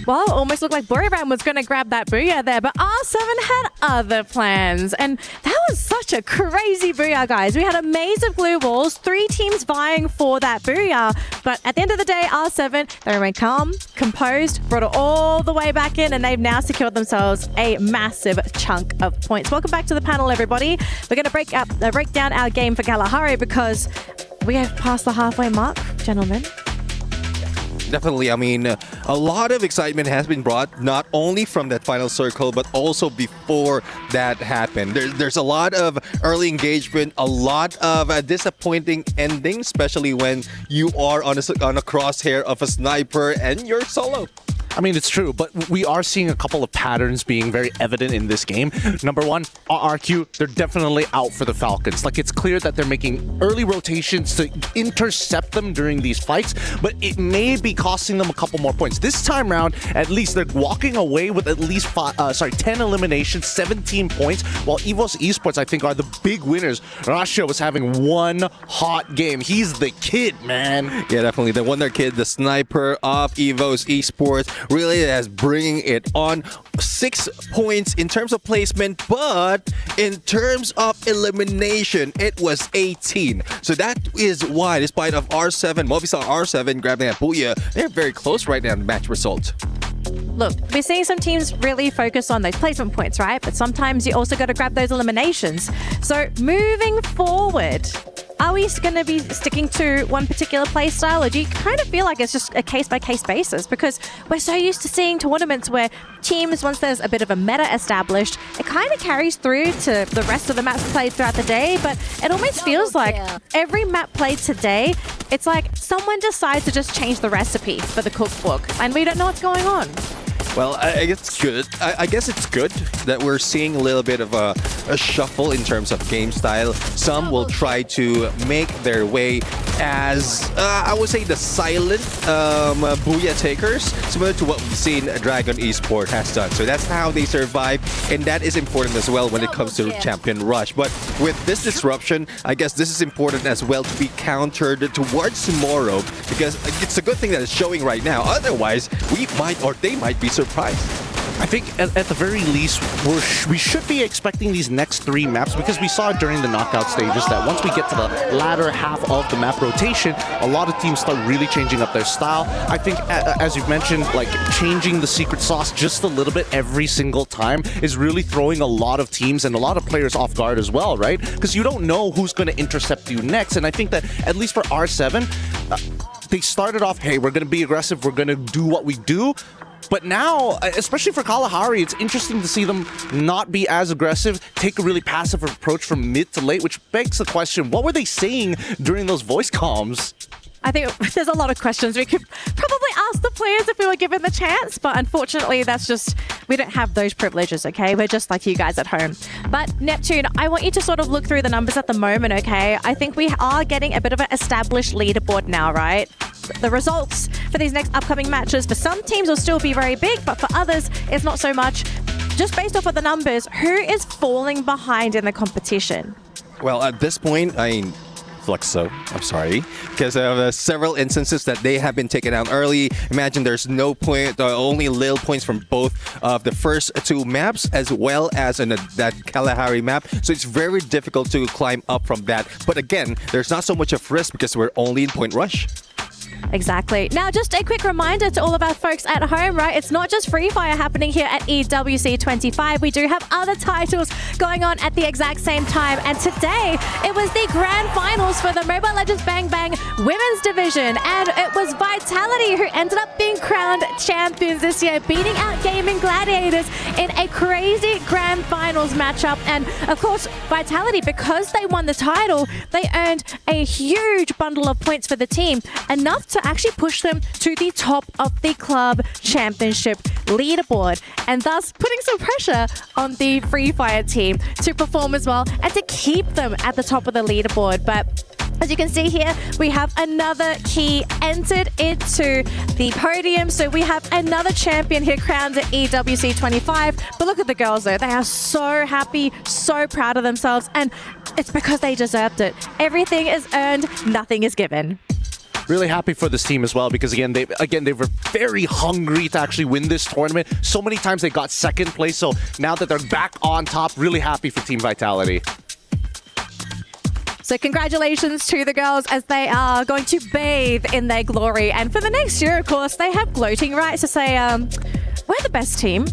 Speaker 9: Well, almost looked like Boulevard was going to grab that Booyah there, but R7 had other plans. And that was such a crazy Booyah, guys. We had a maze of blue walls, 3 teams vying for that Booyah. But at the end of the day, R7, they remained calm, composed, brought it all the way back in, and they've now secured themselves a massive chunk of points. Welcome back to the panel, everybody. We're going to break down our game for Kalahari because we have passed the halfway mark, gentlemen.
Speaker 11: Definitely. I mean, a lot of excitement has been brought, not only from that final circle, but also before that happened. There's a lot of early engagement, a lot of disappointing endings, especially when you are on a crosshair of a sniper and you're solo.
Speaker 3: I mean, it's true, but we are seeing a couple of patterns being very evident in this game. Number one, RRQ, they're definitely out for the Falcons. Like, it's clear that they're making early rotations to intercept them during these fights, but it may be costing them a couple more points. This time around, at least they're walking away with at least 10 eliminations, 17 points, while EVOS Esports, I think, are the big winners. Russia was having one hot game. He's the kid, man.
Speaker 11: Yeah, definitely. The Wonder Kid, the sniper of EVOS Esports, really is bringing it on. 6 points in terms of placement, but in terms of elimination, it was 18. So that is why, despite of R7, Movistar R7 grabbing that Booyah, they're very close right now in the match result.
Speaker 9: Look, we're seeing some teams really focus on those placement points, right? But sometimes you also got to grab those eliminations. So moving forward, are we going to be sticking to one particular play style, or do you kind of feel like it's just a case-by-case basis? Because we're so used to seeing tournaments where teams, once there's a bit of a meta established, it kind of carries through to the rest of the maps played throughout the day. But it almost feels like every map played today, it's like someone decides to just change the recipe for the cookbook, and we don't know what's going on.
Speaker 11: Well, I guess it's good. I guess it's good that we're seeing a little bit of a shuffle in terms of game style. Some will try to make their way as, I would say, the silent Booyah takers, similar to what we've seen Dragon Esports has done. So that's how they survive, and that is important as well when it comes to Champion Rush. But with this disruption, I guess this is important as well to be countered towards tomorrow, because it's a good thing that it's showing right now. Otherwise, we might, or they might be surprised.
Speaker 3: I think at the very least, we should be expecting these next 3 maps, because we saw during the knockout stages that once we get to the latter half of the map rotation, a lot of teams start really changing up their style. I think, as you've mentioned, like changing the secret sauce just a little bit every single time is really throwing a lot of teams and a lot of players off guard as well, right? Because you don't know who's going to intercept you next. And I think that, at least for R7, they started off, hey, we're going to be aggressive, we're going to do what we do. But now, especially for Kalahari, it's interesting to see them not be as aggressive, take a really passive approach from mid to late, which begs the question, what were they saying during those voice comms?
Speaker 9: I think there's a lot of questions we could probably ask the players if we were given the chance, but unfortunately that's just, we don't have those privileges, okay? We're just like you guys at home. But Neptune, I want you to sort of look through the numbers at the moment, okay? I think we are getting a bit of an established leaderboard now, right? The results for these next upcoming matches for some teams will still be very big, but for others, it's not so much. Just based off of the numbers, who is falling behind in the competition?
Speaker 11: Well, at this point, I mean, Fluxo, I'm sorry, because of several instances that they have been taken out early. Imagine there's no point, only little points from both of the first 2 maps, as well as in that Kalahari map. So it's very difficult to climb up from that. But again, there's not so much of risk because we're only in Point Rush.
Speaker 9: Exactly. Now, just a quick reminder to all of our folks at home, right? It's not just Free Fire happening here at EWC 25. We do have other titles going on at the exact same time. And today, it was the grand finals for the Mobile Legends Bang Bang Women's Division. And it was Vitality who ended up being crowned champions this year, beating out Gaming Gladiators in a crazy grand finals matchup. And of course, Vitality, because they won the title, they earned a huge bundle of points for the team, enough to actually push them to the top of the club championship leaderboard, and thus putting some pressure on the Free Fire team to perform as well and to keep them at the top of the leaderboard. But As you can see here, we have another key entered into the podium. So we have another champion here crowned at EWC 25. But look at the girls though. They are so happy, so proud of themselves. And it's because they deserved it. Everything is earned, nothing is given.
Speaker 3: Really happy for this team as well because again they were very hungry to actually win this tournament. So many times they got second place, so now that they're back on top, really happy for Team Vitality.
Speaker 9: So congratulations to the girls as they are going to bathe in their glory. And for the next year, of course, they have gloating rights to say, we're the best team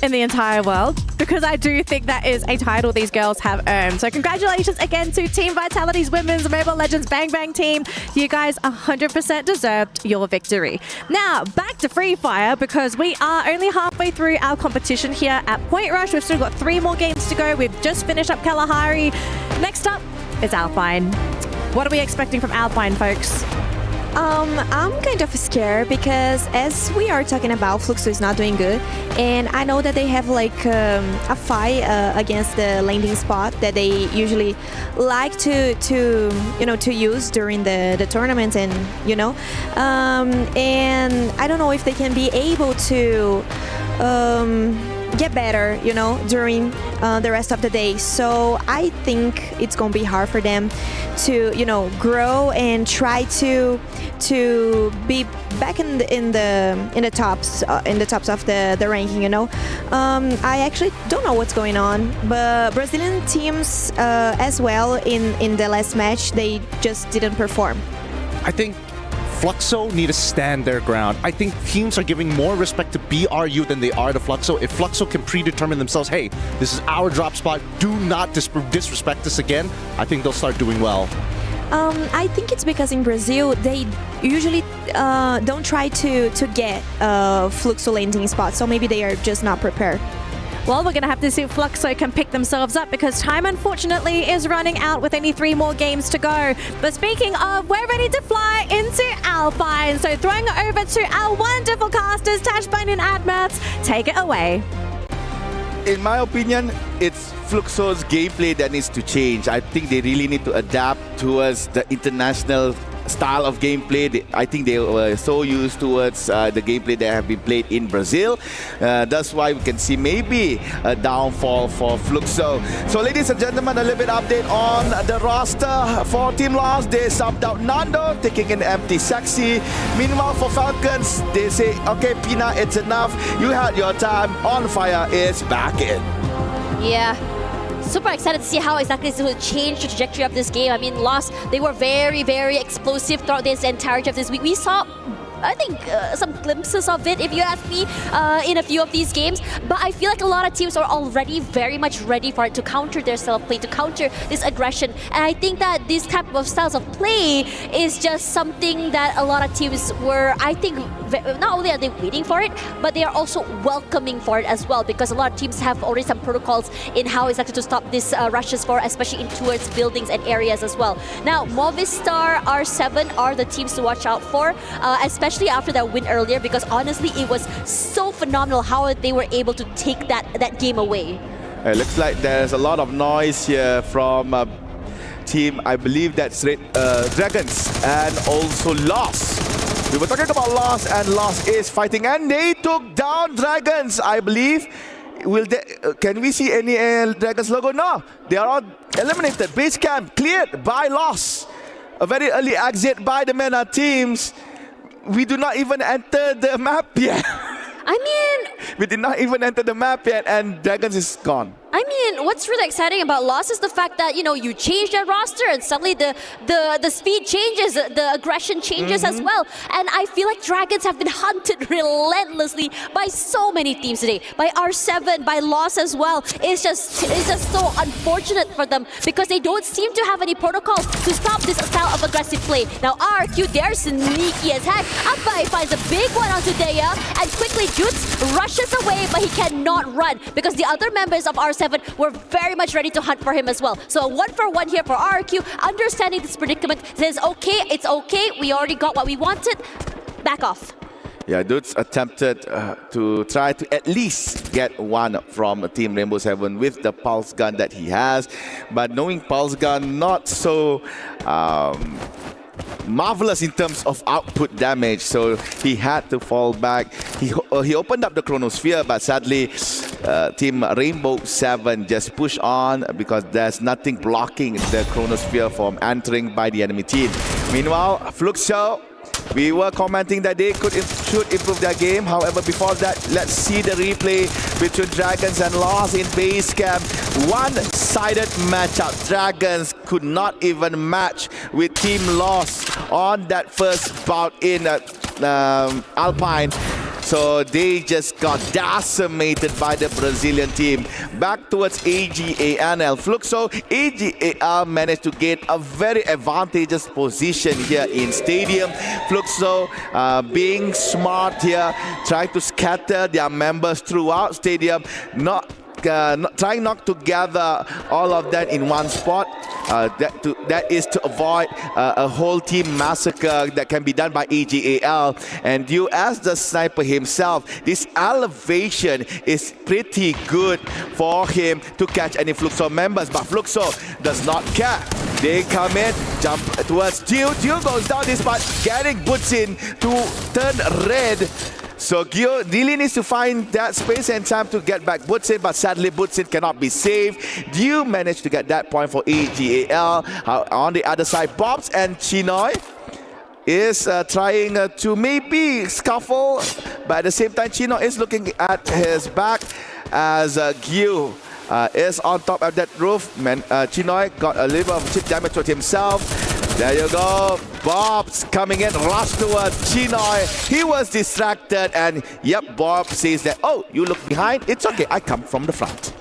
Speaker 9: in the entire world, because I do think that is a title these girls have earned. So congratulations again to Team Vitality's Women's Mobile Legends Bang Bang team. You guys 100% deserved your victory. Now, back to Free Fire, because we are only halfway through our competition here at Point Rush. We've still got 3 more games to go. We've just finished up Kalahari. Next up is Alpine. What are we expecting from Alpine, folks?
Speaker 10: I'm kind of scared because as we are talking about, Fluxo is not doing good, and I know that they have like a fight against the landing spot that they usually like to use during the tournament, and and I don't know if they can be able to get better, during the rest of the day. So I think it's gonna be hard for them to, grow and try to be back in the tops of the ranking. I actually don't know what's going on, but Brazilian teams as well in the last match, they just didn't perform.
Speaker 3: I think Fluxo need to stand their ground. I think teams are giving more respect to BRU than they are to Fluxo. If Fluxo can predetermine themselves, hey, this is our drop spot, do not disrespect us again, I think they'll start doing well.
Speaker 10: I think it's because in Brazil, they usually don't try to get Fluxo landing spots, so maybe they are just not prepared.
Speaker 9: Well, we're going to have to see if Fluxo can pick themselves up, because time, unfortunately, is running out with only 3 more games to go. But speaking of, we're ready to fly into Alpine. So throwing it over to our wonderful casters, Tashbine and Admats. Take it away.
Speaker 16: In my opinion, it's Fluxo's gameplay that needs to change. I think they really need to adapt towards the international style of gameplay. I think they were so used towards the gameplay that have been played in Brazil. That's why we can see maybe a downfall for Fluxo. So ladies and gentlemen, a little bit update on the roster for Team Lost. They subbed out Nando, taking in empty Sexy. Meanwhile for Falcons, they say, okay, Pina, it's enough. You had your time. On Fire is back in.
Speaker 17: Yeah. Super excited to see how exactly this will change the trajectory of this game. I mean, Lost, they were very, very explosive throughout this entirety of this week. We saw, I think, some glimpses of it, if you ask me, in a few of these games. But I feel like a lot of teams are already very much ready for it, to counter their self-play, to counter this aggression. And I think that these type of styles of play is just something that a lot of teams were, I think, not only are they waiting for it, but they are also welcoming for it as well, because a lot of teams have already some protocols in how exactly to stop these rushes for, especially in towards buildings and areas as well. Now, Movistar, R7 are the teams to watch out for, especially after that win earlier, because honestly, it was so phenomenal how they were able to take that game away.
Speaker 16: It looks like there's a lot of noise here from team, I believe that's Dragons and also Lost. We were talking about Lost, and Lost is fighting, and they took down Dragons, I believe. Can we see any Dragons logo? No, they are all eliminated. Base camp cleared by Lost. A very early exit by the MENA teams. We do not even enter the map yet.
Speaker 17: I mean,
Speaker 16: we did not even enter the map yet, and Dragons is gone.
Speaker 17: I mean, what's really exciting about Lost is the fact that, you change their roster and suddenly the speed changes, the aggression changes as well. And I feel like Dragons have been hunted relentlessly by so many teams today. By R7, by Lost as well. It's just so unfortunate for them, because they don't seem to have any protocols to stop this style of aggressive play. Now RQ, they're sneaky as heck. Abai finds a big one onto Deya, and quickly Jutz rushes away, but he cannot run, because the other members of R7 were very much ready to hunt for him as well. So 1-for-1 here for RQ, understanding this predicament, says, okay, it's okay, we already got what we wanted, back off.
Speaker 16: Yeah, Dudes attempted to try to at least get one from Team Rainbow 7 with the pulse gun that he has. But knowing pulse gun not so marvelous in terms of output damage, so he had to fall back. He opened up the Chronosphere, but sadly Team Rainbow 7 just push on because there's nothing blocking the Chronosphere from entering by the enemy team. Meanwhile, Fluxo, we were commenting that they should improve their game. However, before that, let's see the replay between Dragons and Lost in base camp. One-sided matchup. Dragons could not even match with Team Lost on that first bout in Alpine. So they just got decimated by the Brazilian team. Back towards AGANL. Fluxo, AGAL managed to get a very advantageous position here in Stadium. Fluxo being smart here, trying to scatter their members throughout Stadium, trying not to gather all of that in one spot. That is to avoid a whole team massacre that can be done by AGAL. And you, as the sniper himself, this elevation is pretty good for him to catch any Fluxo members. But Fluxo does not care. They come in, jump towards Gio. Gio goes down despite getting boots in to turn red. So Gio really needs to find that space and time to get back Butsin, but sadly Butsin cannot be saved. Gio managed to get that point for AGAL. On the other side, Bobs and Chinoy is trying to maybe scuffle, but at the same time Chinoy is looking at his back as Gio is on top of that roof. Chinoy got a little bit of chip damage to himself. There you go. Bob's coming in, rush towards Chinoy. He was distracted, and yep, Bob says that, oh, you look behind? It's okay, I come from the front.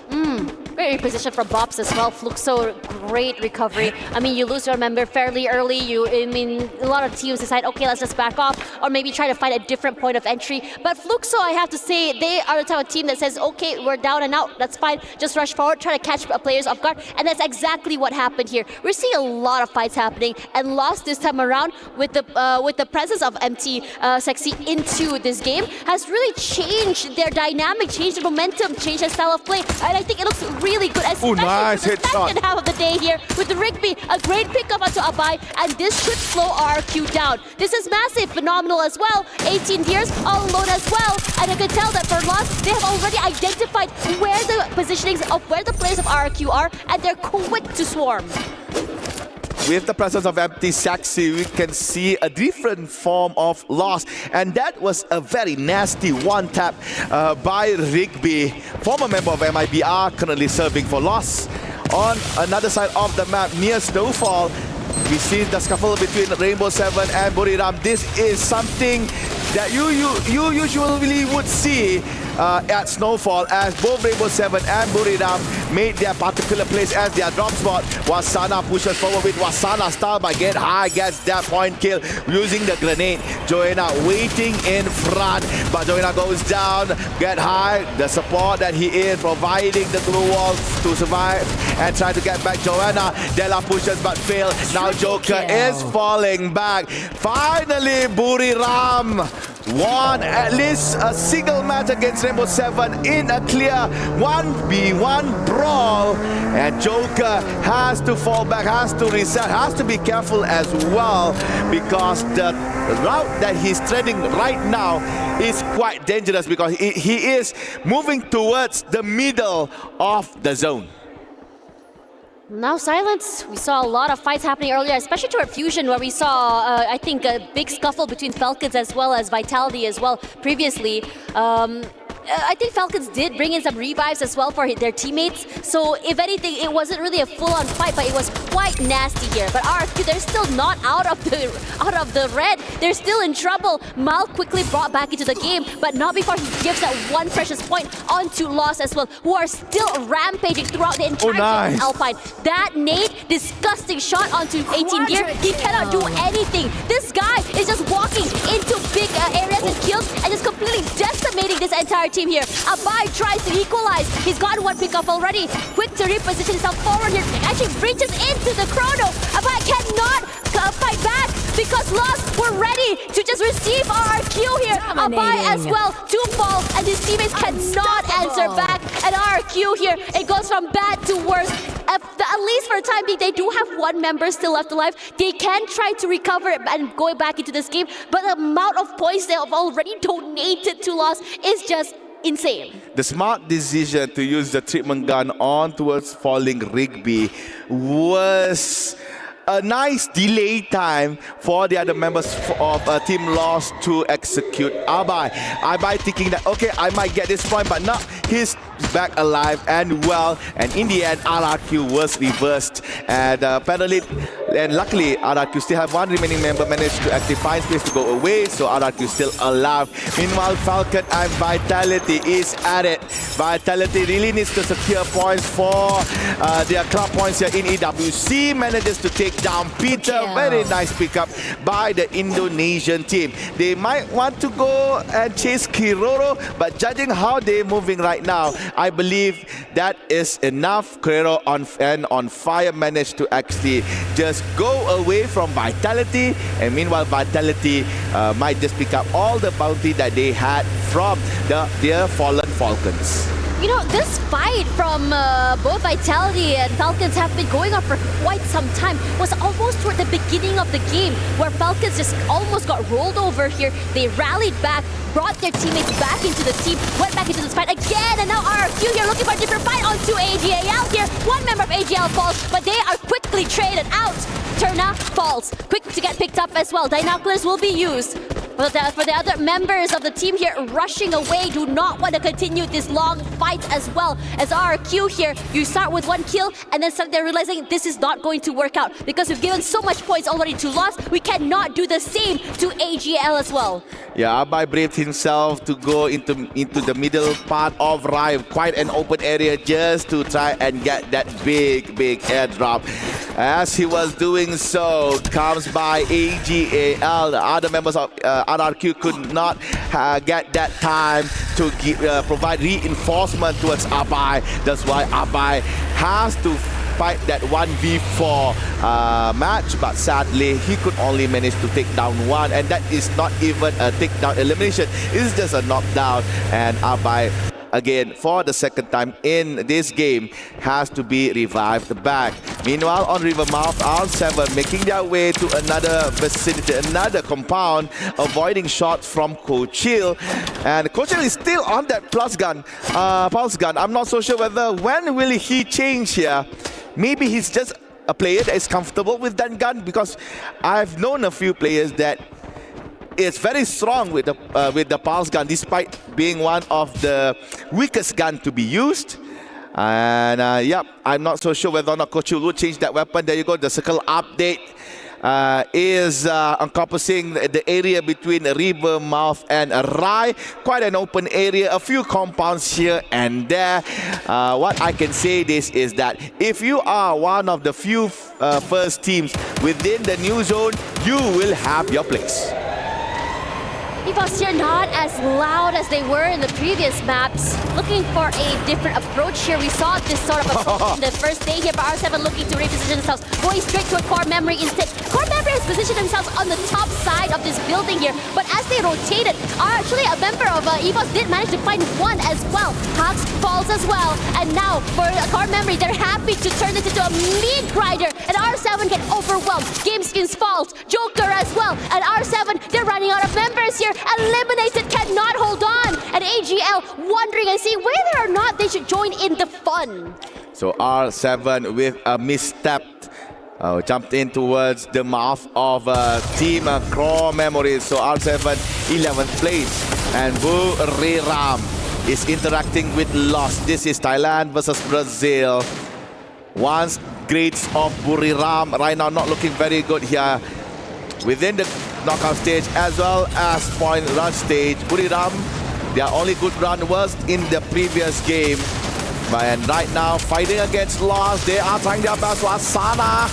Speaker 17: Great reposition from Bobs as well. Fluxo, great recovery. I mean, you lose your member fairly early. A lot of teams decide, okay, let's just back off, or maybe try to find a different point of entry. But Fluxo, I have to say, they are the type of team that says, okay, we're down and out, that's fine. Just rush forward, try to catch players off guard, and that's exactly what happened here. We're seeing a lot of fights happening, and Lost this time around with the presence of MT Sexy into this game has really changed their dynamic, changed their momentum, changed their style of play, and I think it looks really good, especially
Speaker 16: nice
Speaker 17: for the second half of the day here with the Rigby. A great pickup onto Abai, and this should slow RQ down. This is massive, phenomenal as well. 18 years all alone as well, and I can tell that for Lost, they have already identified where the positionings of where the players of RQ are, and they're quick to swarm.
Speaker 16: With the presence of MT Sexy, we can see a different form of Loss. And that was a very nasty one-tap by Rigby, former member of MIBR, currently serving for Loss. On another side of the map, near Snowfall, we see the scuffle between Rainbow 7 and Buriram. This is something that you usually would see at Snowfall, as both Rainbow 7 and Buriram made their particular place as their drop spot. Wasana pushes forward with Wasana style by Get High, gets that point kill using the grenade. Joanna waiting in front, but Joanna goes down. Get High, the support that he is providing the glue wall to survive and try to get back Joanna. Della pushes but fail. Now Joker is falling back. Finally, Buriram won at least a single match against Rainbow 7 in a clear 1v1 brawl, and Joker has to fall back, has to reset, has to be careful as well, because the route that he's treading right now is quite dangerous, because he is moving towards the middle of the zone.
Speaker 17: Now silence. We saw a lot of fights happening earlier, especially toward Fusion, where we saw, I think, a big scuffle between Falcons as well as Vitality as well previously. I think Falcons did bring in some revives as well for their teammates. So if anything, it wasn't really a full-on fight, but it was quite nasty here. But RFQ, they're still not out of the red. They're still in trouble. Mal quickly brought back into the game, but not before he gives that one precious point onto Lost as well, who are still rampaging throughout the entire game of Alpine. That nade, disgusting shot onto 18 gear. He cannot do anything. This guy is just walking into big areas and kills and just completely decimating this entire team here. Abai tries to equalize. He's got one pick off already. Quick to reposition himself forward here. Actually reaches into the chrono. Abai cannot fight back because Lost were ready to just receive RRQ here. Abai as well to fall, and his teammates cannot answer back. And RQ here, it goes from bad to worse. At least for the time being, they do have one member still left alive. They can try to recover and go back into this game, but the amount of points they have already donated to Lost is just insane.
Speaker 16: The smart decision to use the treatment gun on towards falling Rigby was a nice delay time for the other members of Team Lost to execute Abai thinking that, okay, I might get this point, but no, he's back alive and well, and in the end RRQ was reversed, and luckily RRQ still have one remaining member managed to actually find space to go away, so RRQ still alive. Meanwhile, Falcon and Vitality is at it. Vitality really needs to secure points for their club points here in EWC, manages to take down Peter. Very nice pickup by the Indonesian team. They might want to go and chase Kiroro, but judging how they're moving right now, I believe that is enough. Kiroro on fire managed to actually just go away from Vitality, and meanwhile Vitality might just pick up all the bounty that they had from their fallen Falcons.
Speaker 17: You know, this fight from both Vitality and Falcons have been going on for quite some time. It was almost toward the beginning of the game where Falcons just almost got rolled over here. They rallied back, brought their teammates back into the team, went back into this fight again, and now RRQ here looking for a different fight onto AGL here. One member of AGL falls, but they are quickly traded out. Turna falls, quick to get picked up as well. Dinoculars will be used. For the other members of the team here rushing away, do not want to continue this long fight as well. As RRQ here, you start with one kill and then suddenly they're realizing this is not going to work out because we've given so much points already to Lost. We cannot do the same to AGL as well.
Speaker 16: Yeah, Abai braved himself to go into the middle part of Rive, quite an open area just to try and get that big airdrop. As he was doing so, comes by AGAL. The other members of RRQ could not get that time to provide reinforcement towards Abai. That's why Abai has to fight that 1v4 match, but sadly he could only manage to take down one, and that is not even a takedown elimination. It's just a knockdown, and Abai again for the second time in this game has to be revived back. Meanwhile, on Rivermouth, R7 making their way to another vicinity, another compound, avoiding shots from Kochil, and Kochil is still on that pulse gun. I'm not so sure whether when will he change here. Maybe he's just a player that is comfortable with that gun, because I've known a few players that is very strong with the pulse gun, despite being one of the weakest gun to be used. And yep, I'm not so sure whether or not Coach will change that weapon. There you go. The circle update is encompassing the area between Rivermouth and Rai. Quite an open area, a few compounds here and there. What I can say is that if you are one of the few first teams within the new zone, you will have your place.
Speaker 17: EVOS here not as loud as they were in the previous maps. Looking for a different approach here. We saw this sort of approach in the first day here, but R7 looking to reposition themselves, going straight to a core memory instead. Core memory has positioned themselves on the top side of this building here, but as they rotated, actually a member of EVOS did manage to find one as well. Hux falls as well, and now for core memory, they're happy to turn this into a meat grinder, and R7 get overwhelmed. Gameskins falls, Joker as well, and R7, they're running out of members here. Eliminated, cannot hold on, and AGL wondering and see whether or not they should join in the fun.
Speaker 16: So R7 with a misstep jumped in towards the mouth of Team Core Memories. So R7 11th place, and Buriram is interacting with Lost. This is Thailand versus Brazil. Once grades of Buriram right now not looking very good here within the knockout stage as well as point run stage. Buriram, their only good run was in the previous game. And right now, fighting against Lost, they are trying their best. So Asana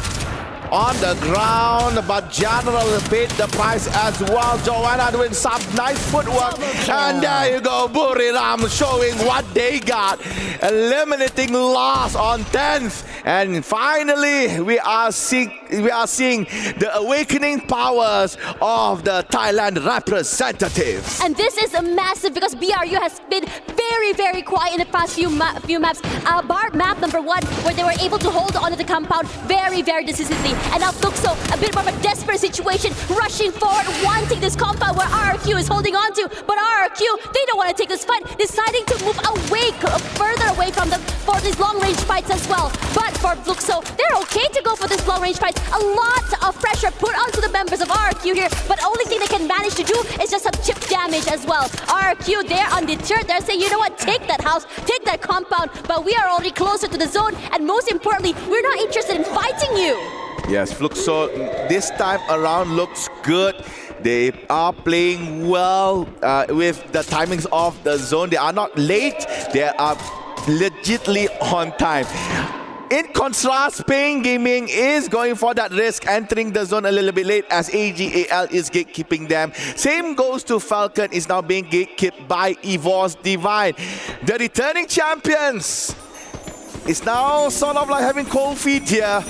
Speaker 16: on the ground, but General paid the price as well. Joanna doing some nice footwork. And there you go, Buriram showing what they got. Eliminating loss on 10th. And finally, we are seeing the awakening powers of the Thailand representatives.
Speaker 17: And this is a massive because BRU has been very, very quiet in the past few maps. Bar map number 1, where they were able to hold on to the compound very, very decisively. And now Fluxo, a bit more of a desperate situation, rushing forward, wanting this compound where RRQ is holding on to. But RRQ, they don't want to take this fight, deciding to move away, further away from them for these long-range fights as well. But for Fluxo, they're okay to go for this long-range fight. A lot of pressure put onto the members of RRQ here, but only thing they can manage to do is just some chip damage as well. RRQ, they're undeterred. They're saying, you know what, take that house, take that compound, but we are already closer to the zone, and most importantly, we're not interested in fighting you.
Speaker 16: Yes, Fluxo this time around looks good. They are playing well with the timings of the zone. They are not late. They are legitly on time. In contrast, Pain Gaming is going for that risk, entering the zone a little bit late as AGAL is gatekeeping them. Same goes to Falcon, is now being gatekept by Evor's Divine. The returning champions is now sort of like having cold feet here,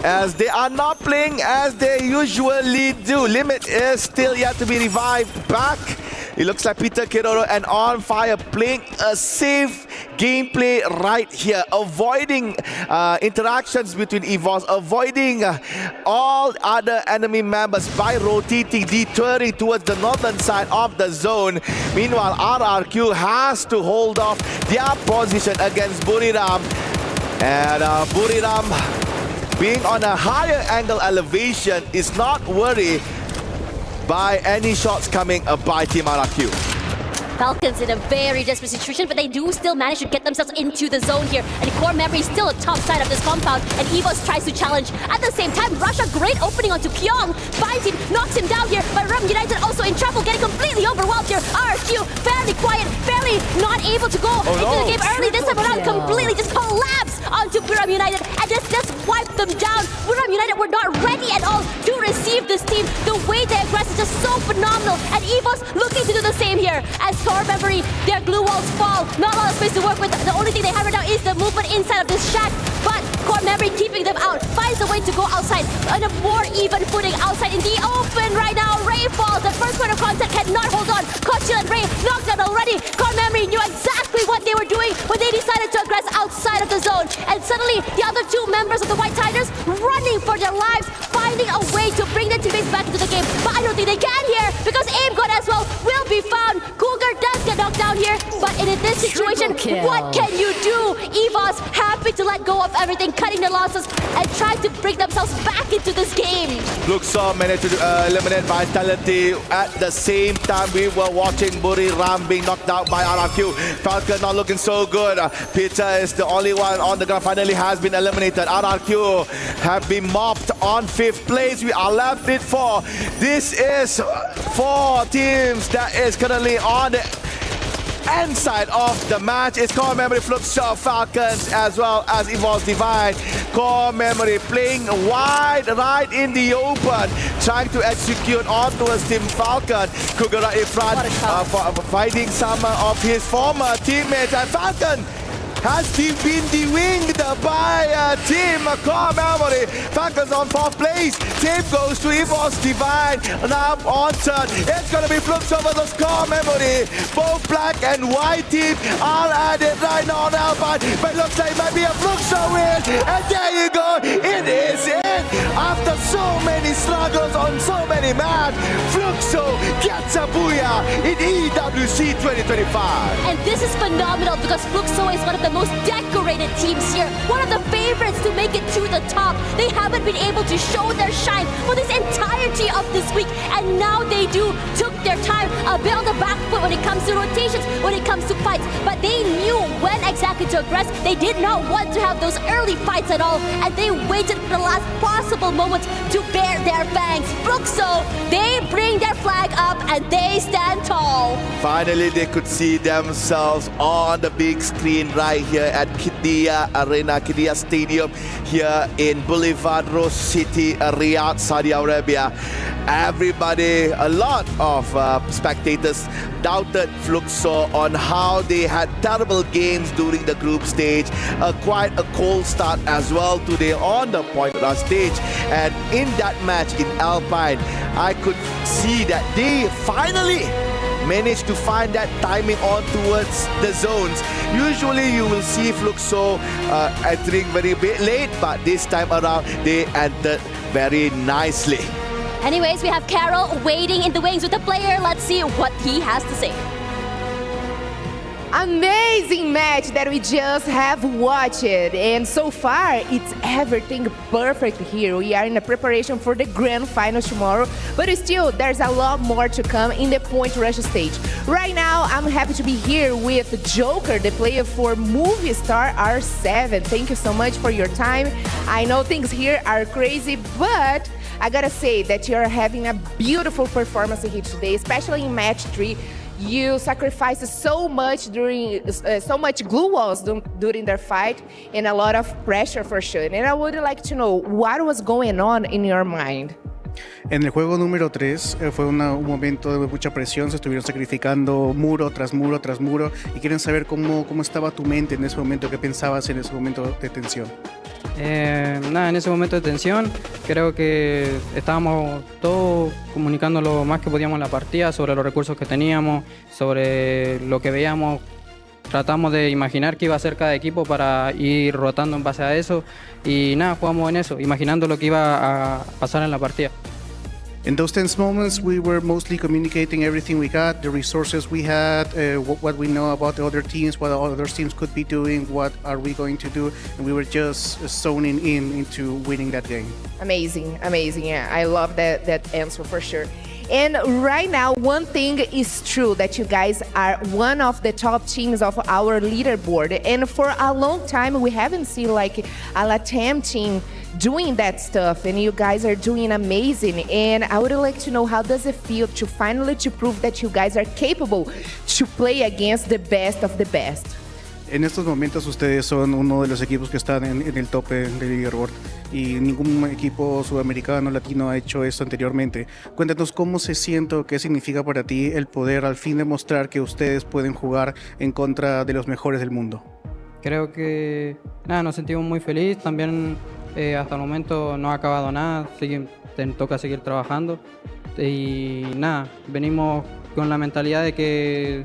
Speaker 16: as they are not playing as they usually do. Limit is still yet to be revived back. It looks like Peter Kiroro and On Fire playing a safe gameplay right here, avoiding interactions between EVOS, avoiding all other enemy members by rotating, deterring towards the northern side of the zone. Meanwhile, RRQ has to hold off their position against Buriram. And Buriram, being on a higher angle elevation, is not worried by any shots coming by Team RRQ.
Speaker 17: Falcons in a very desperate situation, but they do still manage to get themselves into the zone here. And Core Memory is still a top side of this compound, and EVOS tries to challenge. At the same time, Russia, great opening onto Kyong, finds him, knocks him down here, but Rum United also in trouble, getting completely overwhelmed here. RRQ, fairly quiet, fairly not able to go into the game early. This time around, completely just collapsed onto Buram United, and just wiped them down. Buram United were not ready at all to receive this team. The way they aggress is just so phenomenal, and EVOS looking to do the same here. As Core Memory, their glue walls fall. Not a lot of space to work with. The only thing they have right now is the movement inside of this shack. But Core Memory keeping them out. Finds a way to go outside on a more even footing outside in the open right now. Ray falls. The first point of contact cannot hold on. Kochil and Ray knocked out already. Core Memory knew exactly what they were doing when they decided to aggress outside of the zone. And suddenly, the other two members of the White Tigers running for their lives, finding a way to bring their teammates back into the game. But I don't think they can here, because Aim God as well will be found. Cougar does get knocked down here, but in this situation, what can you do? EVOS happy to let go of everything, cutting their losses and trying to bring themselves back into this game.
Speaker 16: Luxor managed to eliminate Vitality. At the same time, we were watching Buriram being knocked out by RRQ. Falcon not looking so good. Peter is the only one on the ground, finally has been eliminated. RRQ have been mopped on 5th place. We are left with 4. This is 4 teams that is currently on the end side of the match. It's Core Memory, Fluxor, Falcons, as well as Evolve Divine. Core Memory playing wide right in the open, trying to execute on towards Team Falcon. Kugura in front, fighting some of his former teammates, and Falcon has been de-winged by Team Core Memory. Falcons on 4th place. Team goes to Evolve Divine. Now on 3rd. It's going to be Fluxor versus Core Memory. Both black and white team are at it right now on Alpine. But looks like it might be a Fluxor win. And there you go. It is in. After so many struggles on so many maps, Fluxor gets a Booyah in EWC 2025.
Speaker 17: And this is phenomenal because Fluxor is one of the most decorated teams here. One of the favorites to make it to the top. They haven't been able to show their shine for this entirety of this week, and now they took their time a bit on the back foot when it comes to rotations, when it comes to fights, but they knew when exactly to aggress. They did not want to have those early fights at all, and they waited for the last possible moment to bare their fangs. Fluxo, they bring their flag up and they stand tall.
Speaker 16: Finally, they could see themselves on the big screen right here at Qiddiya Arena, Qiddiya Stadium here in Boulevard, Rose City, Riyadh, Saudi Arabia. Everybody, a lot of spectators doubted Fluxo on how they had terrible games during the group stage. Quite a cold start as well today on the point rush stage. And in that match in Alpine, I could see that they finally managed to find that timing on towards the zones. Usually you will see Fluxo entering very bit late, but this time around they entered very nicely.
Speaker 17: Anyways, we have Carol waiting in the wings with the player. Let's see what he has to say.
Speaker 8: Amazing match that we just have watched, and so far it's everything perfect here. We are in the preparation for the grand final tomorrow, but still there's a lot more to come in the point rush stage. Right now I'm happy to be here with Joker, the player for Movie Star R7. Thank you so much for your time. I know things here are crazy, but I gotta say that you're having a beautiful performance here today, especially in match 3. You sacrificed so much so much glue walls during their fight, and a lot of pressure for sure. And I would like to know what was going on in your mind.
Speaker 13: En el juego número 3 fue un momento de mucha presión, se estuvieron sacrificando muro tras muro tras muro, y quieren saber cómo estaba tu mente en ese momento, qué pensabas en ese momento de tensión.
Speaker 12: Nada, en ese momento de tensión creo que estábamos todos comunicando lo más que podíamos en la partida sobre los recursos que teníamos, sobre lo que veíamos. Tratamos de imaginar qué iba a hacer cada equipo para ir rotando en base a eso, y nada, jugamos en eso, imaginando lo que iba a pasar en la partida.
Speaker 13: In those tense moments, we were mostly communicating everything we got, the resources we had, what we know about the other teams, what other teams could be doing, what are we going to do, and we were just zoning into winning that game.
Speaker 8: Amazing, amazing. Yeah, I love that answer for sure. And right now, one thing is true, that you guys are one of the top teams of our leaderboard. And for a long time, we haven't seen like a LATAM team doing that stuff. And you guys are doing amazing. And I would like to know, how does it feel to finally prove that you guys are capable to play against the best of the best?
Speaker 13: En estos momentos ustedes son uno de los equipos que están en el tope del leaderboard, y ningún equipo sudamericano, latino ha hecho esto anteriormente. Cuéntanos cómo se siente, qué significa para ti el poder al fin demostrar que ustedes pueden jugar en contra de los mejores del mundo.
Speaker 12: Creo que nada, nos sentimos muy felices. También hasta el momento no ha acabado nada, toca seguir trabajando, y nada, venimos con la mentalidad de que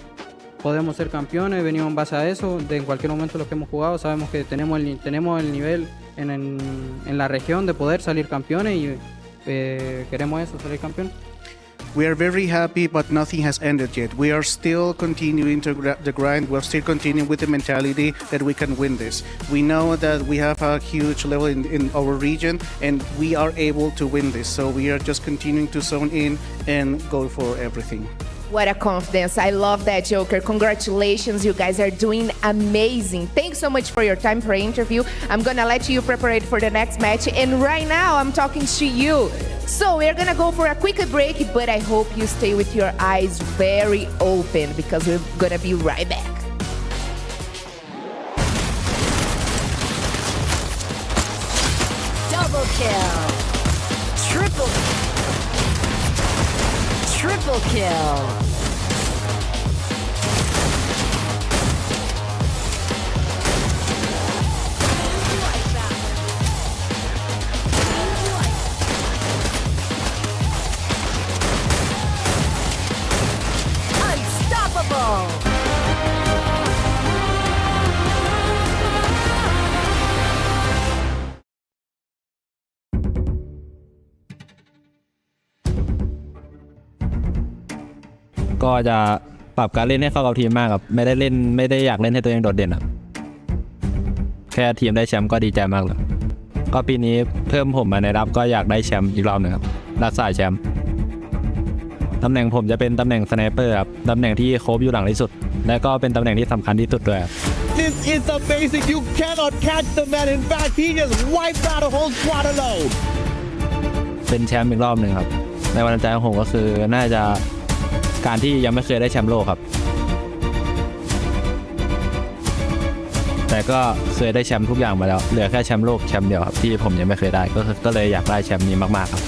Speaker 12: podemos ser campeones, venimos en base a eso. En cualquier momento los que hemos jugado sabemos que tenemos el nivel en la región de poder salir campeones, y queremos eso, salir campeones.
Speaker 13: We are very happy, but nothing has ended yet. We are still continuing the grind. We're still continuing with the mentality that we can win this. We know that we have a huge level in our region, and we are able to win this. So we are just continuing to zone in and go for everything.
Speaker 8: What a confidence. I love that, Joker. Congratulations. You guys are doing amazing. Thanks so much for your time for interview. I'm going to let you prepare for the next match. And right now, I'm talking to you. So we're going to go for a quick break, but I hope you stay with your eyes very open, because we're going to be right back.
Speaker 17: Double kill. Triple kill. Unstoppable.
Speaker 15: ก็จะปรับการเล่นให้เข้ากับทีมมากครับไม่ได้อยากเล่นให้ตัวเองโดดเด่นครับแค่ทีมได้แชมป์ก็ดีใจมากแล้วก็ปีนี้เพิ่มผมมาในรับก็อยากได้แชมป์อีกรอบนึงครับรักษาแชมป์ตำแหน่งผมจะเป็นตำแหน่งสไนเปอร์ครับตำแหน่งที่โคฟอยู่หลังที่สุดและก็เป็นตำแหน่งที่สำคัญที่สุดด้วย
Speaker 21: This is amazing. You cannot catch the man. In fact, he just wiped out a whole squad alone.
Speaker 15: เป็นแชมป์อีกรอบนึงครับ ในวันใจของผมก็คือน่าจะการที่ยังไม่เคยได้แชมป์โลกครับแต่ก็เคยได้แชมป์ทุกอย่างมาแล้วเหลือแค่แชมป์โลกแชมป์เดียวครับที่ผมยังไม่เคยได้ก็เลยอยากได้แชมป์นี้มากๆครับ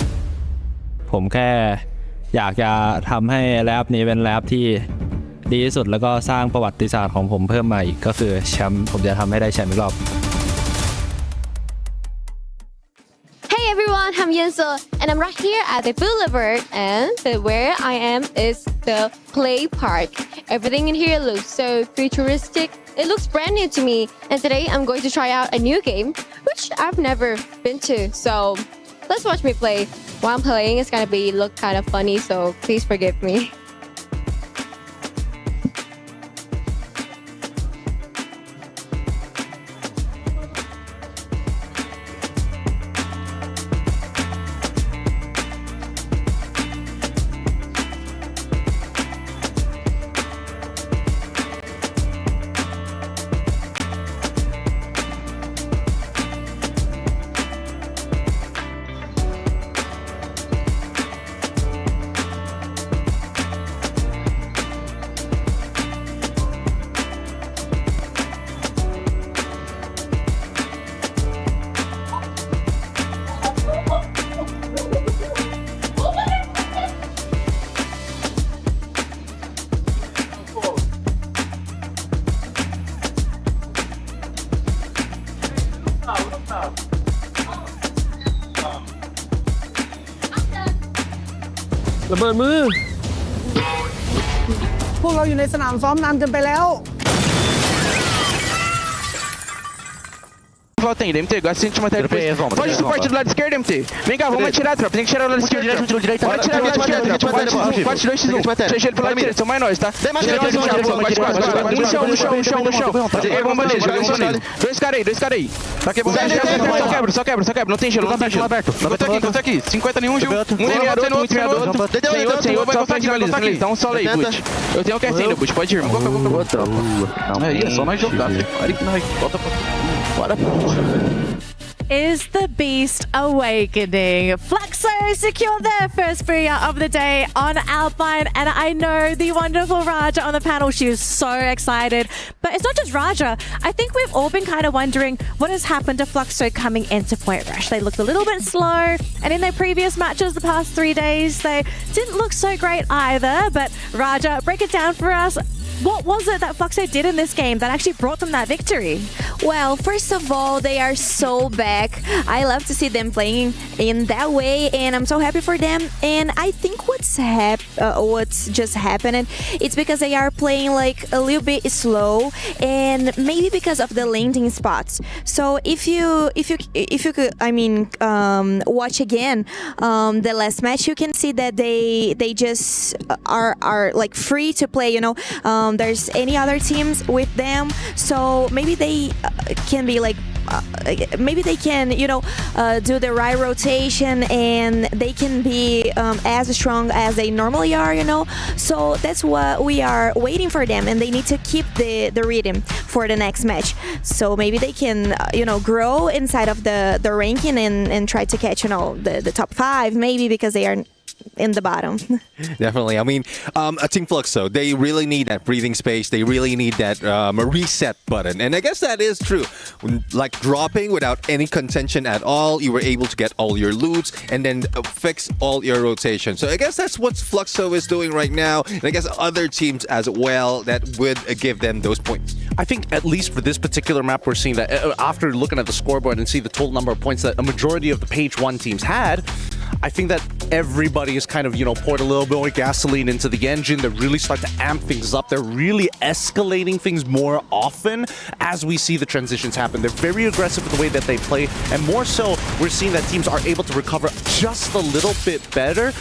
Speaker 15: ผมแค่อยากจะทำให้แรปนี้เป็นแรปที่ดีที่สุดแล้วก็สร้างประวัติศาสตร์ของผมเพิ่มมาอีกก็คือแชมป์ผมจะทำให้ได้แชมป์อีกรอบ
Speaker 19: Hey everyone, I'm Yunso and I'm right here at the Boulevard and where I am is the play park. Everything in here looks so futuristic. It looks brand new to me and today I'm going to try out a new game which I've never been to. So let's watch me play. While I'm playing it's gonna look kind of funny, so please forgive me.
Speaker 21: ระเบิดมือพวกเราอยู่ในสนามซ้อมนานเกินไปแล้ว
Speaker 23: Volta ainda, MT, gosta de sentir uma matéria. Pode suporte do lado esquerdo, MT. Vem cá, vamos atirar a tropa. Tem que tirar o lado esquerdo. Pode tirar o lado esquerdo, tropa. Bate 2x1. Deixa ele pro lado direito, são mais nós, tá? No chão. Joguei bomba ali, joguei bomba ali. Dois caras aí. Só quebra. Não tem gelo, Conta aqui. 50 nenhum, Gil. Um enviado, outro. Tem outro, vai contar aqui. Dá um solo aí, Butch. Eu tenho o cast ainda, Butch, pode ir, irmão.
Speaker 21: Aí, é só nós jogar. Olha que nós volta pra... Bora,
Speaker 9: Is the beast awakening? Fluxo secure their first Booyah of the day on Alpine, and I know the wonderful Raja on the panel. She is so excited. But it's not just Raja. I think we've all been kind of wondering what has happened to Fluxo coming into Point Rush. They looked a little bit slow, and in their previous matches the past 3 days, they didn't look so great either. But Raja, break it down for us. What was it that Fluxo did in this game that actually brought them that victory?
Speaker 10: Well, first of all, they are so back. I love to see them playing in that way, and I'm so happy for them. And I think what's just happening, it's because they are playing like a little bit slow, and maybe because of the landing spots. So if you could, watch again the last match, you can see that they just are like free to play. You know. There's any other teams with them, so maybe they can be like maybe they can do the right rotation and they can be as strong as they normally are, so that's what we are waiting for them, and they need to keep the rhythm for the next match, so maybe they can grow inside of the ranking and try to catch the top 5 maybe, because they are in the bottom.
Speaker 11: Definitely. I mean, Team Fluxo, they really need that breathing space. They really need that reset button. And I guess that is true. Like dropping without any contention at all, you were able to get all your loots and then fix all your rotation. So I guess that's what Fluxo is doing right now. And I guess other teams as well that would give them those points.
Speaker 3: I think at least for this particular map, we're seeing that after looking at the scoreboard and see the total number of points that a majority of the page 1 teams had, I think that everybody is kind of, poured a little bit more gasoline into the engine. They really start to amp things up. They're really escalating things more often as we see the transitions happen. They're very aggressive with the way that they play. And more so, we're seeing that teams are able to recover just a little bit better.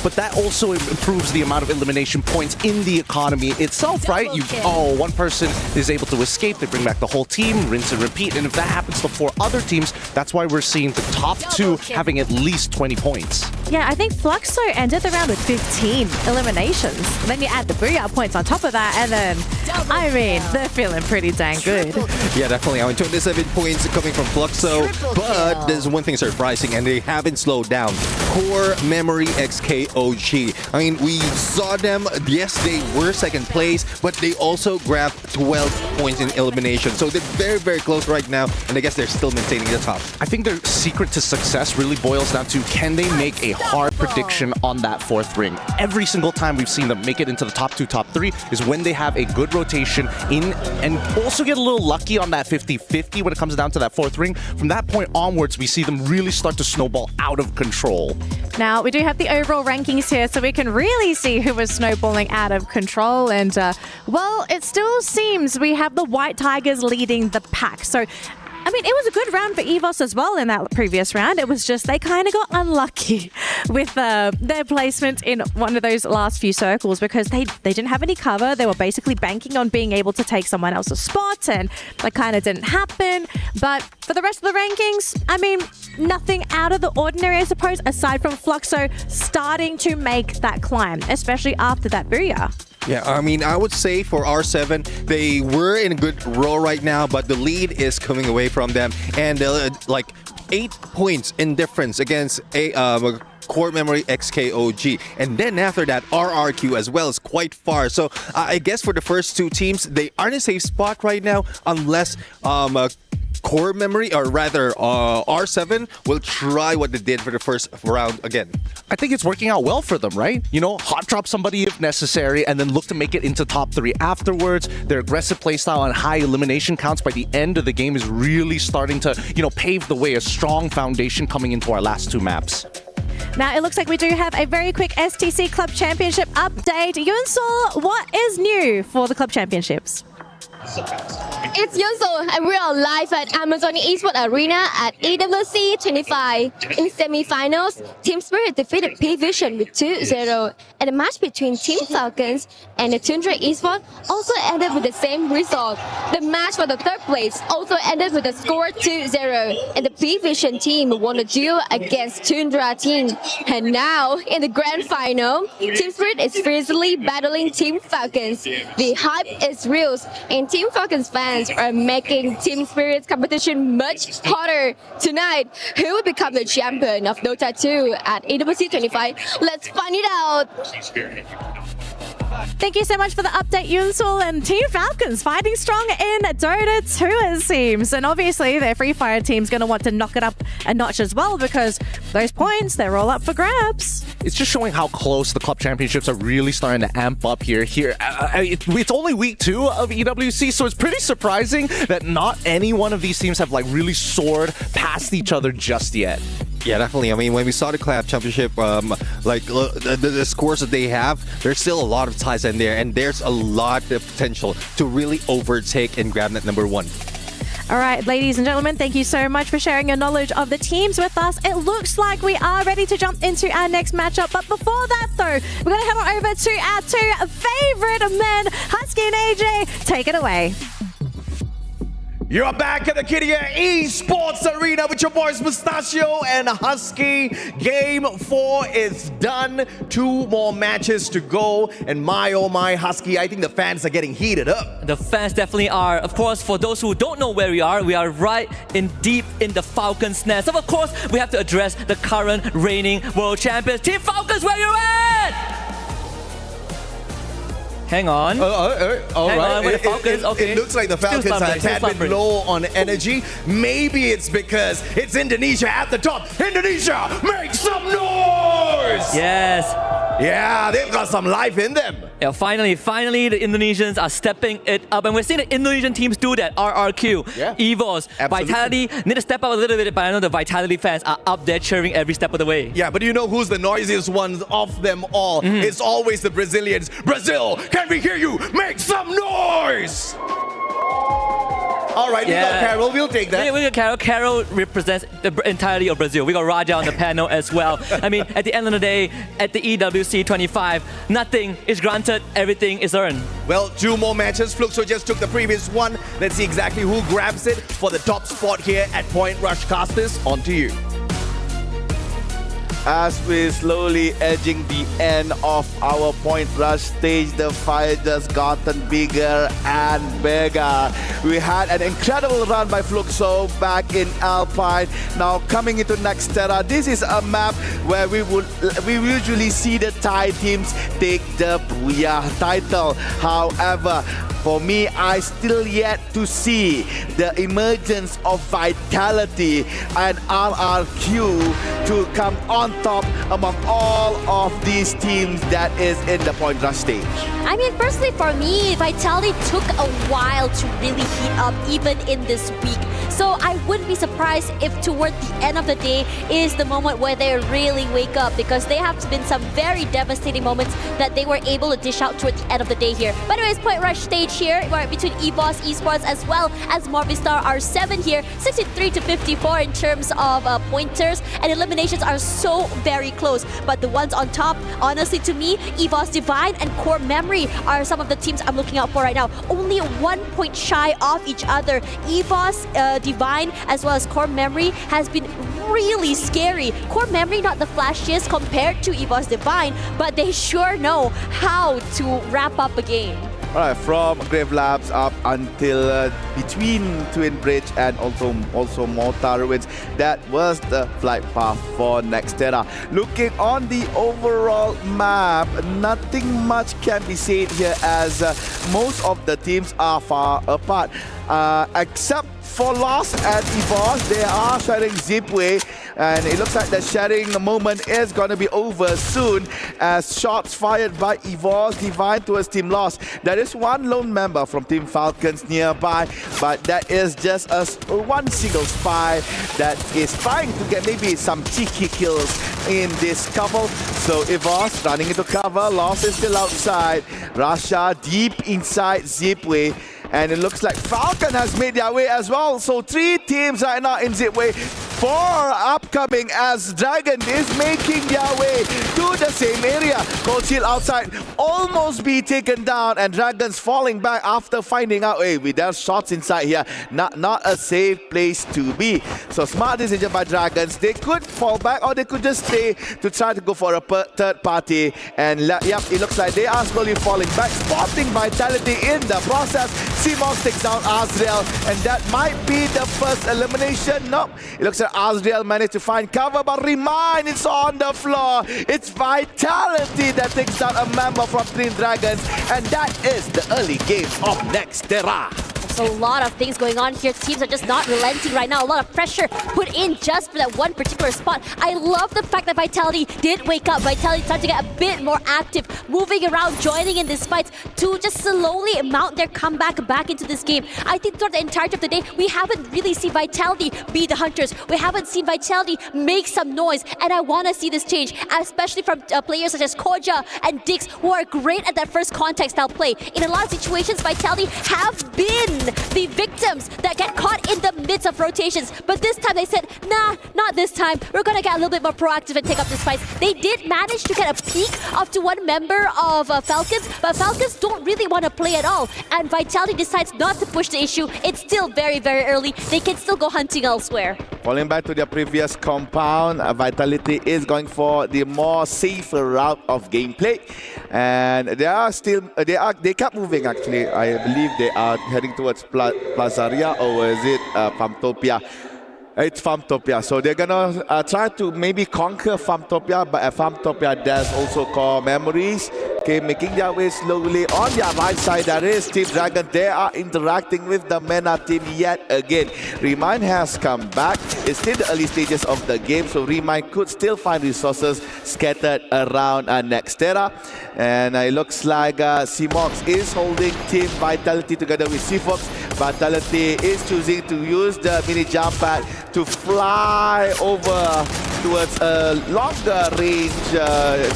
Speaker 3: But that also improves the amount of elimination points in the economy itself, right? One person is able to escape, they bring back the whole team, rinse and repeat. And if that happens to 4 other teams, that's why we're seeing the top 2 having at least 20 points.
Speaker 9: Yeah, I think Fluxo ended the round with 15 eliminations. And then you add the Booyah points on top of that, and then I mean, they're feeling pretty dang good.
Speaker 11: Yeah, definitely. I mean, 27 points coming from Fluxo, but there's one thing surprising, and they haven't slowed down. Core Memory XKOG. I mean, we saw them, yes, they were second place, but they also grabbed 12 points in elimination. So they're very, very close right now, and I guess they're still maintaining the top.
Speaker 3: I think their secret to success really boils down to, can they make a hard prediction on that fourth ring? Every single time we've seen them make it into the top 2, top 3 is when they have a good rotation in and also get a little lucky on that 50-50 when it comes down to that fourth ring. From that point onwards, we see them really start to snowball out of control.
Speaker 9: Now, we do have the overall rankings here, so we can really see who is snowballing out of control. And, well, it still seems we have the White Tigers leading the pack. So, I mean, it was a good round for EVOS as well in that previous round. It was just they kind of got unlucky with their placement in one of those last few circles because they didn't have any cover. They were basically banking on being able to take someone else's spot, and that kind of didn't happen. But for the rest of the rankings, I mean, nothing out of the ordinary, I suppose, aside from Fluxo starting to make that climb, especially after that Booyah.
Speaker 11: Yeah, I mean, I would say for R7, they were in a good row right now, but the lead is coming away from them. And like 8 points in difference against a Core Memory XKOG. And then after that, RRQ as well is quite far. So I guess for the first two teams, they are in a safe spot right now unless Core Memory, or rather R7, will try what they did for the first round again.
Speaker 3: I think it's working out well for them, right? You know, hot drop somebody if necessary and then look to make it into top 3 afterwards. Their aggressive playstyle and high elimination counts by the end of the game is really starting to, you know, pave the way, a strong foundation coming into our last 2 maps.
Speaker 9: Now, it looks like we do have a very quick STC Club Championship update. Yunsol, what is new for the Club Championships?
Speaker 19: It's Yunsol, and we are live at Amazon Esports Arena at EWC 25. In semi-finals, Team Spirit defeated P-Vision with 2-0, and the match between Team Falcons and the Tundra Esports also ended with the same result. The match for the third place also ended with a score 2-0, and the P-Vision team won the duel against Tundra team. And now, in the grand final, Team Spirit is fiercely battling Team Falcons. The hype is real, and Team Falcons fans are making Team Spirit's competition much harder. Tonight, who will become the champion of Dota 2 at EWC 25? Let's find it out!
Speaker 9: Thank you so much for the update, Yunsol, and Team Falcons fighting strong in Dota 2, it seems. And obviously, their Free Fire team's going to want to knock it up a notch as well because those points, they're all up for grabs.
Speaker 3: It's just showing how close the club championships are really starting to amp up here. It's only week 2 of EWC, so it's pretty surprising that not any one of these teams have like really soared past each other just yet.
Speaker 11: Yeah, definitely. I mean, when we saw the Collab Championship, the scores that they have, there's still a lot of ties in there, and there's a lot of potential to really overtake and grab that number 1.
Speaker 9: All right, ladies and gentlemen, thank you so much for sharing your knowledge of the teams with us. It looks like we are ready to jump into our next matchup. But before that, though, we're going to head on over to our 2 favorite men, Husky and AJ. Take it away.
Speaker 1: You're back at the Kitty Esports Arena with your boys Mustachio and Husky. Game 4 is done. 2 more matches to go. And my, oh my, Husky, I think the fans are getting heated up.
Speaker 4: The fans definitely are. Of course, for those who don't know where we are right in deep in the Falcons' nest. So of course, we have to address the current reigning world champions. Team Falcons, where you at? Hang on.
Speaker 1: All right.
Speaker 4: With the Falcons. Okay.
Speaker 1: It looks like the Falcons are a tad bit low on energy. Maybe it's because it's Indonesia at the top. Indonesia, make some noise!
Speaker 4: Yes.
Speaker 1: Yeah, they've got some life in them.
Speaker 4: Yeah, finally, the Indonesians are stepping it up. And we're seeing the Indonesian teams do that. RRQ, EVOS, Vitality need to step up a little bit, but I know the Vitality fans are up there cheering every step of the way.
Speaker 1: Yeah, but you know who's the noisiest one of them all? It's always the Brazilians. Brazil, can we hear you? Make some noise! All right, we got Carol. We'll take that.
Speaker 4: Yeah, we got Carol. Carol represents the entirety of Brazil. We got Raja on the panel as well. I mean, at the end of the day, at the EWC 25, nothing is granted, everything is earned.
Speaker 1: Well, 2 more matches. Fluxo just took the previous one. Let's see exactly who grabs it for the top spot here at Point Rush Casters. On to you.
Speaker 16: as we're slowly edging the end of our point rush stage, the fire just gotten bigger and bigger. We had an incredible run by Fluxo back in Alpine. Now coming into Nextera, this is a map where we usually see the Thai teams take the Booyah title. However, for me, I still yet to see the emergence of Vitality and RRQ to come on top among all of these teams that is in the point rush stage.
Speaker 17: I mean, personally for me, Vitality took a while to really heat up even in this week. So I wouldn't be surprised if toward the end of the day is the moment where they really wake up, because there have been some very devastating moments that they were able to dish out toward the end of the day here. But anyways, point rush stage here, where between EVOS, Esports, as well as Movistar are 7 here, 63-54 in terms of pointers, and eliminations are so very close. But the ones on top, honestly to me, EVOS Divine and Core Memory are some of the teams I'm looking out for right now. Only 1 point shy of each other. EVOS Divine as well as Core Memory has been really scary. Core Memory not the flashiest compared to EVOS Divine, but they sure know how to wrap up a game.
Speaker 16: Alright, from Grave Labs up until between Twin Bridge and also Mortar Ruins, that was the flight path for Nextera. Looking on the overall map, nothing much can be said here, as most of the teams are far apart. Except for Lost and EVOS, they are sharing Zipway, and it looks like the sharing moment is going to be over soon, as shots fired by EVOS Divine towards Team Lost. There is one lone member from Team Falcons nearby, but that is just one single spy that is trying to get maybe some cheeky kills in this couple. So EVOS running into cover, Lost is still outside, Russia deep inside Zipway. And it looks like Falcon has made their way as well. So 3 teams right now in Zipway. 4 upcoming, as Dragon is making their way to the same area. Cold Shield outside, almost be taken down, and Dragon's falling back after finding out, hey, with their shots inside here, not a safe place to be. So smart decision by Dragons. They could fall back, or they could just stay to try to go for a third party. And yep, it looks like they are slowly falling back, spotting Vitality in the process. CMOX takes down Azrael, and that might be the first elimination. Nope, it looks like Azrael managed to find cover, but Remind is on the floor. It's Vitality that takes down a member from Twin Dragons, and that is the early game of Nextera.
Speaker 17: So a lot of things going on here. Teams are just not relenting right now. A lot of pressure put in just for that one particular spot. I love the fact that Vitality did wake up. Vitality started to get a bit more active, moving around, joining in these fights to just slowly mount their comeback back into this game. I think throughout the entirety of the day, we haven't really seen Vitality be the hunters. We haven't seen Vitality make some noise, and I want to see this change, especially from players such as Koja and Dix, who are great at that first contact style play. In a lot of situations, Vitality have been the victims that get caught in the midst of rotations. But this time they said, nah, not this time. We're going to get a little bit more proactive and take up this fight. They did manage to get a peek up to one member of Falcons, but Falcons don't really want to play at all. And Vitality decides not to push the issue. It's still very, very early. They can still go hunting elsewhere.
Speaker 16: Falling back to their previous compound, Vitality is going for the more safer route of gameplay. And they kept moving actually. I believe they are heading towards Plazaria, or is it Farmtopia? It's Farmtopia. So they're gonna try to maybe conquer Farmtopia, but at Farmtopia there's also Core Memories. Okay, making their way slowly. On their right side, there is Team Dragon. They are interacting with the MENA team yet again. Remind has come back. It's still the early stages of the game, so Remind could still find resources scattered around Nextera. And it looks like CMOX is holding Team Vitality together with CFox. Vitality is choosing to use the mini jump pad to fly over towards a longer range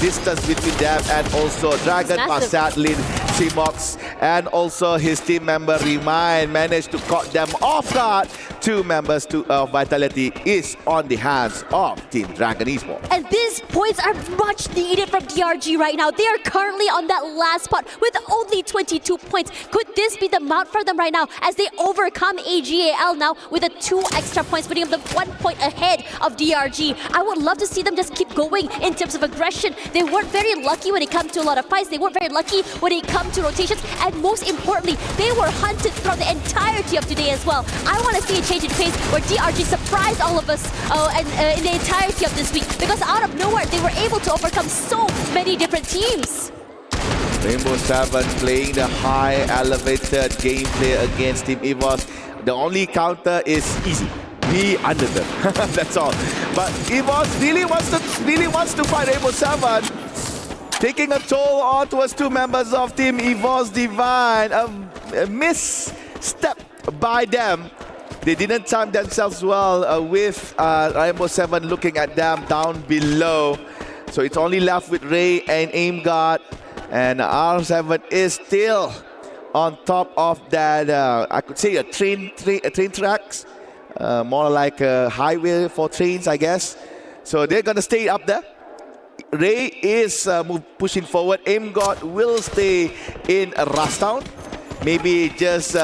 Speaker 16: distance between them, and also Dragon, Pasadlin, CMOX, and also his team member Remind managed to cut them off guard 2 members of Vitality is on the hands of Team Dragon Esports.
Speaker 17: And these points are much needed from DRG right now. They are currently on that last spot with only 22 points. Could this be the mount for them right now as they overcome AGAL now with the 2 extra points, putting them 1 point ahead of DRG? I would love to see them just keep going in terms of aggression. They weren't very lucky when it comes to a lot of fights. They weren't very lucky when it comes to rotations. And most importantly, they were hunted throughout the entirety of today as well. I want to see a change in pace where DRG surprised all of us in the entirety of this week, because out of nowhere they were able to overcome so many different teams.
Speaker 16: Rainbow 7 playing the high elevated gameplay against Team EVOS. The only counter is easy. Be under them. That's all. But EVOS really wants to fight Rainbow 7. Taking a toll on towards 2 members of Team EVOS Divine. A misstep by them. They didn't time themselves well with Rainbow 7 looking at them down below. So it's only left with Ray and AimGuard. And R7 is still on top of that, I could say a train tracks. More like a highway for trains, I guess. So they're going to stay up there. Ray is pushing forward. AimGuard will stay in Rustown. Maybe just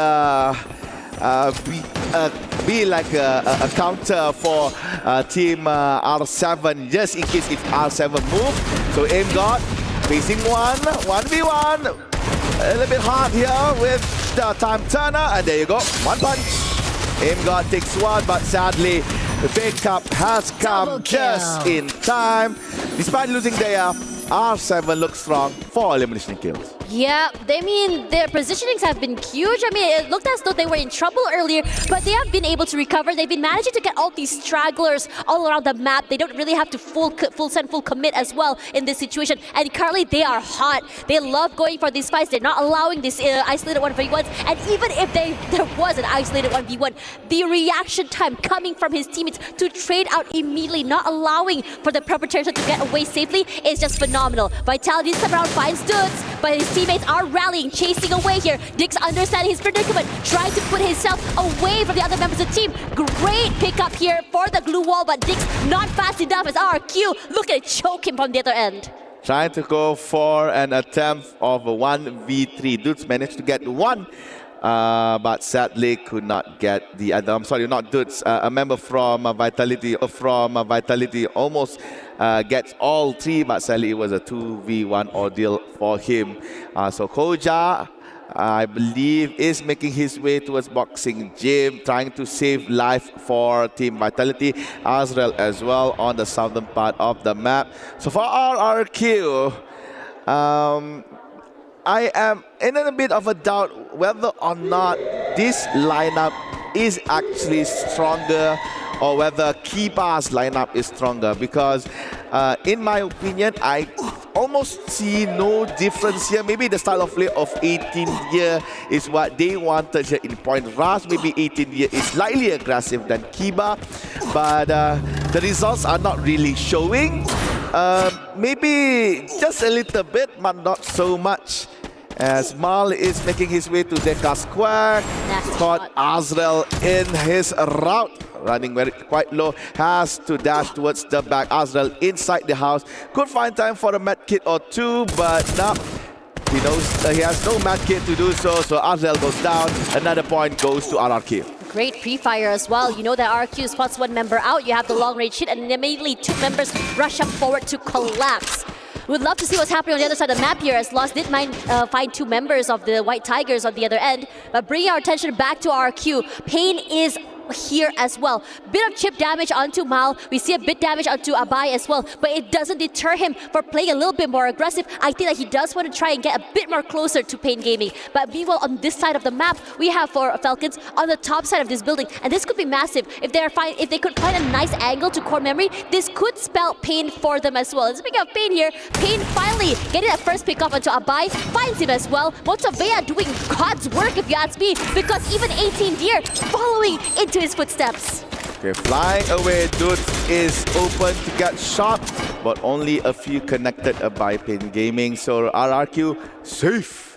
Speaker 16: be like a counter for Team R7, just in case if R7 move. So AimGuard facing 1v1. A little bit hard here with the time turner, and there you go, 1 punch. AimGuard takes 1, but sadly the pickup has come just in time. Despite losing there, R7 looks strong for elimination kills.
Speaker 17: Yeah, I mean, their positionings have been huge. I mean, it looked as though they were in trouble earlier, but they have been able to recover. They've been managing to get all these stragglers all around the map. They don't really have to full commit as well in this situation. And currently, they are hot. They love going for these fights. They're not allowing this isolated 1v1s. And even if there was an isolated 1v1, the reaction time coming from his teammates to trade out immediately, not allowing for the perpetrator to get away safely, is just phenomenal. Vitality this time around finds Dudes, but his teammates are rallying, chasing away here. Dix understanding his predicament, trying to put himself away from the other members of the team. Great pickup here for the glue wall, but Dix not fast enough as RQ. Look at it, choke him from the other end.
Speaker 16: Trying to go for an attempt of a 1v3. Dudes managed to get 1, but sadly could not get the other. I'm sorry, not Dudes. A member from Vitality almost gets all 3, but sadly it was a 2v1 ordeal for him. So Koja, I believe, is making his way towards boxing gym, trying to save life for Team Vitality. Azrael as well on the southern part of the map. So for RRQ, I am in a bit of a doubt whether or not this lineup is actually stronger or whether Kiba's lineup is stronger, because in my opinion, I almost see no difference here. Maybe the style of play of 18 year is what they wanted here in point. Ras, maybe 18 year is slightly aggressive than Kiba, but the results are not really showing. Maybe just a little bit, but not so much. As Mal is making his way to Deka Square, caught Azrael in his route, running quite low, has to dash towards the back. Azrael inside the house, could find time for a med kit or 2, but no, he knows he has no med kit to do so, so Azrael goes down. Another point goes to RRQ.
Speaker 17: Great pre-fire as well. You know that RRQ spots 1 member out, you have the long range hit, and immediately 2 members rush up forward to collapse. We'd love to see what's happening on the other side of the map here, as Lost did find 2 members of the White Tigers on the other end. But bringing our attention back to RQ, Pain is here as well. Bit of chip damage onto Mal. We see a bit damage onto Abai as well, but it doesn't deter him for playing a little bit more aggressive. I think that he does want to try and get a bit more closer to Pain Gaming. But meanwhile, on this side of the map, we have for Falcons on the top side of this building, and this could be massive. If they could find a nice angle to core memory, this could spell Pain for them as well. And speaking of Pain here, Pain finally getting that first pick off onto Abai, finds him as well. Motovea doing God's work, if you ask me, because even 18 Deer following into his footsteps.
Speaker 16: Okay, flying away, Dude is open to get shot, but only a few connected by Pain Gaming. So RRQ safe.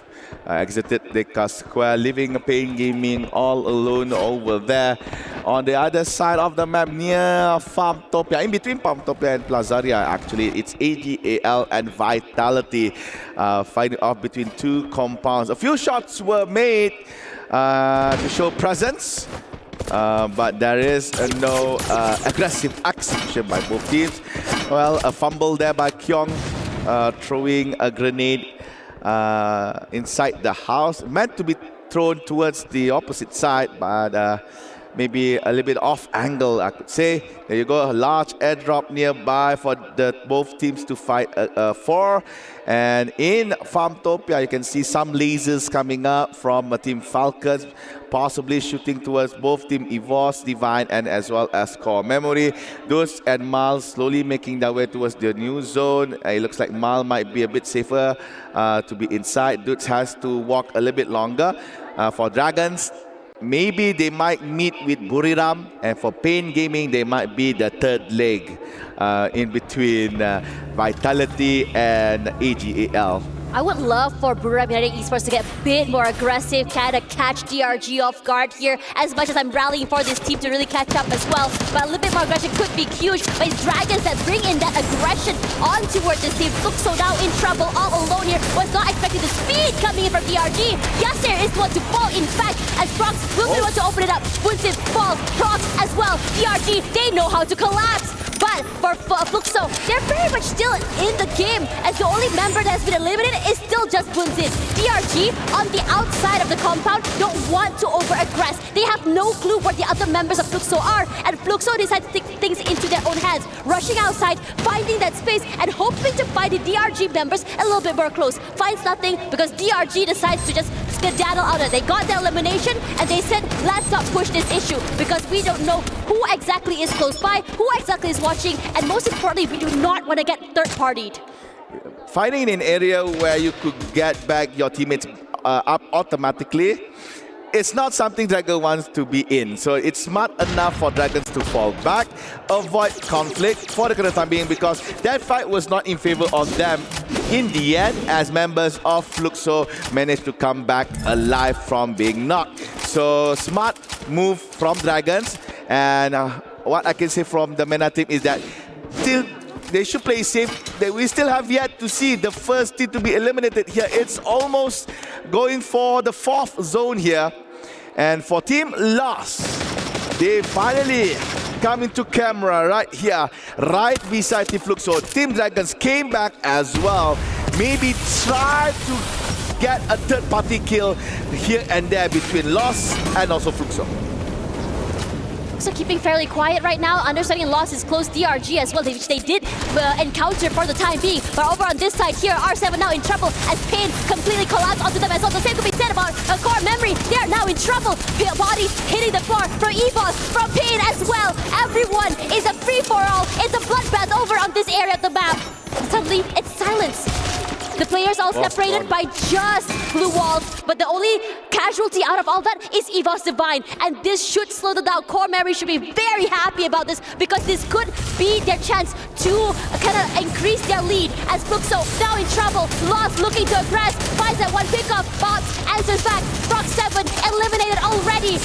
Speaker 16: Exited the Square, leaving Pain Gaming all alone over there. On the other side of the map, near Farmtopia, in between Farmtopia and Plazaria, actually, it's AGAL and Vitality fighting off between two compounds. A few shots were made to show presence, but there is no aggressive execution by both teams. Well, a fumble there by Kyong, throwing a grenade inside the house, meant to be thrown towards the opposite side, but maybe a little bit off angle, I could say. There you go, a large airdrop nearby for both teams to fight for. And in Farmtopia, you can see some lasers coming up from Team Falcons, possibly shooting towards both Team EVOS, Divine, and as well as Core Memory. Dutch and Mal slowly making their way towards the new zone. It looks like Mal might be a bit safer to be inside. Dutch has to walk a little bit longer. For Dragons, maybe they might meet with Buriram, and for Pain Gaming, they might be the third leg in between Vitality and AGAL.
Speaker 17: I would love for Booyah United Esports to get a bit more aggressive, kind of catch DRG off guard here, as much as I'm rallying for this team to really catch up as well. But a little bit more aggression could be huge, but it's Dragons that bring in that aggression on towards this team. Fluxo now in trouble, all alone here, was not expecting the speed coming in from DRG. Yasser is the one to fall, in fact, as Prox will be the one to open it up. Bunsin falls, Prox as well. DRG, they know how to collapse. But for Fluxo, they're very much still in the game, as the only member that has been eliminated is still just Bunsin. DRG, on the outside of the compound, don't want to over-aggress. They have no clue where the other members of Fluxo are, and Fluxo decides to take things into their own hands, rushing outside, finding that space, and hoping to find the DRG members a little bit more close. Finds nothing, because DRG decides to just skedaddle out of it. They got their elimination, and they said, let's not push this issue, because we don't know who exactly is close by, who exactly is watching, and most importantly, we do not want to get third-partied.
Speaker 16: Fighting in an area where you could get back your teammates up automatically, it's not something Dragon wants to be in. So it's smart enough for Dragons to fall back, avoid conflict for the current time being, because that fight was not in favor of them in the end, as members of Fluxo managed to come back alive from being knocked. So smart move from Dragons, and what I can say from the MENA team is that still they should play safe. We still have yet to see the first team to be eliminated here. It's almost going for the 4th zone here. And for Team Lost, they finally come into camera right here, right beside Team Fluxo. Team Dragons came back as well. Maybe try to get a third-party kill here and there between Lost and also Fluxo.
Speaker 17: So keeping fairly quiet right now, understanding Lost is close, DRG as well, which they did encounter for the time being. But over on this side here, R7 now in trouble as Pain completely collapsed onto them as well. The same could be said about Core Memory. They are now in trouble. Bodies hitting the floor from EVOS, from Pain as well. Everyone is a free-for-all. It's a bloodbath over on this area of the map. Suddenly, it's silence. The players all separated by just blue walls, but the only casualty out of all that is EVOS Divine, and this should slow them down. Core Memory should be very happy about this, because this could be their chance to kind of increase their lead, as Fluxo now in trouble. Lost looking to aggress, finds that one pickup, Bobs answers back. Prox 7 eliminated already.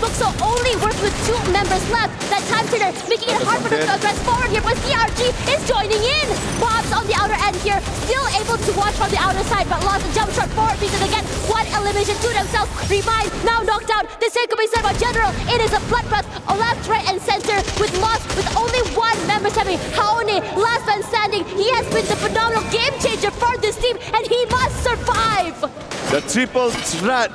Speaker 17: Fluxo only works with 2 members left. That time turner making it hard for them to aggress forward here, but DRG is joining in. Bobs on the outer end here, still able to watch from the outer side, but Lost a jump shot forward because again, one elimination to themselves. Revive, now knocked out. The same could be said about General. It is a bloodbath, left, right, and center, with Lost with only 1 member standing. Haone, last man standing. He has been the phenomenal game changer for this team, and he must survive.
Speaker 16: The triple threat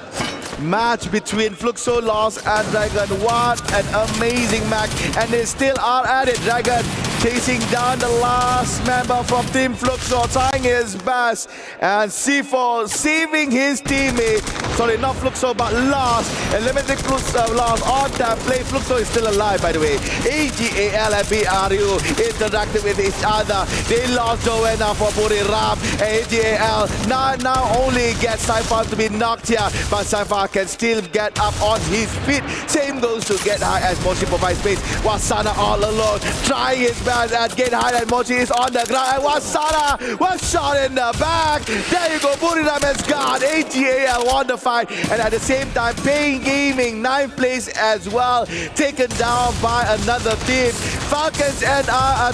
Speaker 16: match between Fluxo, Lost, and Dragon. What an amazing match, and they still are at it. Dragon chasing down the last member from Team Fluxo, trying his best, and C4 saving his teammate. Sorry, not Fluxo, but Lost. Eliminating Fluxo, Lost on that play. Fluxo is still alive, by the way. AGAL and BRU interacting with each other. They lost Joanna for Buriram, and AGAL now only gets Saifar to be knocked here, but Saifar can still get up on his feet. Same goes to Get High as Moshi provides space. Wasana all alone, trying his man, and again highlight Mochi is on the ground, and Wasana was shot in the back. There you go, Buridam has got AGAL won the fight, and at the same time, Pain Gaming 9th place as well, taken down by another team. Falcons and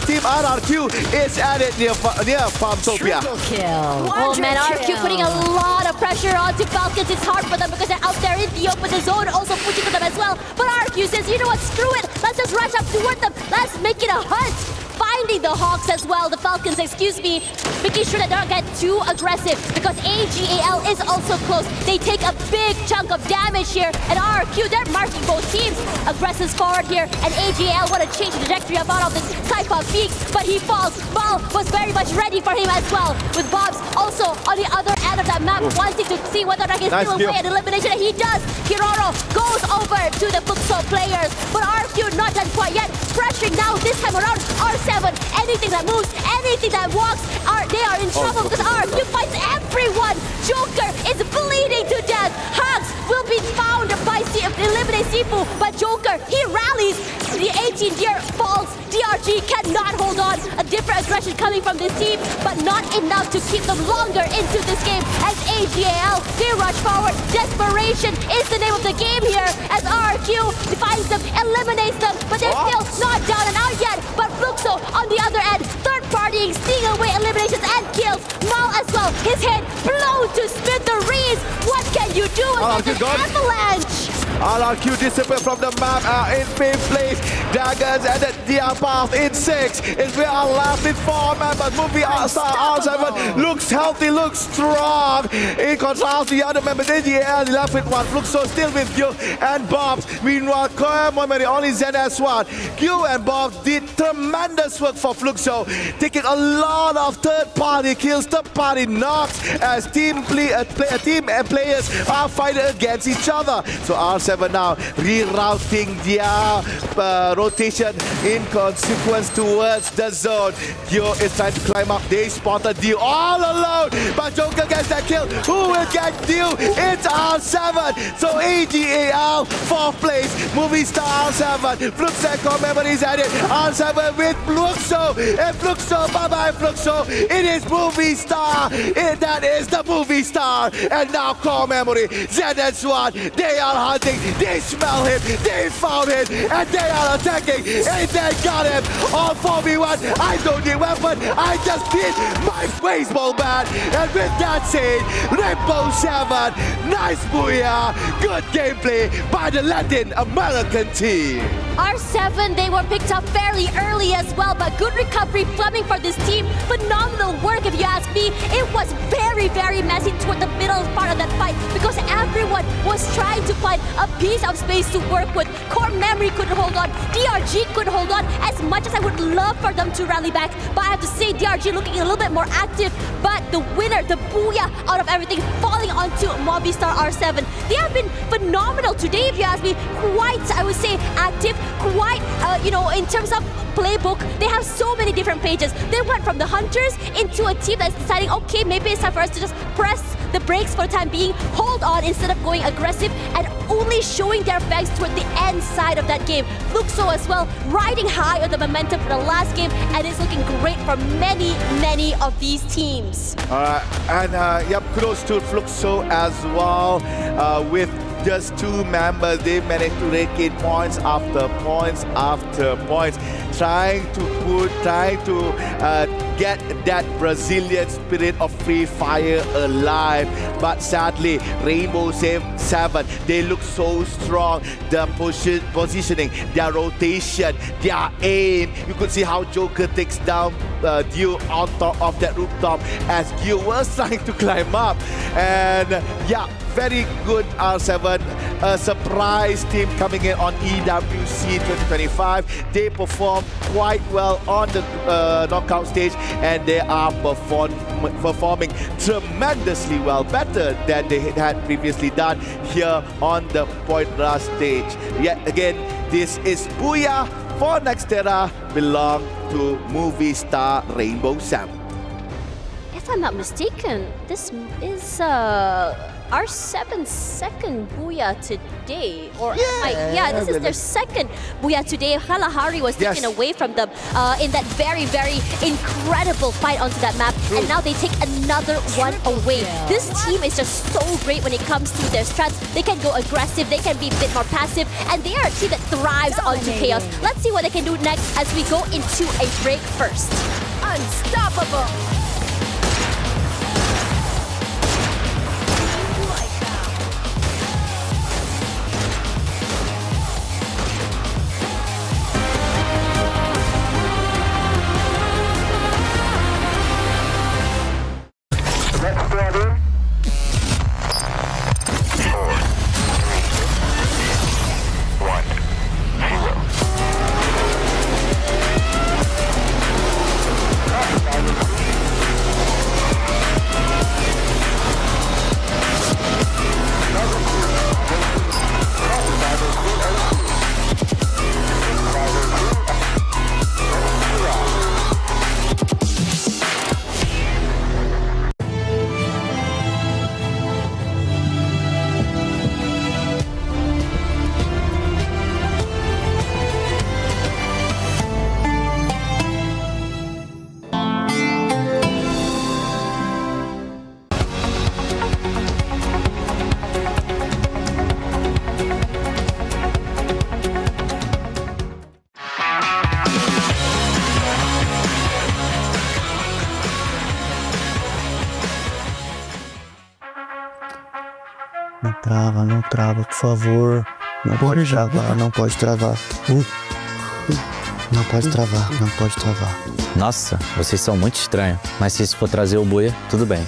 Speaker 16: Team RRQ is at it near Farmtopia.
Speaker 17: Oh man, RRQ putting a lot of pressure onto Falcons. It's hard for them because they're out there in the open. The zone also pushing for them as well. But RRQ says, you know what, screw it. Let's just rush up toward them. Let's make it a hunt. Finding the Hawks as well, the Falcons, excuse me, making sure that they don't get too aggressive because AGAL is also close. They take a big chunk of damage here, and RRQ, they're marking both teams. Aggressive forward here, and AGAL want to change the trajectory of out of this Saipa Peaks, but he falls. Ball was very much ready for him as well, with Bobs also on the other end of that map, wanting to see whether he can steal away an elimination, and he does. Kiroro goes over to the Fuxo players, but RRQ not done quite yet. Pressuring now this time around, R7, anything that moves, anything that walks, they are in trouble because RRQ fights everyone. Joker is bleeding to death. Hugs will be found by eliminate Sifu, but Joker, he rallies. The 18-year falls. DRG cannot hold on. A different aggression coming from this team, but not enough to keep them longer into this game as AGAL, they rush forward. Desperation is the name of the game here as RRQ finds them, eliminates them, but they're still not down and out yet. But Fluxo on the other end, third partying, stealing away eliminations and kills. Mal as well, his head blown to smithereens. What can you do against an avalanche?
Speaker 16: RRQ disappear from the map in 5th place. Daggers and the Diapath in 6th. Is where our last with 4 members. Movie star R7 looks healthy, looks strong. In contrast, the other members, AGAL left with 1. Fluxo still with Q and Bobs. Meanwhile, Koyamomeri only ZS1. Q and Bobs did tremendous work for Fluxo, taking a lot of third-party kills, third-party knocks as team and players are fighting against each other. So R7 now rerouting their rotation in consequence towards the zone. Dio is trying to climb up. They spotted Dio all alone, but Joker gets that kill. Who will get Dio? It's R7. So AGAL 4th place. Movie star R7. Fluxo memories at it. R7 with Fluxo. And Fluxo, bye-bye Fluxo. It is Movie Star. That is the Movie Star. And now core memory. ZS1. They are hunting. They smell him. They found him. And they are attacking. And they got him. All 4v1. I don't need weapon. I just need my baseball bat. And with that said, Rainbow 7. Nice Booyah. Good gameplay by the Latin American team.
Speaker 17: R7, they were picked up fairly early as well, but good recovery coming for this team. Phenomenal work if you ask me. It was very, very messy toward the middle part of that fight because everyone was trying to find a piece of space to work with. Core memory couldn't hold on. DRG couldn't hold on as much as I would love for them to rally back. But I have to say, DRG looking a little bit more active. But the winner, the Booyah out of everything, falling onto Movistar R7. They have been phenomenal today if you ask me. Quite, I would say, active. Quite, in terms of playbook, they have so many different pages. They went from the Hunters into a team that's deciding, okay, maybe it's time for us to just press the brakes for the time being, hold on instead of going aggressive and only showing their backs toward the end side of that game. Fluxo as well, riding high on the momentum for the last game, and it's looking great for many, many of these teams.
Speaker 16: Kudos to Fluxo as well with just 2 members. They managed to regain points after points after points, trying to get that Brazilian spirit of Free Fire alive. But sadly, Rainbow 7, they look so strong. Their positioning, their rotation, their aim. You could see how Joker takes down Dio on top of that rooftop as Dio was trying to climb up. And very good R7, a surprise team coming in on EWC 2025. They performed quite well on the knockout stage, and they are performing tremendously well, better than they had previously done here on the Point Rush stage. Yet again, this is Booyah for Nextera, belong to Movie Star Rainbow 7.
Speaker 17: if I'm not mistaken, this is R7's second Booyah today. Or this is their second Booyah today. Kalahari was taken away from them in that very, very incredible fight onto that map. And now they take another one away. This team is just so great when it comes to their strats. They can go aggressive, they can be a bit more passive, and they are a team that thrives onto chaos. Let's see what they can do next as we go into a break first. Unstoppable!
Speaker 2: Não trava, por favor. Não pode travar, não pode travar. Não pode travar, não pode travar.
Speaker 20: Nossa, vocês são muito estranhos. Mas se isso for trazer o Booyah, tudo bem.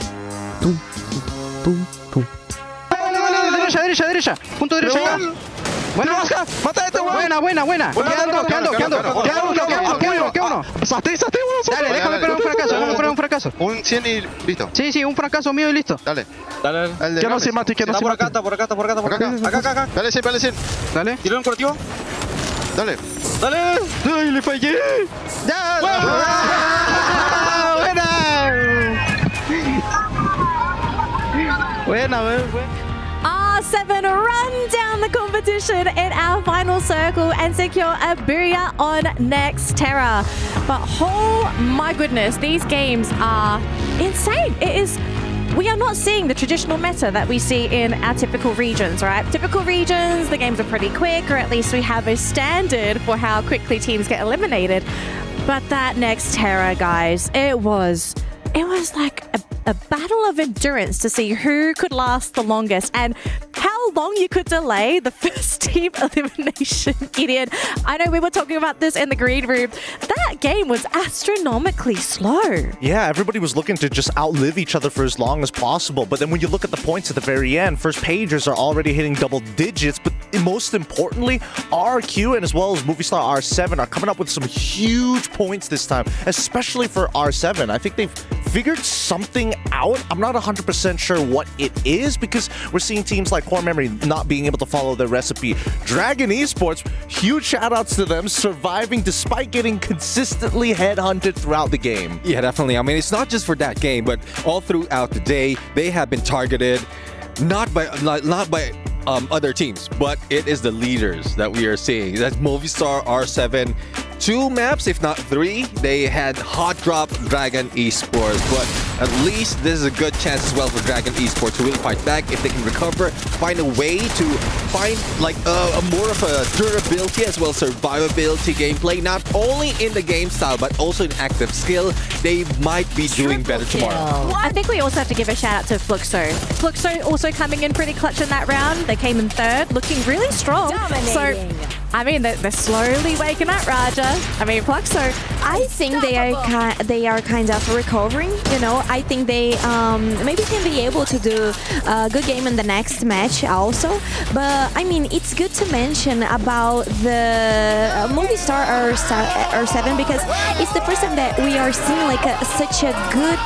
Speaker 23: Derecha. Punto derecha. Buena, mata este weón. Buena. Queda uno. Sartén, dale, déjame poner un fracaso.
Speaker 22: Un 100 y listo.
Speaker 23: Sí, un fracaso mío y listo.
Speaker 22: Dale.
Speaker 23: Que no se mate,
Speaker 22: Está por acá. Acá. Dale 100.
Speaker 23: Dale.
Speaker 22: Tira un curativo. Dale.
Speaker 23: Ay, le fallé. Ya. Buena.
Speaker 9: R7 run down the competition in our final circle and secure a Booyah on Next Terra. But oh my goodness, these games are insane. We are not seeing the traditional meta that we see in our typical regions, right? Typical regions, the games are pretty quick, or at least we have a standard for how quickly teams get eliminated. But that Next Terra, guys, it was like a battle of endurance to see who could last the longest and how long you could delay the first team elimination. Gideon, I know we were talking about this in the green room. That game was astronomically slow.
Speaker 1: Yeah, everybody was looking to just outlive each other for as long as possible. But then when you look at the points at the very end, first pagers are already hitting double digits. But most importantly, RQ and as well as Movistar R7 are coming up with some huge points this time, especially for R7. I think they've figured something out. I'm not 100% sure what it is because we're seeing teams like Core Memory not being able to follow their recipe. Dragon Esports, huge shout outs to them, surviving despite getting consistently headhunted throughout the game.
Speaker 11: Yeah, definitely. I mean, it's not just for that game, but all throughout the day, they have been targeted not by other teams, but it is the leaders that we are seeing. That's Movistar R7. 2 maps, if not 3, they had hot drop Dragon Esports, but at least this is a good chance as well for Dragon Esports to really fight back if they can recover, find a way to find like a more of a durability as well as survivability gameplay, not only in the game style but also in active skill. They might be doing better tomorrow.
Speaker 9: I think we also have to give a shout out to Fluxo. Fluxo also coming in pretty clutch in that round. They came in 3rd, looking really strong.
Speaker 10: Dominating.
Speaker 9: So, I mean, they're slowly waking up, Raja. I mean, Fluxo.
Speaker 10: I think they are kind of recovering. You know, I think they maybe can be able to do a good game in the next match also. But I mean, it's good to mention about the Movistar R7 because it's the first time that we are seeing like such a good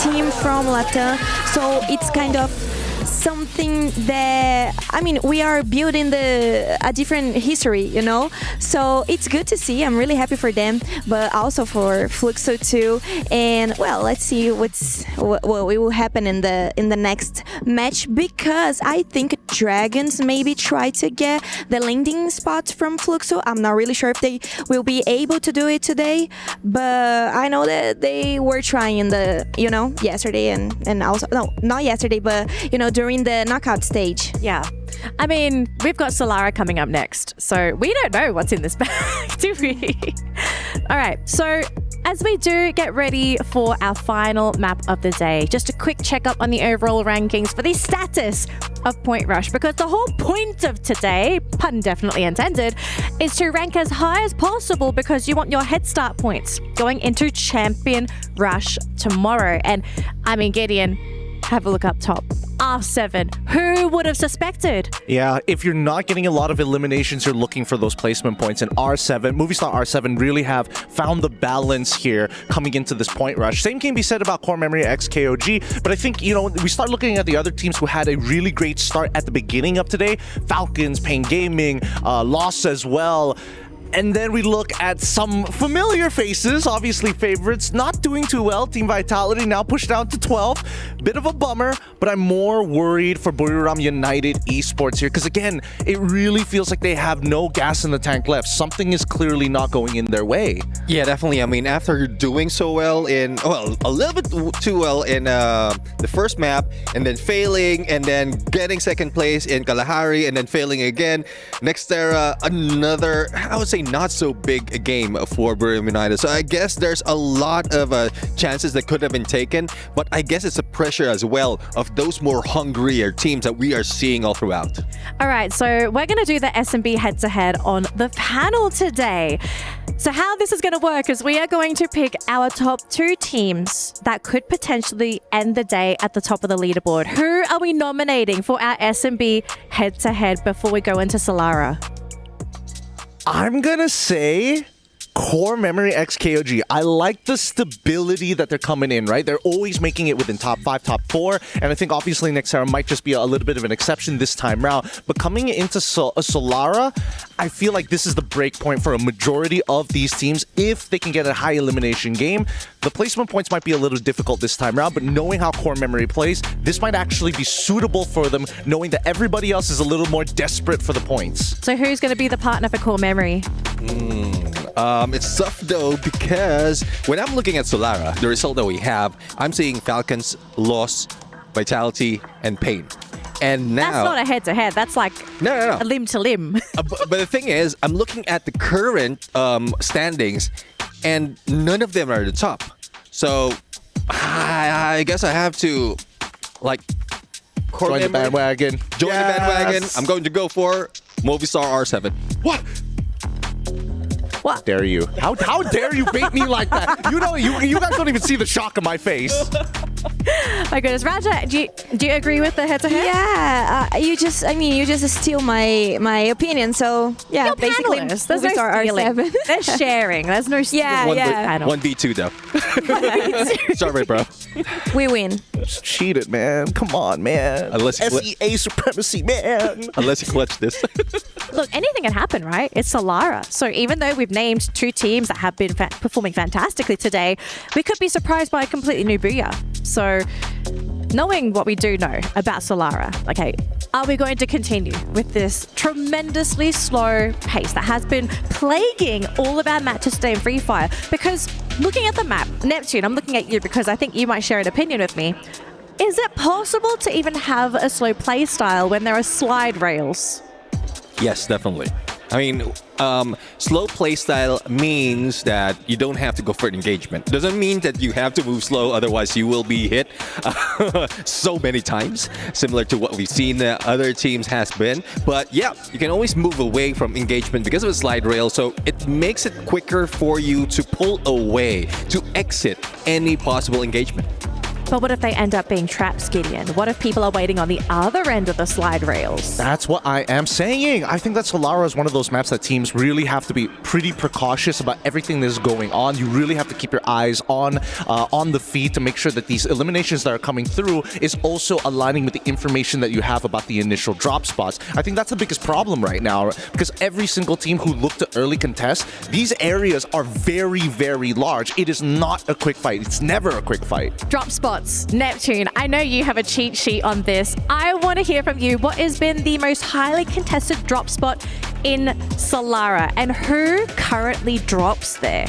Speaker 10: team from Latam. So it's kind of something that, I mean, we are building a different history, you know? So it's good to see. I'm really happy for them, but also for Fluxo too. And well, let's see what will happen in the next match, because I think Dragons maybe try to get the landing spots from Fluxo. I'm not really sure if they will be able to do it today, but I know that they were trying yesterday and also, no, not yesterday, but during the knockout stage.
Speaker 9: Yeah. I mean, we've got Solara coming up next, so we don't know what's in this bag, do we? All right, so as we do get ready for our final map of the day, just a quick checkup on the overall rankings for the status of Point Rush, because the whole point of today, pun definitely intended, is to rank as high as possible because you want your head start points going into Champion Rush tomorrow. And I mean, Gideon, have a look up top. R7. Who would have suspected?
Speaker 3: Yeah, if you're not getting a lot of eliminations, you're looking for those placement points. And Movistar R7 really have found the balance here coming into this Point Rush. Same can be said about Core Memory X KOG, but I think, we start looking at the other teams who had a really great start at the beginning of today. Falcons, Pain Gaming, Lost as well. And then we look at some familiar faces, obviously favorites, not doing too well. Team Vitality now pushed down to 12. Bit of a bummer, but I'm more worried for Buriram United Esports here, because again, it really feels like they have no gas in the tank left. Something is clearly not going in their way.
Speaker 11: Yeah, definitely. I mean, after doing so well a little bit too well in the first map, and then failing, and then getting second place in Kalahari, and then failing again. Nextera, another, I would say, not so big a game for Buriram United. So I guess there's a lot of chances that could have been taken, but I guess it's a pressure as well of those more hungrier teams that we are seeing all throughout.
Speaker 9: All right, so we're going to do the SMB head-to-head on the panel today. So how this is going to work is we are going to pick our top 2 teams that could potentially end the day at the top of the leaderboard. Who are we nominating for our SMB head-to-head before we go into Solara?
Speaker 3: I'm gonna say Core Memory X KOG. I like the stability that they're coming in, right? They're always making it within top 5, top 4, and I think obviously Nextera might just be a little bit of an exception this time round. But coming into Solara, I feel like this is the break point for a majority of these teams. If they can get a high elimination game, the placement points might be a little difficult this time around, but knowing how Core Memory plays, this might actually be suitable for them, knowing that everybody else is a little more desperate for the points.
Speaker 9: So who's going to be the partner for Core Memory?
Speaker 11: It's tough though, because when I'm looking at Solara, the result that we have, I'm seeing Falcons, Loss, Vitality, and Pain. And now...
Speaker 9: That's not a head-to-head. That's like
Speaker 11: no.
Speaker 9: a limb-to-limb.
Speaker 11: But the thing is, I'm looking at the current standings, and none of them are at the top. So I guess I have to,
Speaker 3: join the bandwagon.
Speaker 11: Join the bandwagon. I'm going to go for Movistar R7.
Speaker 3: What? What? Dare you? How dare you bait me like that? You guys don't even see the shock on my face.
Speaker 9: My goodness, Raja, do you agree with the head-to-head?
Speaker 10: Yeah, you just steal my opinion. So yeah,
Speaker 9: You're
Speaker 10: basically,
Speaker 9: panelists. There's no
Speaker 10: Movistar
Speaker 9: stealing.
Speaker 10: R7.
Speaker 9: There's sharing. There's no stealing.
Speaker 10: Yeah.
Speaker 11: 1v2 though. Sorry, bro.
Speaker 10: We win.
Speaker 3: Just cheat it, man. Come on, man.
Speaker 11: Unless
Speaker 3: SEA supremacy, man.
Speaker 11: Unless you clutch this.
Speaker 9: Look, anything can happen, right? It's Solara. So even though we've named 2 teams that have been performing fantastically today, we could be surprised by a completely new Booyah. So knowing what we do know about Solara, okay, are we going to continue with this tremendously slow pace that has been plaguing all of our matches today in Free Fire? Because looking at the map, Neptune, I'm looking at you because I think you might share an opinion with me. Is it possible to even have a slow play style when there are slide rails?
Speaker 11: Yes, definitely. I mean, slow playstyle means that you don't have to go for engagement. Doesn't mean that you have to move slow, otherwise you will be hit so many times, similar to what we've seen other teams has been. But yeah, you can always move away from engagement because of a slide rail, so it makes it quicker for you to pull away, to exit any possible engagement.
Speaker 9: But what if they end up being trapped, Gideon? What if people are waiting on the other end of the slide rails?
Speaker 3: That's what I am saying. I think that Solara is one of those maps that teams really have to be pretty precautious about everything that is going on. You really have to keep your eyes on the feed to make sure that these eliminations that are coming through is also aligning with the information that you have about the initial drop spots. I think that's the biggest problem right now, because every single team who looked to early contest, these areas are very, very large. It is not a quick fight. It's never a quick fight.
Speaker 9: Drop spots. Neptune, I know you have a cheat sheet on this. I want to hear from you. What has been the most highly contested drop spot in Solara, and who currently drops there?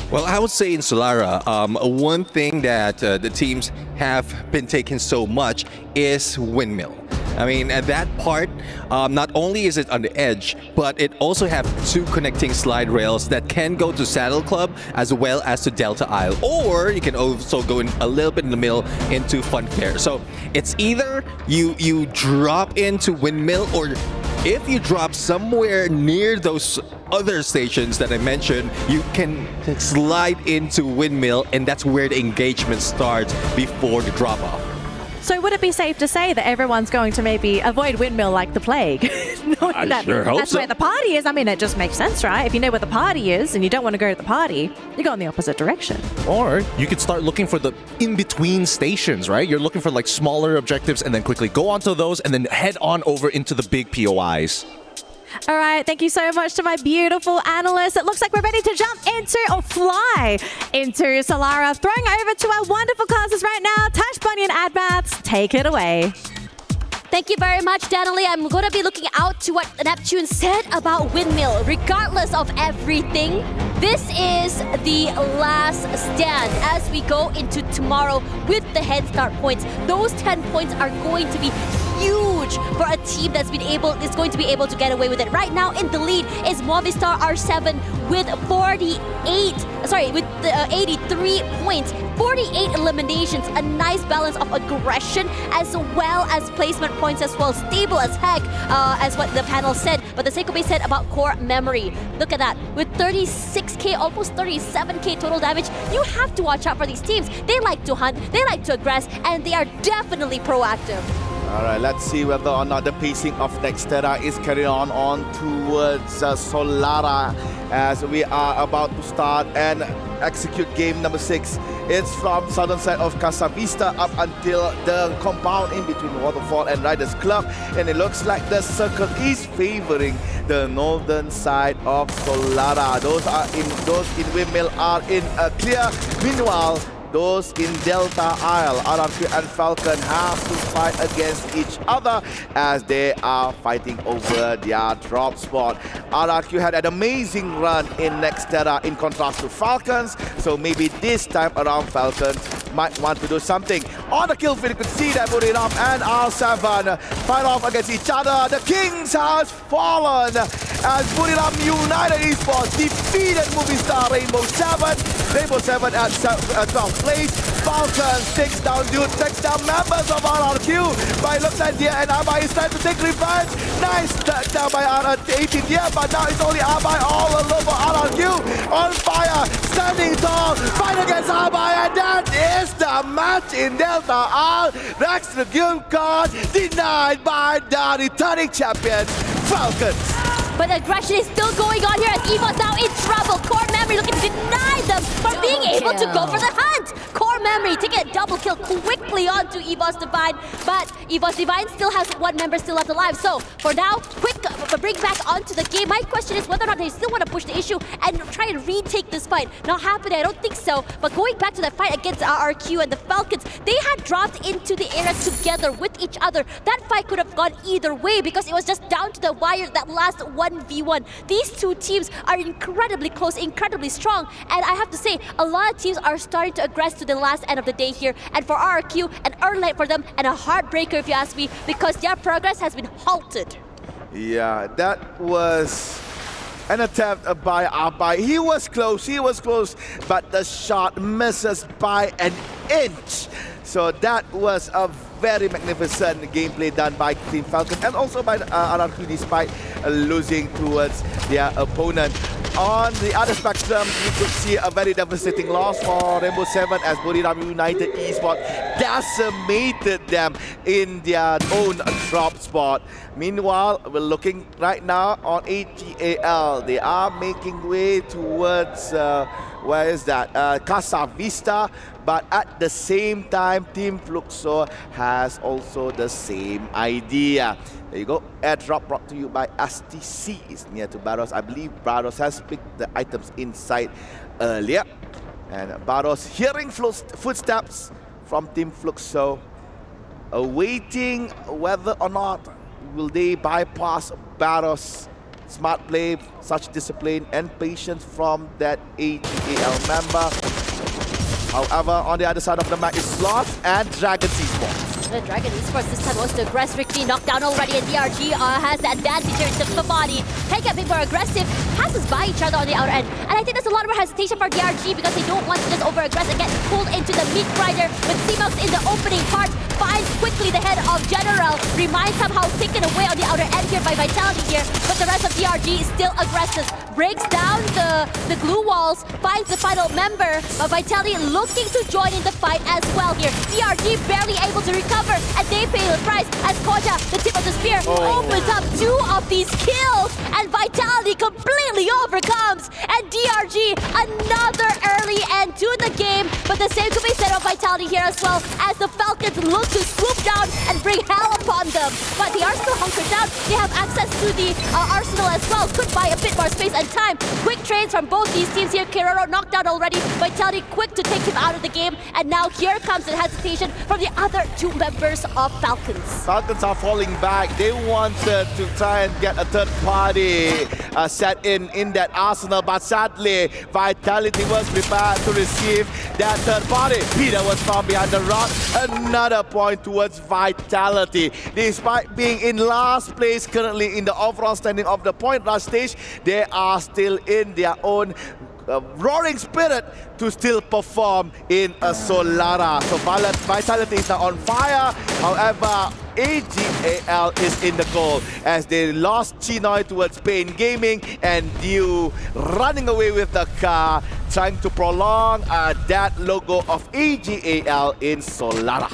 Speaker 11: Well, I would say in Solara, one thing that the teams have been taking so much is windmill. I mean, at that part, not only is it on the edge, but it also have two connecting slide rails that can go to Saddle Club as well as to Delta Isle. Or you can also go in a little bit in the middle into Funfair. So it's either you drop into windmill, or if you drop somewhere near those other stations that I mentioned, you can slide into windmill, and that's where the engagement starts before the drop-off.
Speaker 9: So would it be safe to say that everyone's going to maybe avoid windmill like the plague? That's where the party is. I mean, it just makes sense, right? If you know where the party is and you don't want to go to the party, you go in the opposite direction.
Speaker 3: Or you could start looking for the in-between stations, right? You're looking for like smaller objectives and then quickly go onto those and then head on over into the big POIs.
Speaker 9: All right, thank you so much to my beautiful analysts. It looks like we're ready to jump into, or fly into Solara. Throwing over to our wonderful classes right now. Tash Bunny and Admaths, take it away.
Speaker 17: Thank you very much, Danielle. I'm going to be looking out to what Neptune said about windmill. Regardless of everything, this is the last stand as we go into tomorrow with the head start points. Those 10 points are going to be huge for a team is going to be able to get away with it. Right now in the lead is Movistar R7 with 83 points, 48 eliminations, a nice balance of aggression as well as placement points as well. Stable as heck, as what the panel said, but the Seikobe said about core memory. Look at that, with 36k, almost 37k total damage. You have to watch out for these teams. They like to hunt, they like to aggress, and they are definitely proactive.
Speaker 16: All right, let's see whether or not the pacing of Nextera is carrying on towards Solara as we are about to start and execute game number 6. It's from southern side of Casa Vista up until the compound in between Waterfall and Riders Club, and it looks like the circle is favoring the northern side of Solara. Those in Windmill are in a clear. Meanwhile, those in Delta Isle, Aramco and Falcon, have to fight against each other as they are fighting over their drop spot. Aramco had an amazing run in Nextera in contrast to Falcons, so maybe this time around Falcons might want to do something. On the kill feed, you could see that Buriram and R7 fight off against each other. The Kings has fallen as Buriram United Esports defeated Movistar Rainbow 7. Rainbow 7 at 12th place. Falcons takes down members of RRQ by Luxandia, and Abai is trying to take revenge. Nice touchdown by R18 here, but now it's only Abai all alone for RRQ. On fire, standing tall, fight against Abai, and that is the match in Delta R. Next to the game card, denied by the returning champions, Falcons.
Speaker 17: But aggression is still going on here, and EVOS now in trouble. Core Memory looking to deny them from being able to go for the hunt. Core Memory taking a double kill quickly onto EVOS Divine, but EVOS Divine still has one member still left alive. So for now, quick bring back onto the game. My question is whether or not they still want to push the issue and try and retake this fight. Not happening, I don't think so. But going back to the fight against RRQ and the Falcons, they had dropped into the area together with each other. That fight could have gone either way because it was just down to the wire, that last 1v1. These two teams are incredibly close, incredibly strong, and I have to say, a lot of teams are starting to aggress to the last end of the day here, and for RRQ, an early night for them, and a heartbreaker if you ask me, because their progress has been halted.
Speaker 16: Yeah, that was an attempt by Abai. He was close, but the shot misses by an inch. So that was a very magnificent gameplay done by Team Falcon and also by RRQ despite losing towards their opponent. on the other spectrum, you could see a very devastating loss for Rainbow 7 as Boulevard United Esports decimated them in their own drop spot. Meanwhile, we're looking right now on AGAL. They are making way towards, where is that? Casa Vista. But at the same time, Team Fluxo has also the same idea. There you go. Airdrop brought to you by STC. It's near to Barros. I believe Barros has picked the items inside earlier. And Barros hearing footsteps from Team Fluxo, awaiting whether or not will they bypass Barros. Smart play, such discipline and patience from that AGAL member. However, on the other side of the map is Sloth and Dragon Esports.
Speaker 17: The Dragon Esports this time was the aggressively knocked down already, and DRG has the advantage here in terms of the body. Take a bit more aggressive, passes by each other on the outer end. And I think there's a lot more hesitation for DRG because they don't want to just over-aggress and get pulled into the meat grinder. With C-Mox in the opening part, finds quickly the head of General. Reminds somehow taken away on the outer end here by Vitality here. But the rest of DRG is still aggressive. Breaks down the glue walls, finds the final member of Vitality looking to join in the fight as well here. DRG barely able to recover, and they pay the price as Koja, the tip of the spear, opens up 2 of these kills, and Vitality completely overcomes. And DRG, another early end to the game, but the same could be said of Vitality here as well, as the Falcons look to swoop down and bring hell upon them. But they are still hunkered down. They have access to the arsenal as well, could buy a bit more space and time. Quick trades from both these teams here. Kiroro knocked out already. Vitality quick to take him out of the game, and now here comes the hesitation from the other 2 members of Falcons.
Speaker 16: Falcons are falling back. They wanted to try and get a third party set in that arsenal, but sadly, Vitality was prepared to receive that third party. Peter was found behind the rock. Another point towards Vitality. Despite being in last place currently in the overall standing of the point rush stage, they are still in their own roaring spirit to still perform in a Solara. So Vitality is now on fire. However, AGAL is in the goal as they lost Chinoy towards Pain Gaming, and Dew running away with the car, trying to prolong that logo of AGAL in Solara.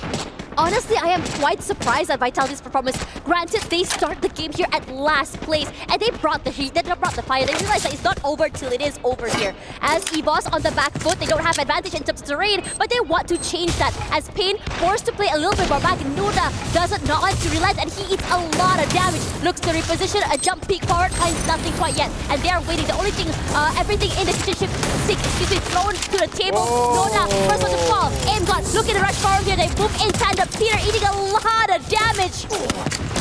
Speaker 17: Honestly, I am quite surprised at Vitality's performance. Granted, they start the game here at last place, and they brought the heat, they brought the fire. They realized that it's not over till it is over here. As EVOS on the back foot, they don't have advantage in terms of terrain, but they want to change that. As Pain forced to play a little bit more back, Nuda doesn't not like to realize, and he eats a lot of damage. Looks to reposition, a jump peek forward, finds nothing quite yet. And they are waiting. The only thing, everything in the kitchen thrown to the table. Nuda, first one to fall. Aim got, looking to rush forward here. They move in tandem. Peter eating a lot of damage.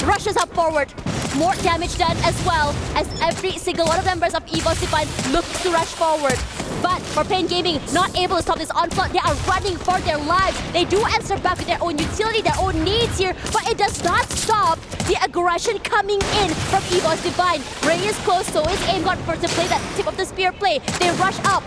Speaker 17: Rushes up forward. More damage done as well, as every single one of members of EVOS Divine looks to rush forward. But for Pain Gaming, not able to stop this onslaught. They are running for their lives. They do answer back with their own utility, their own needs here, but it does not stop the aggression coming in from EVOS Divine. Ray is close, so is Aim got first to play that tip of the spear play. They rush up,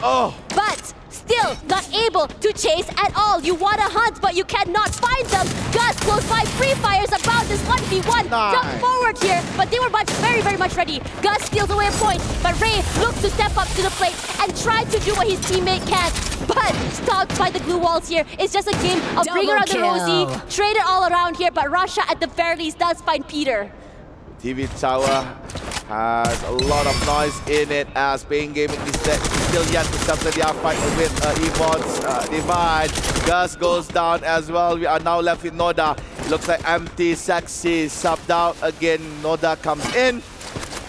Speaker 17: but still not able to chase at all. You want to hunt, but you cannot find them. Gus close by. Free Fire's about this 1v1. Jump forward here, but they were very, very much ready. Gus steals away a point, but Ray looks to step up to the plate and try to do what his teammate can. But stopped by the glue walls here. It's just a game of bring around the Rosie, trade it all around here, but Russia at the very least does find Peter.
Speaker 16: TV Tower has a lot of noise in it as Pain Gaming is still yet to settle their fight with EVOS Divine. Gus goes down as well. We are now left with Noda. It looks like empty Sexy subbed out again. Noda comes in,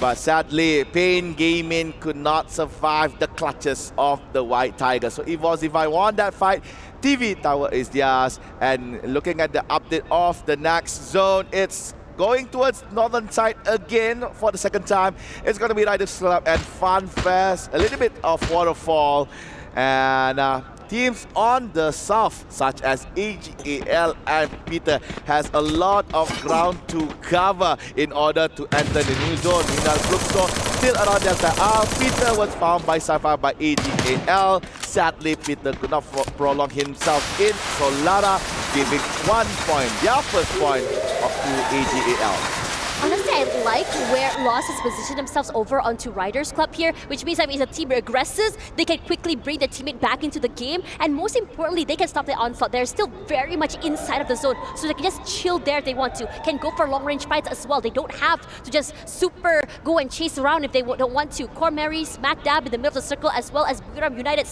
Speaker 16: but sadly Pain Gaming could not survive the clutches of the White Tiger. So EVOS Divine won that fight. TV Tower is theirs. And looking at the update of the next zone, it's going towards northern side again for the second time. It's going to be Riders Club and Fun Fest. A little bit of waterfall. And teams on the south, such as AGAL and Peter, has a lot of ground to cover in order to enter the new zone. Meanwhile, Fluxo still around their side. Peter was found by Sapphire by AGAL. Sadly, Peter could not prolong himself in Solara, giving 1 point, their first point to AGAL.
Speaker 17: Honestly, I like where Lost has positioned themselves over onto Riders Club here, which means that if a team aggresses, they can quickly bring their teammate back into the game, and most importantly, they can stop the onslaught. They're still very much inside of the zone, so they can just chill there if they want to, can go for long-range fights as well. They don't have to just super go and chase around if they don't want to. Cormary smack dab in the middle of the circle, as well as Booyah United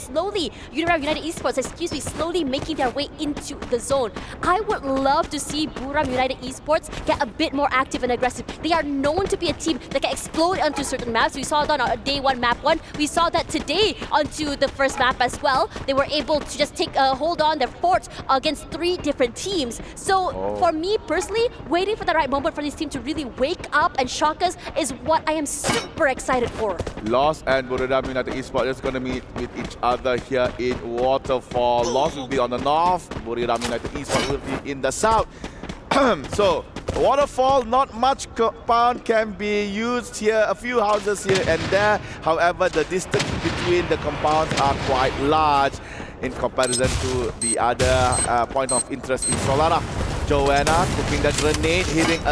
Speaker 17: United Esports, slowly making their way into the zone. I would love to see Booyah United Esports get a bit more active and aggressive. They are known to be a team that can explode onto certain maps. We saw that on day one, map one. We saw that today onto the first map as well. They were able to just take a hold on their fort against 3 different teams. So for me personally, waiting for the right moment for this team to really wake up and shock us is what I am super excited for.
Speaker 16: Lost and Booyah United Esports is going to meet with each other here in Waterfall. Lost will be on the north, Booyah United Esports will be in the south. So, Waterfall, not much compound can be used here, a few houses here and there. However, the distance between the compounds are quite large in comparison to the other point of interest in Solara. Joanna cooking the grenade, hitting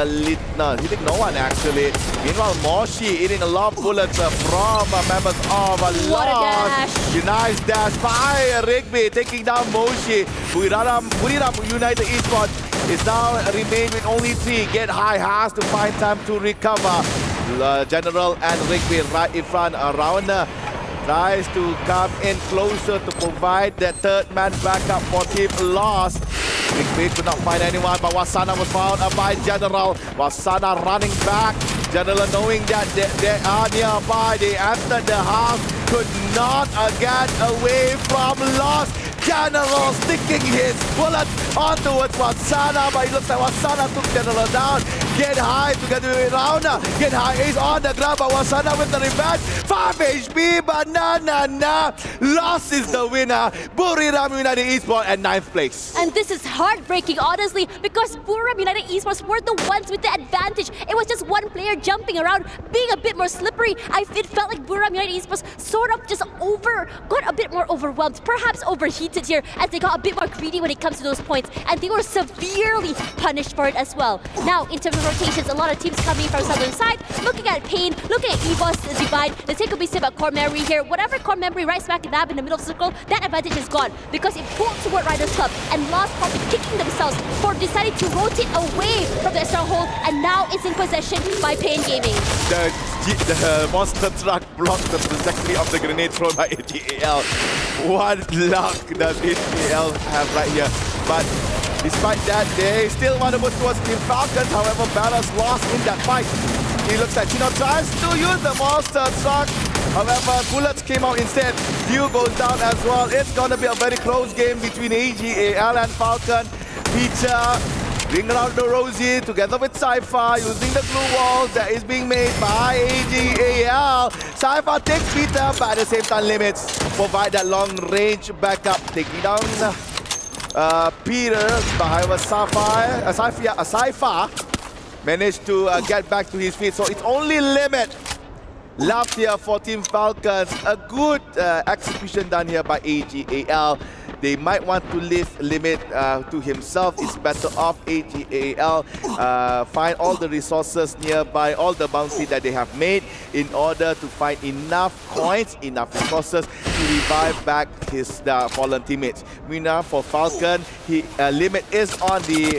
Speaker 16: no one actually. Meanwhile, Moshi hitting a lot of bullets from members of Lost. Nice dash by Rigby, taking down Moshi. Booyah United Esports is now remain with only 3. Get High has to find time to recover. General and Rigby right in front. Around tries to come in closer to provide that third man backup for Team Lost. Rigby could not find anyone, but Wasana was found by General. Wasana running back. General knowing that they are nearby. They entered the house, could not get away from Lost. General sticking his bullet on towards Wasana, but it looks like Wasana took General down. Get High together with Rauna. Get High is on the ground, but Wasana with the revenge. 5 HP, but nah. Lost is the winner. Booyah United Esports at 9th place.
Speaker 17: And this is heartbreaking, honestly, because Booyah United Esports were the ones with the advantage. It was just one player jumping around, being a bit more slippery. It felt like Booyah United Esports sort of just got a bit more overwhelmed, perhaps overheated here, as they got a bit more greedy when it comes to those points, and they were severely punished for it as well. Now, in terms of rotations, a lot of teams coming from southern side, looking at Pain, looking at EVOS Divide. The take will be said about Core Memory here. Whatever Core Memory right smack dab in the middle of the circle, that advantage is gone because it pulled toward Riders Club, and Lost probably kicking themselves for deciding to rotate away from the stronghold, and now it's in possession by Pain Gaming.
Speaker 16: The monster truck blocked the trajectory of the grenade thrown by AGAL. What luck does AGAL have right here? But despite that, they still want to move towards Team Falcons. However, Ballas lost in that fight. He looks like Chino tries to use the monster truck. However, bullets came out instead. View goes down as well. It's going to be a very close game between AGAL and Falcon. Peter ring around the Rosie together with Saifa using the glue wall that is being made by AGAL. Saifa takes Peter, but at the same time limits. Provide that long range backup, taking down Peter behind with Saifa managed to get back to his feet. So it's only limit left here for Team Falcons. A good execution done here by AGAL. They might want to leave limit to himself. It's better off AGAL find all the resources nearby, all the bounty that they have made in order to find enough coins, enough resources to revive back his fallen teammates. Meanwhile, for Falcon, limit is on the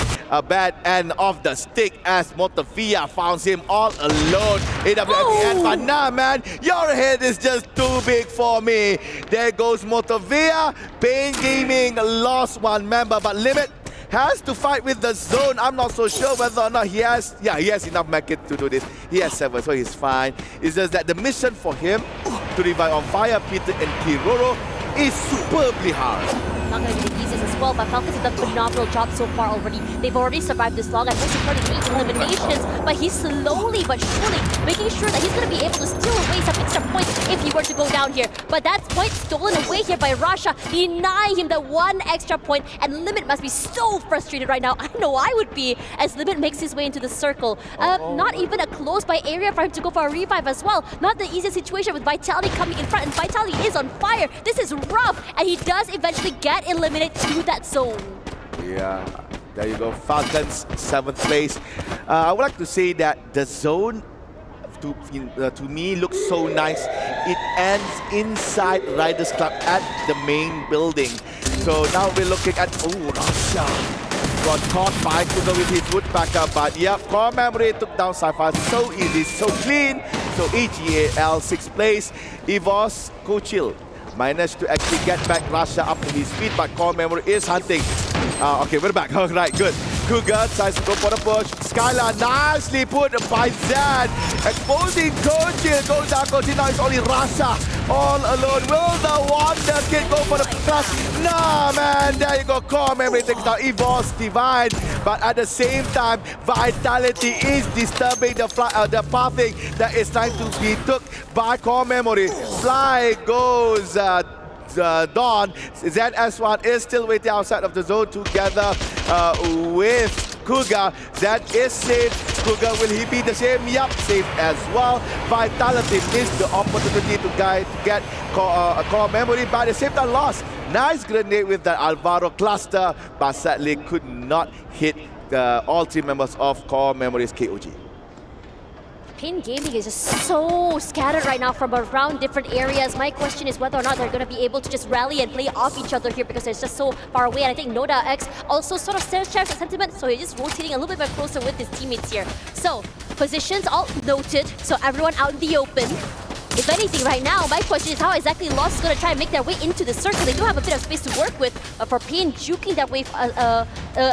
Speaker 16: bad end of the stick as Motovia founds him all alone. AWFN, but nah, man, your head is just too big for me. There goes Motovia. Pain Gaming lost one member, but Limit has to fight with the zone. I'm not so sure whether or not he has enough mech to do this. He has 7, so he's fine. It's just that the mission for him to revive on fire Peter and Kiroro is superbly hard.
Speaker 17: Not going to be the easiest as well, but Falcons have done a phenomenal job so far already. They've already survived this long. I most importantly 8 eliminations, but he's slowly but surely making sure that he's going to be able to steal away some extra points if he were to go down here. But that point stolen away here by Rasha, denying him the 1 extra point, and Limit must be so frustrated right now. I know I would be, as Limit makes his way into the circle. Not even a close by area for him to go for a revive as well. Not the easiest situation with Vitality coming in front, and Vitality is on fire. This is rough, and he does eventually get eliminated to that zone.
Speaker 16: Yeah, There you go, Falcons, 7th place. I would like to say that the zone to me looks so nice. It ends inside Riders Club at the main building. So now we're looking at, Russia got caught by Kudo with his woodpecker, but yep, Core Memory took down Sci-Fi so easy, so clean. So EGAL 6th place. Evos Kochil managed to actually get back Russia up to his feet, but Core Memory is hunting. Okay, we're back. All right, good. Cougar tries to go for the push. Skylar nicely put by Zad. Exposing Kochil. Goes down Kochil. Now it's only Russia all alone. Will the Wonder Kid go for the plus? Nah, man. There you go. Core Memory takes down Evos Divine. But at the same time, Vitality is disturbing the pathing that is trying to be took by Core Memory. Fly goes Dawn. ZS1 is still waiting outside of the zone together with Cougar. Zed is safe. Cougar, will he be the same? Yup, safe as well. Vitality missed the opportunity to get Core Memory, but at the same time lost. Nice grenade with the Alvaro cluster, but sadly could not hit all 3 members of Core Memory's KOG.
Speaker 17: Pain Gaming is just so scattered right now from around different areas. My question is whether or not they're going to be able to just rally and play off each other here because they're just so far away. And I think Noda X also sort of shares that sentiment, so he's just rotating a little bit more closer with his teammates here. So, positions all noted, so everyone out in the open. If anything, right now, my question is how exactly Lost is going to try and make their way into the circle. They do have a bit of space to work with for Pain juking that wave a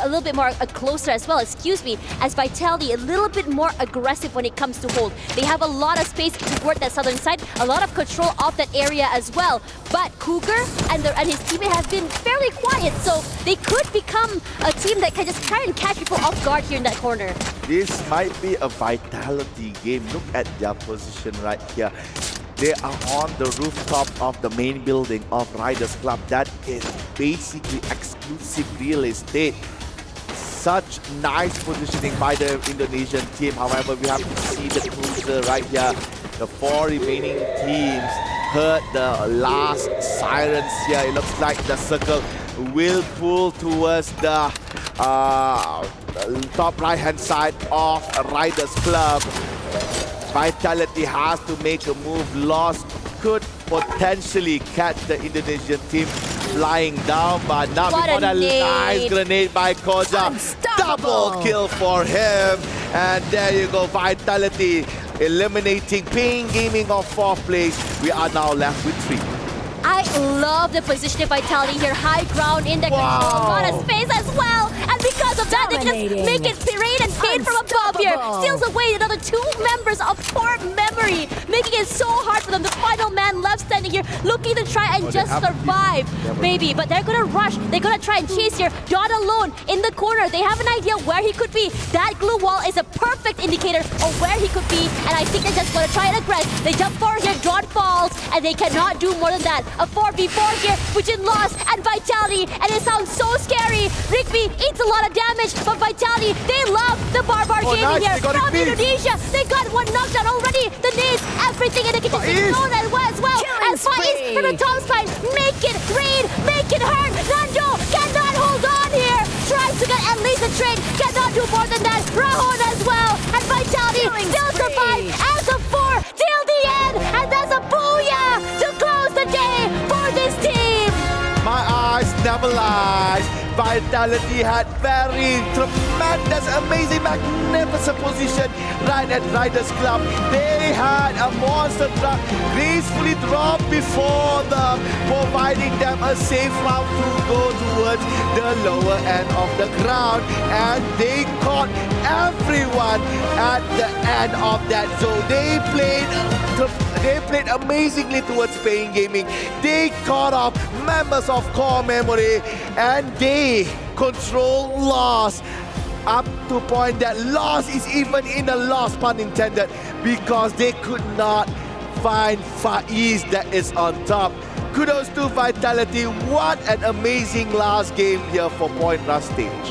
Speaker 17: little bit more closer as well, excuse me, as Vitality a little bit more aggressive when it comes to hold. They have a lot of space to work that southern side, a lot of control of that area as well. But Cougar and his teammate have been fairly quiet, so they could become a team that can just try and catch people off guard here in that corner.
Speaker 16: This might be a Vitality game. Look at their position right here. They are on the rooftop of the main building of Riders Club. That is basically exclusive real estate. Such nice positioning by the Indonesian team. However, we have to see the cruiser right here. The 4 remaining teams heard the last sirens here. It looks like the circle will pull towards the top right-hand side of Riders Club. Vitality has to make a move. Lost could potentially catch the Indonesian team flying down, but not before that nice grenade by Koja. Double kill for him. And there you go, Vitality eliminating Pain Gaming of 4th place. We are now left with 3.
Speaker 17: I love the position of Vitality here. High ground in the control, a lot of space as well. And because of that, they just make it rain and pain from above here. Steals away another 2 members of Core Memory, making it so hard for them. The final man left standing here, looking to try and just survive, maybe. But they're gonna rush. They're gonna try and chase here. Dawn alone in the corner. They have an idea where he could be. That glue wall is a perfect indicator of where he could be. And I think they're just gonna try and aggress. They jump forward here. Dawn falls, and they cannot do more than that. A 4v4 here between Lost and Vitality, and it sounds so scary. Rigby eats a lot of damage, but Vitality, they love the Barbar gaming here from Indonesia. They got one knockdown already. The nades, everything in the kitchen zone as well. And Faiz from the top spine, make it rain, make it hurt. Nando cannot hold on here. Tries to get at least a trade, cannot do more than that. Rahon as well, and Vitality still survive as a 4 till the end, and that's a booyah to close the day for this team.
Speaker 16: My eyes never lies. Vitality had very tremendous, amazing, magnificent position right at Riders Club. They had a monster truck gracefully dropped before them, providing them a safe route to go towards the lower end of the ground. And they caught everyone at the end of that zone. They played amazingly towards Pain Gaming. They caught off members of Core Memory, and they control Lost up to point that Lost is even in a loss, pun intended, because they could not find Faiz that is on top. Kudos to Vitality. What an amazing last game here for Point Rush stage.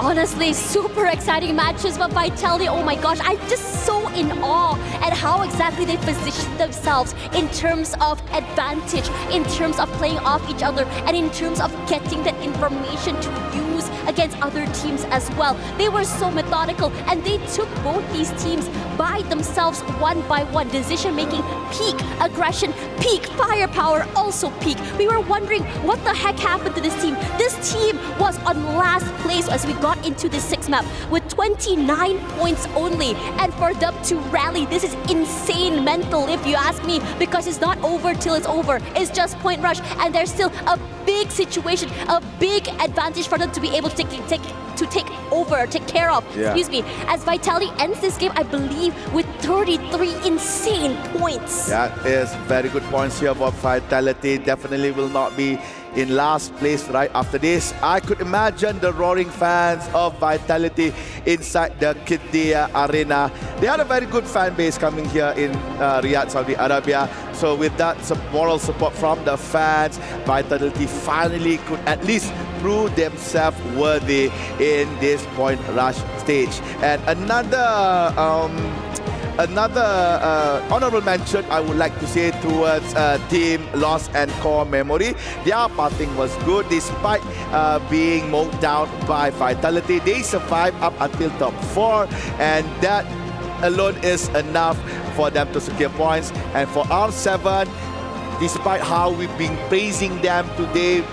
Speaker 17: Honestly, super exciting matches, but Vitality, oh my gosh, I'm just so in awe at how exactly they position themselves in terms of advantage, in terms of playing off each other, and in terms of getting that information to use against other teams as well. They were so methodical, and they took both these teams by themselves one by one. Decision making peak, aggression peak, firepower also peak. We were wondering what the heck happened to this team. This team was on last place as we got into the sixth map with 29 points only, and for them to rally, this is insane mental if you ask me, because it's not over till it's over. It's just point rush, and there's still a big situation, a big advantage for them to be able to take over, take care of, excuse me, as Vitality ends this game, I believe, with 33 insane points.
Speaker 16: That is very good points here about Vitality. Definitely will not be in last place right after this. I could imagine the roaring fans of Vitality inside the Qiddiya Arena. They had a very good fan base coming here in Riyadh, Saudi Arabia. So with that moral support from the fans, Vitality finally could at least prove themselves worthy in this point rush stage. And another honorable mention I would like to say towards Team Lost and Core Memory. Their parting was good despite being mowed down by Vitality. They survived up until top 4, and that alone is enough for them to secure points. And for R7, despite how we've been praising them today,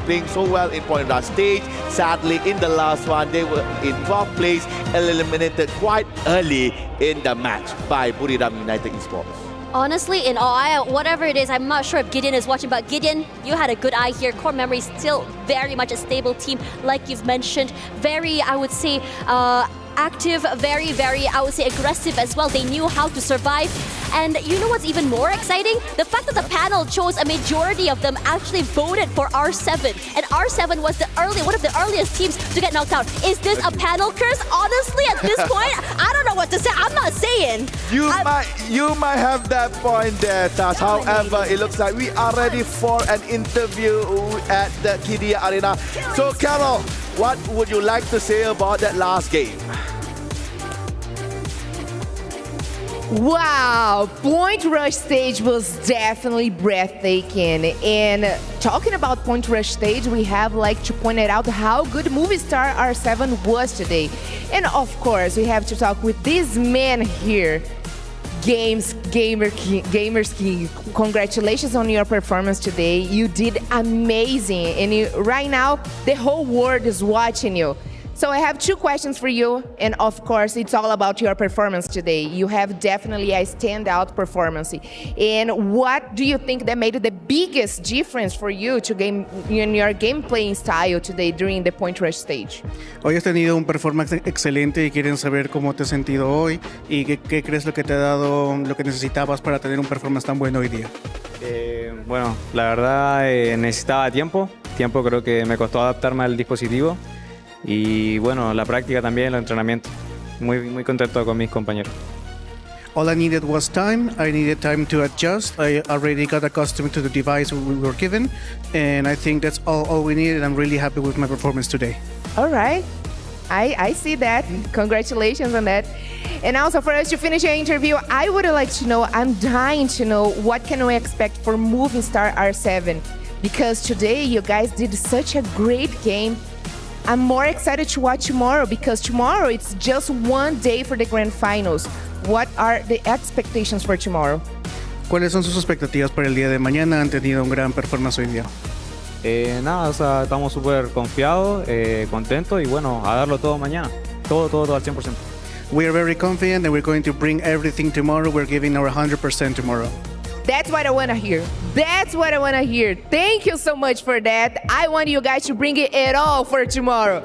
Speaker 16: playing so well in point rush stage, sadly in the last one they were in 12th place, eliminated quite early in the match by Buriram United Esports.
Speaker 17: Honestly, in all, whatever it is, I'm not sure if Gideon is watching, but Gideon, you had a good eye here. Core Memory is still very much a stable team, like you've mentioned. Very, I would say, active, very, I would say, aggressive as well. They knew how to survive. And you know what's even more exciting? The fact that the panel chose a majority of them actually voted for R7. And R7 was one of the earliest teams to get knocked out. Is this a panel curse? Honestly, at this point, I don't know what to say. I'm not saying.
Speaker 16: You might have that point there, Tash. However, it looks like we are ready for an interview at the Qiddiya Arena. So, Carol, what would you like to say about that last game?
Speaker 8: Wow, Point Rush stage was definitely breathtaking. And talking about Point Rush stage, we have to point it out how good movie star R7 was today. And of course, we have to talk with this man here, Gamers King. Congratulations on your performance today. You did amazing. And right now, the whole world is watching you. So I have two questions for you, and of course, it's all about your performance today. You have definitely a standout performance. And what do you think that made the biggest difference for you in your gameplay style today during the Point Rush stage?
Speaker 13: Hoy has tenido un performance excelente y quieren saber cómo te has sentido hoy y qué crees lo que te ha dado lo que necesitabas para tener un performance tan bueno hoy día.
Speaker 5: Bueno, la verdad necesitaba tiempo creo que me costó adaptarme al dispositivo. Y bueno, la práctica también, el entrenamiento. Muy contento con mis compañeros.
Speaker 13: All I needed was time. I needed time to adjust. I already got accustomed to the device we were given, and I think that's all we needed. I'm really happy with my performance today.
Speaker 8: All right. I see that. Congratulations on that. And also, for us to finish our interview, I would like to know, I'm dying to know, what can we expect for Moving Star R7? Because today you guys did such a great game. I'm more excited to watch tomorrow, because tomorrow it's just one day for the grand finals. What are the expectations for tomorrow?
Speaker 13: ¿Cuáles son sus expectativas para el día de mañana? Han tenido un gran performance hoy día.
Speaker 5: Nada, o sea, estamos súper confiados, contentos y bueno, a darlo todo mañana. Todo al 100%.
Speaker 13: We are very confident that we're going to bring everything tomorrow. We're giving our 100% tomorrow.
Speaker 8: That's what I want to hear. That's what I want to hear. Thank you so much for that. I want you guys to bring it all for tomorrow.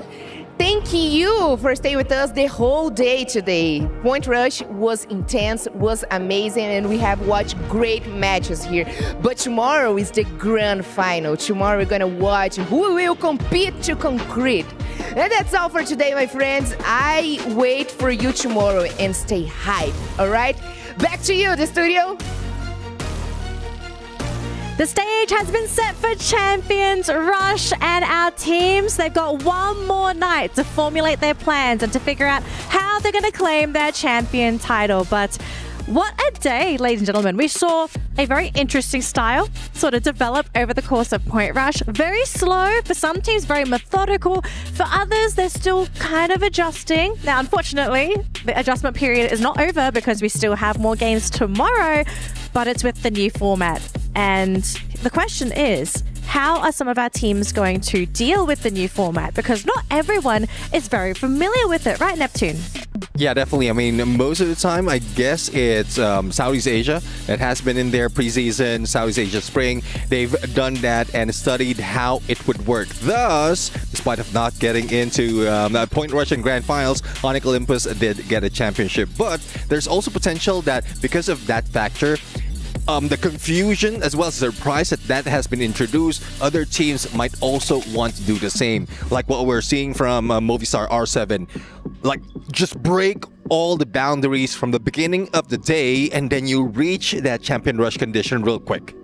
Speaker 8: Thank you for staying with us the whole day today. Point Rush was intense, was amazing, and we have watched great matches here. But tomorrow is the grand final. Tomorrow we're going to watch who will compete to concrete. And that's all for today, my friends. I wait for you tomorrow, and stay hyped, all right? Back to you, the studio.
Speaker 9: The stage has been set for Champions Rush and our teams. They've got one more night to formulate their plans and to figure out how they're going to claim their champion title. But what a day, ladies and gentlemen. We saw a very interesting style sort of develop over the course of Point Rush. Very slow for some teams, very methodical. For others, they're still kind of adjusting. Now, unfortunately, the adjustment period is not over because we still have more games tomorrow, but it's with the new format. And the question is, how are some of our teams going to deal with the new format? Because not everyone is very familiar with it, right, Neptune?
Speaker 11: Yeah, definitely. I mean, most of the time, I guess it's Southeast Asia that has been in their preseason, Southeast Asia Spring. They've done that and studied how it would work. Thus, despite of not getting into Point Rush and Grand Finals, Onyx Olympus did get a championship. But there's also potential that because of that factor, the confusion as well as the surprise that has been introduced, other teams might also want to do the same. Like what we're seeing from Movistar R7. Like, just break all the boundaries from the beginning of the day and then you reach that champion rush condition real quick.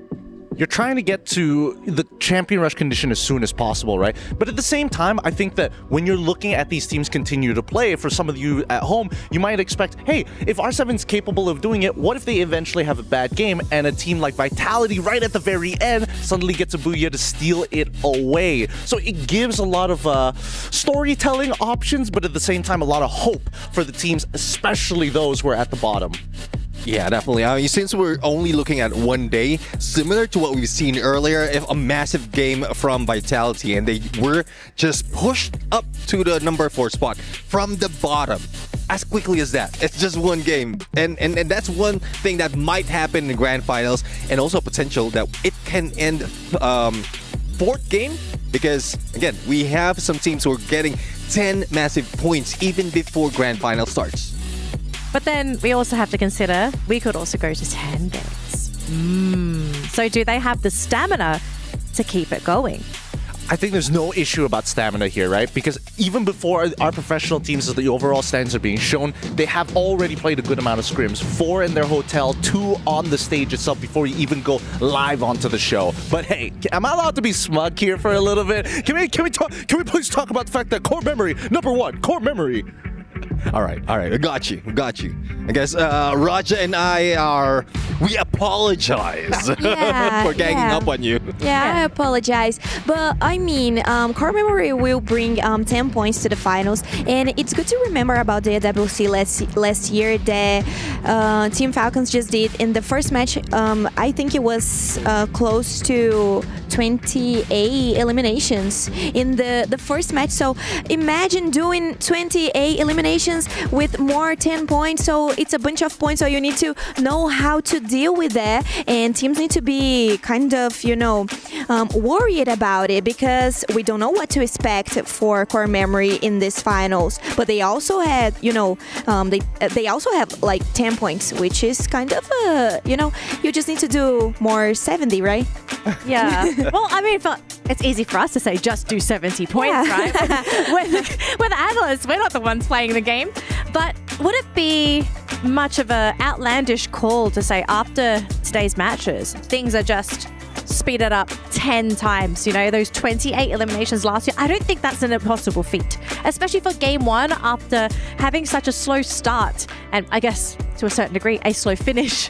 Speaker 3: You're trying to get to the champion rush condition as soon as possible, right? But at the same time, I think that when you're looking at these teams continue to play, for some of you at home, you might expect, hey, if R7's capable of doing it, what if they eventually have a bad game and a team like Vitality right at the very end suddenly gets a Booyah to steal it away? So it gives a lot of storytelling options, but at the same time, a lot of hope for the teams, especially those who are at the bottom.
Speaker 11: Yeah, definitely. I mean, since we're only looking at one day, similar to what we've seen earlier, if a massive game from Vitality and they were just pushed up to the number 4 spot from the bottom as quickly as that. It's just one game. And that's one thing that might happen in the Grand Finals, and also potential that it can end 4th game, because again, we have some teams who are getting 10 massive points even before Grand Final starts.
Speaker 9: But then we also have to consider we could also go to 10 days. So do they have the stamina to keep it going?
Speaker 3: I think there's no issue about stamina here, right? Because even before our professional teams, as the overall standings are being shown, they have already played a good amount of scrims. 4 in their hotel, 2 on the stage itself before you even go live onto the show. But hey, am I allowed to be smug here for a little bit? Can we please talk about the fact that core memory, number 1, core memory.
Speaker 11: All right. I got you. I guess Raja and we apologize for ganging up on you.
Speaker 10: Yeah, I apologize. But I mean, Core Memory will bring 10 points to the finals. And it's good to remember about the WC last year that Team Falcons just did. In the first match, I think it was close to 28 eliminations in the first match. So imagine doing 28 eliminations with more 10 points. So it's a bunch of points. So you need to know how to deal with that. And teams need to be kind of, worried about it, because we don't know what to expect for Core Memory in this finals. But they also had, they also have like 10 points, which is kind of, you just need to do more 70, right?
Speaker 9: Yeah. Well, I mean, it's easy for us to say just do 70 points, right? We're the analysts. We're not the ones playing the game. But would it be much of an outlandish call to say after today's matches, things are just speeded up 10 times, those 28 eliminations last year? I don't think that's an impossible feat, especially for game 1 after having such a slow start and I guess to a certain degree a slow finish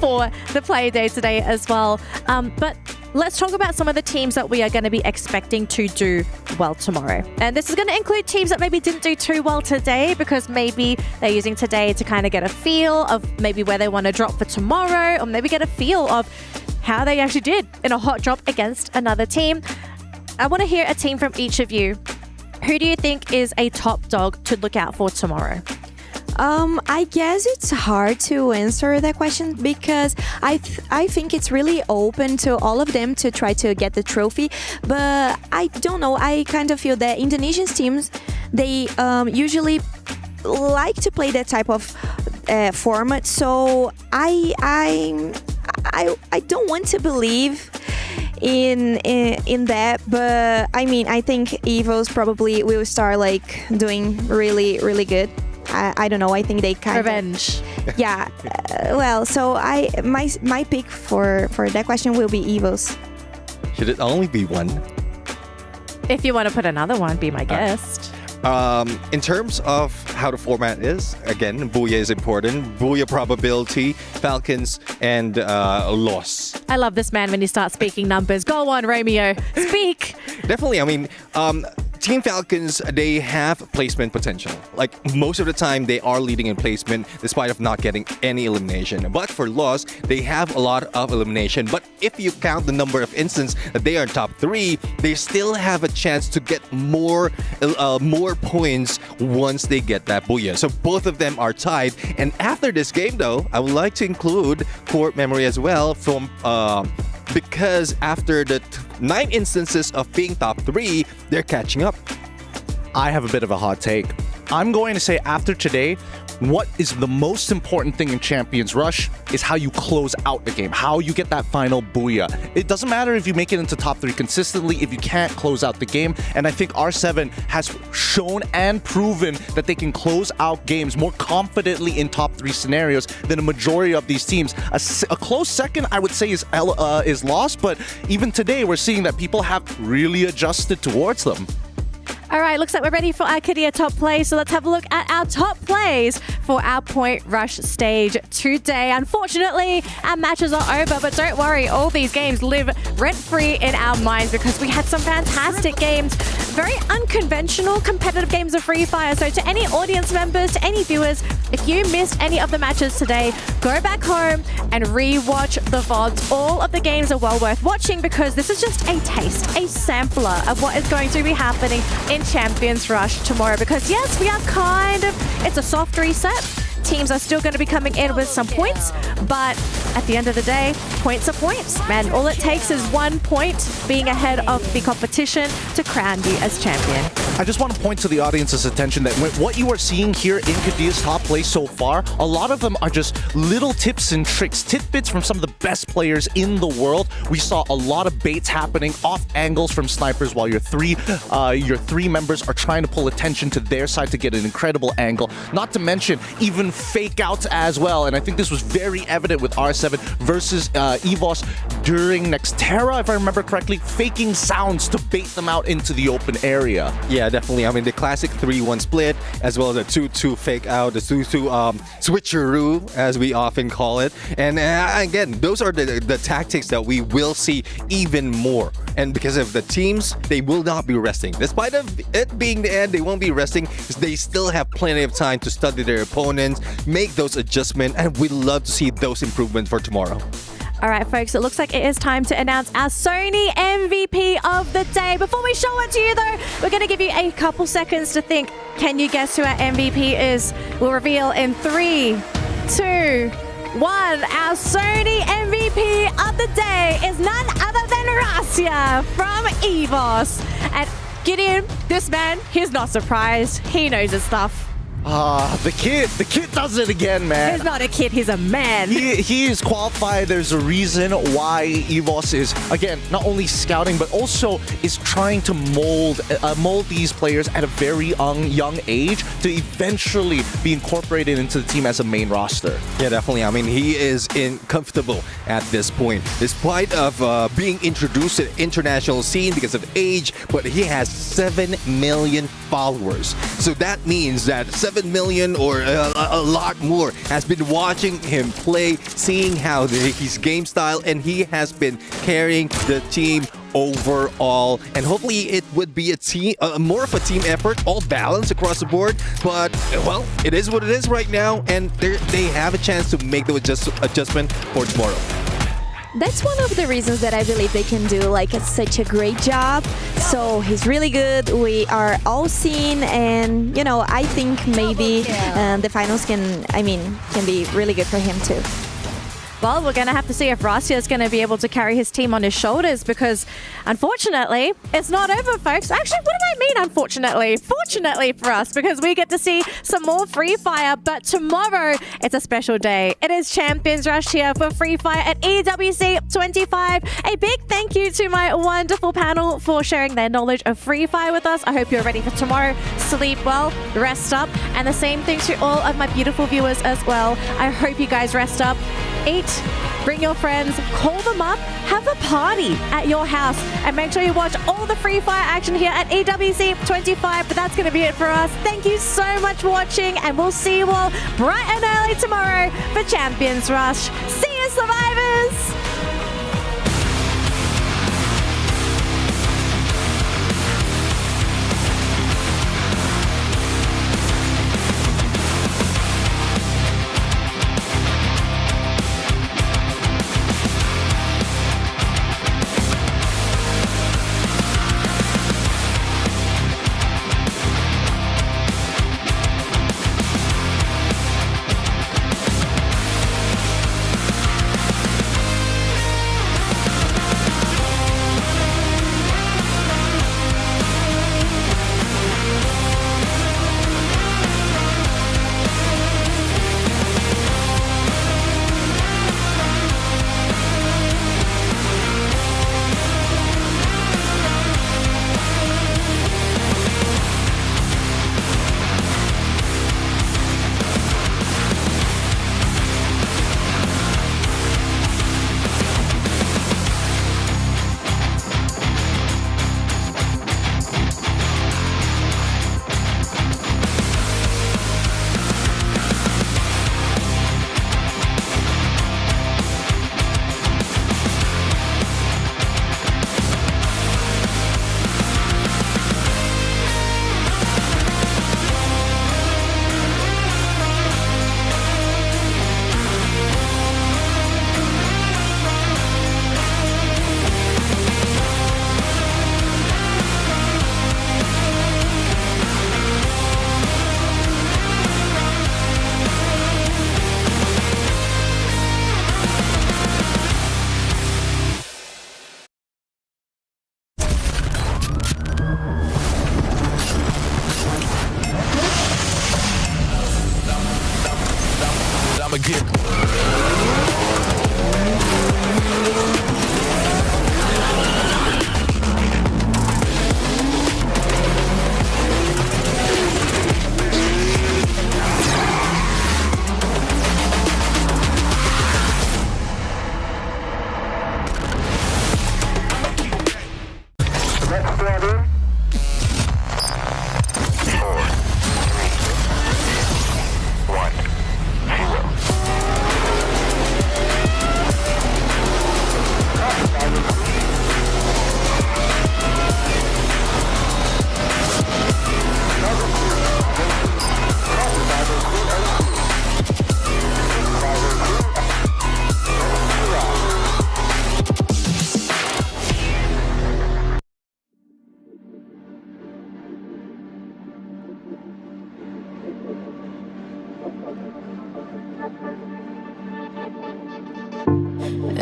Speaker 9: for the play day today as well. But let's talk about some of the teams that we are going to be expecting to do well tomorrow. And this is going to include teams that maybe didn't do too well today, because maybe they're using today to kind of get a feel of maybe where they want to drop for tomorrow, or maybe get a feel of how they actually did in a hot drop against another team. I want to hear a team from each of you. Who do you think is a top dog to look out for tomorrow?
Speaker 10: I guess it's hard to answer that question, because I think it's really open to all of them to try to get the trophy. But I don't know. I kind of feel that Indonesian teams, they usually like to play that type of format. So I don't want to believe in that, but I mean, I think EVOs probably will start like doing really, really good. I don't know. I think they kind
Speaker 9: revenge.
Speaker 10: Yeah. Well, so my pick for that question will be Evos.
Speaker 11: Should it only be one?
Speaker 9: If you want to put another one, be my guest.
Speaker 11: In terms of how the format is, again, Booyah is important. Booyah probability, Falcons, and loss.
Speaker 9: I love this man when he starts speaking numbers. Go on, Romeo. Speak.
Speaker 11: Definitely. I mean, Team Falcons, they have placement potential. Like, most of the time, they are leading in placement despite of not getting any elimination. But for loss, they have a lot of elimination. But if you count the number of instances that they are in top 3, they still have a chance to get more points once they get that Booyah. So both of them are tied. And after this game, though, I would like to include Court Memory as well from... because after the 9 instances of being top 3, they're catching up.
Speaker 3: I have a bit of a hot take. I'm going to say after today, what is the most important thing in Champions Rush is how you close out the game, how you get that final Booyah. It doesn't matter if you make it into top 3 consistently if you can't close out the game. And I think R7 has shown and proven that they can close out games more confidently in top 3 scenarios than a majority of these teams. A close second, I would say, is lost, but even today we're seeing that people have really adjusted towards them.
Speaker 9: All right, looks like we're ready for our Kidia top play. So let's have a look at our top plays for our Point Rush stage today. Unfortunately, our matches are over, but don't worry, all these games live rent-free in our minds because we had some fantastic games, very unconventional competitive games of Free Fire. So to any audience members, to any viewers, if you missed any of the matches today, go back home and re-watch the VODs. All of the games are well worth watching because this is just a taste, a sampler of what is going to be happening in Champions Rush tomorrow. Because yes, we are it's a soft reset. Teams are still going to be coming in with some points, but at the end of the day, points are points. Man, all it takes is 1 point being ahead of the competition to crown you as champion.
Speaker 3: I just want to point to the audience's attention that what you are seeing here in Kadia's top play so far, a lot of them are just little tips and tricks, tidbits from some of the best players in the world. We saw a lot of baits happening off angles from snipers while your three members are trying to pull attention to their side to get an incredible angle. Not to mention even fake outs as well. And I think this was very evident with R7 versus EVOS during Nextera, if I remember correctly, faking sounds to bait them out into the open area.
Speaker 11: Yeah, definitely. I mean, the classic 3-1 split, as well as the 2-2 fake out, the 2-2 switcheroo, as we often call it. And again, those are the tactics that we will see even more. And because of the teams, they will not be resting. Despite of it being the end, they won't be resting. They still have plenty of time to study their opponents, make those adjustments, and we'd love to see those improvements for tomorrow.
Speaker 9: All right, folks, it looks like it is time to announce our Sony MVP of the day. Before we show it to you, though, we're going to give you a couple seconds to think. Can you guess who our MVP is? We'll reveal in 3, 2, 1. Our Sony MVP of the day is none other than Rasia from EVOS. And Gideon, this man, he's not surprised. He knows his stuff.
Speaker 3: The kid does it again, man.
Speaker 9: He's not a kid, he's a man.
Speaker 3: He is qualified. There's a reason why EVOS is, again, not only scouting, but also is trying to mold these players at a very young age to eventually be incorporated into the team as a main roster.
Speaker 11: Yeah, definitely. I mean, he is comfortable at this point, despite of being introduced to the international scene because of age, but he has 7 million followers. So that means that 7 million or a lot more has been watching him play, seeing how his game style, and he has been carrying the team overall. And hopefully it would be a team, more of a team effort, all balanced across the board. But well, it is what it is right now, and they have a chance to make the adjustment for tomorrow.
Speaker 10: That's one of the reasons that I believe they can do such a great job. So he's really good. We are all seeing, and I think maybe the finals can be really good for him too.
Speaker 9: Well, we're going to have to see if Rasya is going to be able to carry his team on his shoulders because, unfortunately, it's not over, folks. Actually, what did I mean, unfortunately? Fortunately for us, because we get to see some more Free Fire, but tomorrow, it's a special day. It is Champions Rush here for Free Fire at EWC 25. A big thank you to my wonderful panel for sharing their knowledge of Free Fire with us. I hope you're ready for tomorrow. Sleep well, rest up, and the same thing to all of my beautiful viewers as well. I hope you guys rest up. Eat, bring your friends, call them up, have a party at your house, and make sure you watch all the Free Fire action here at EWC 25. But that's going to be it for us. Thank you so much for watching, and we'll see you all bright and early tomorrow for Champions Rush. See you, survivors!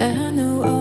Speaker 6: I know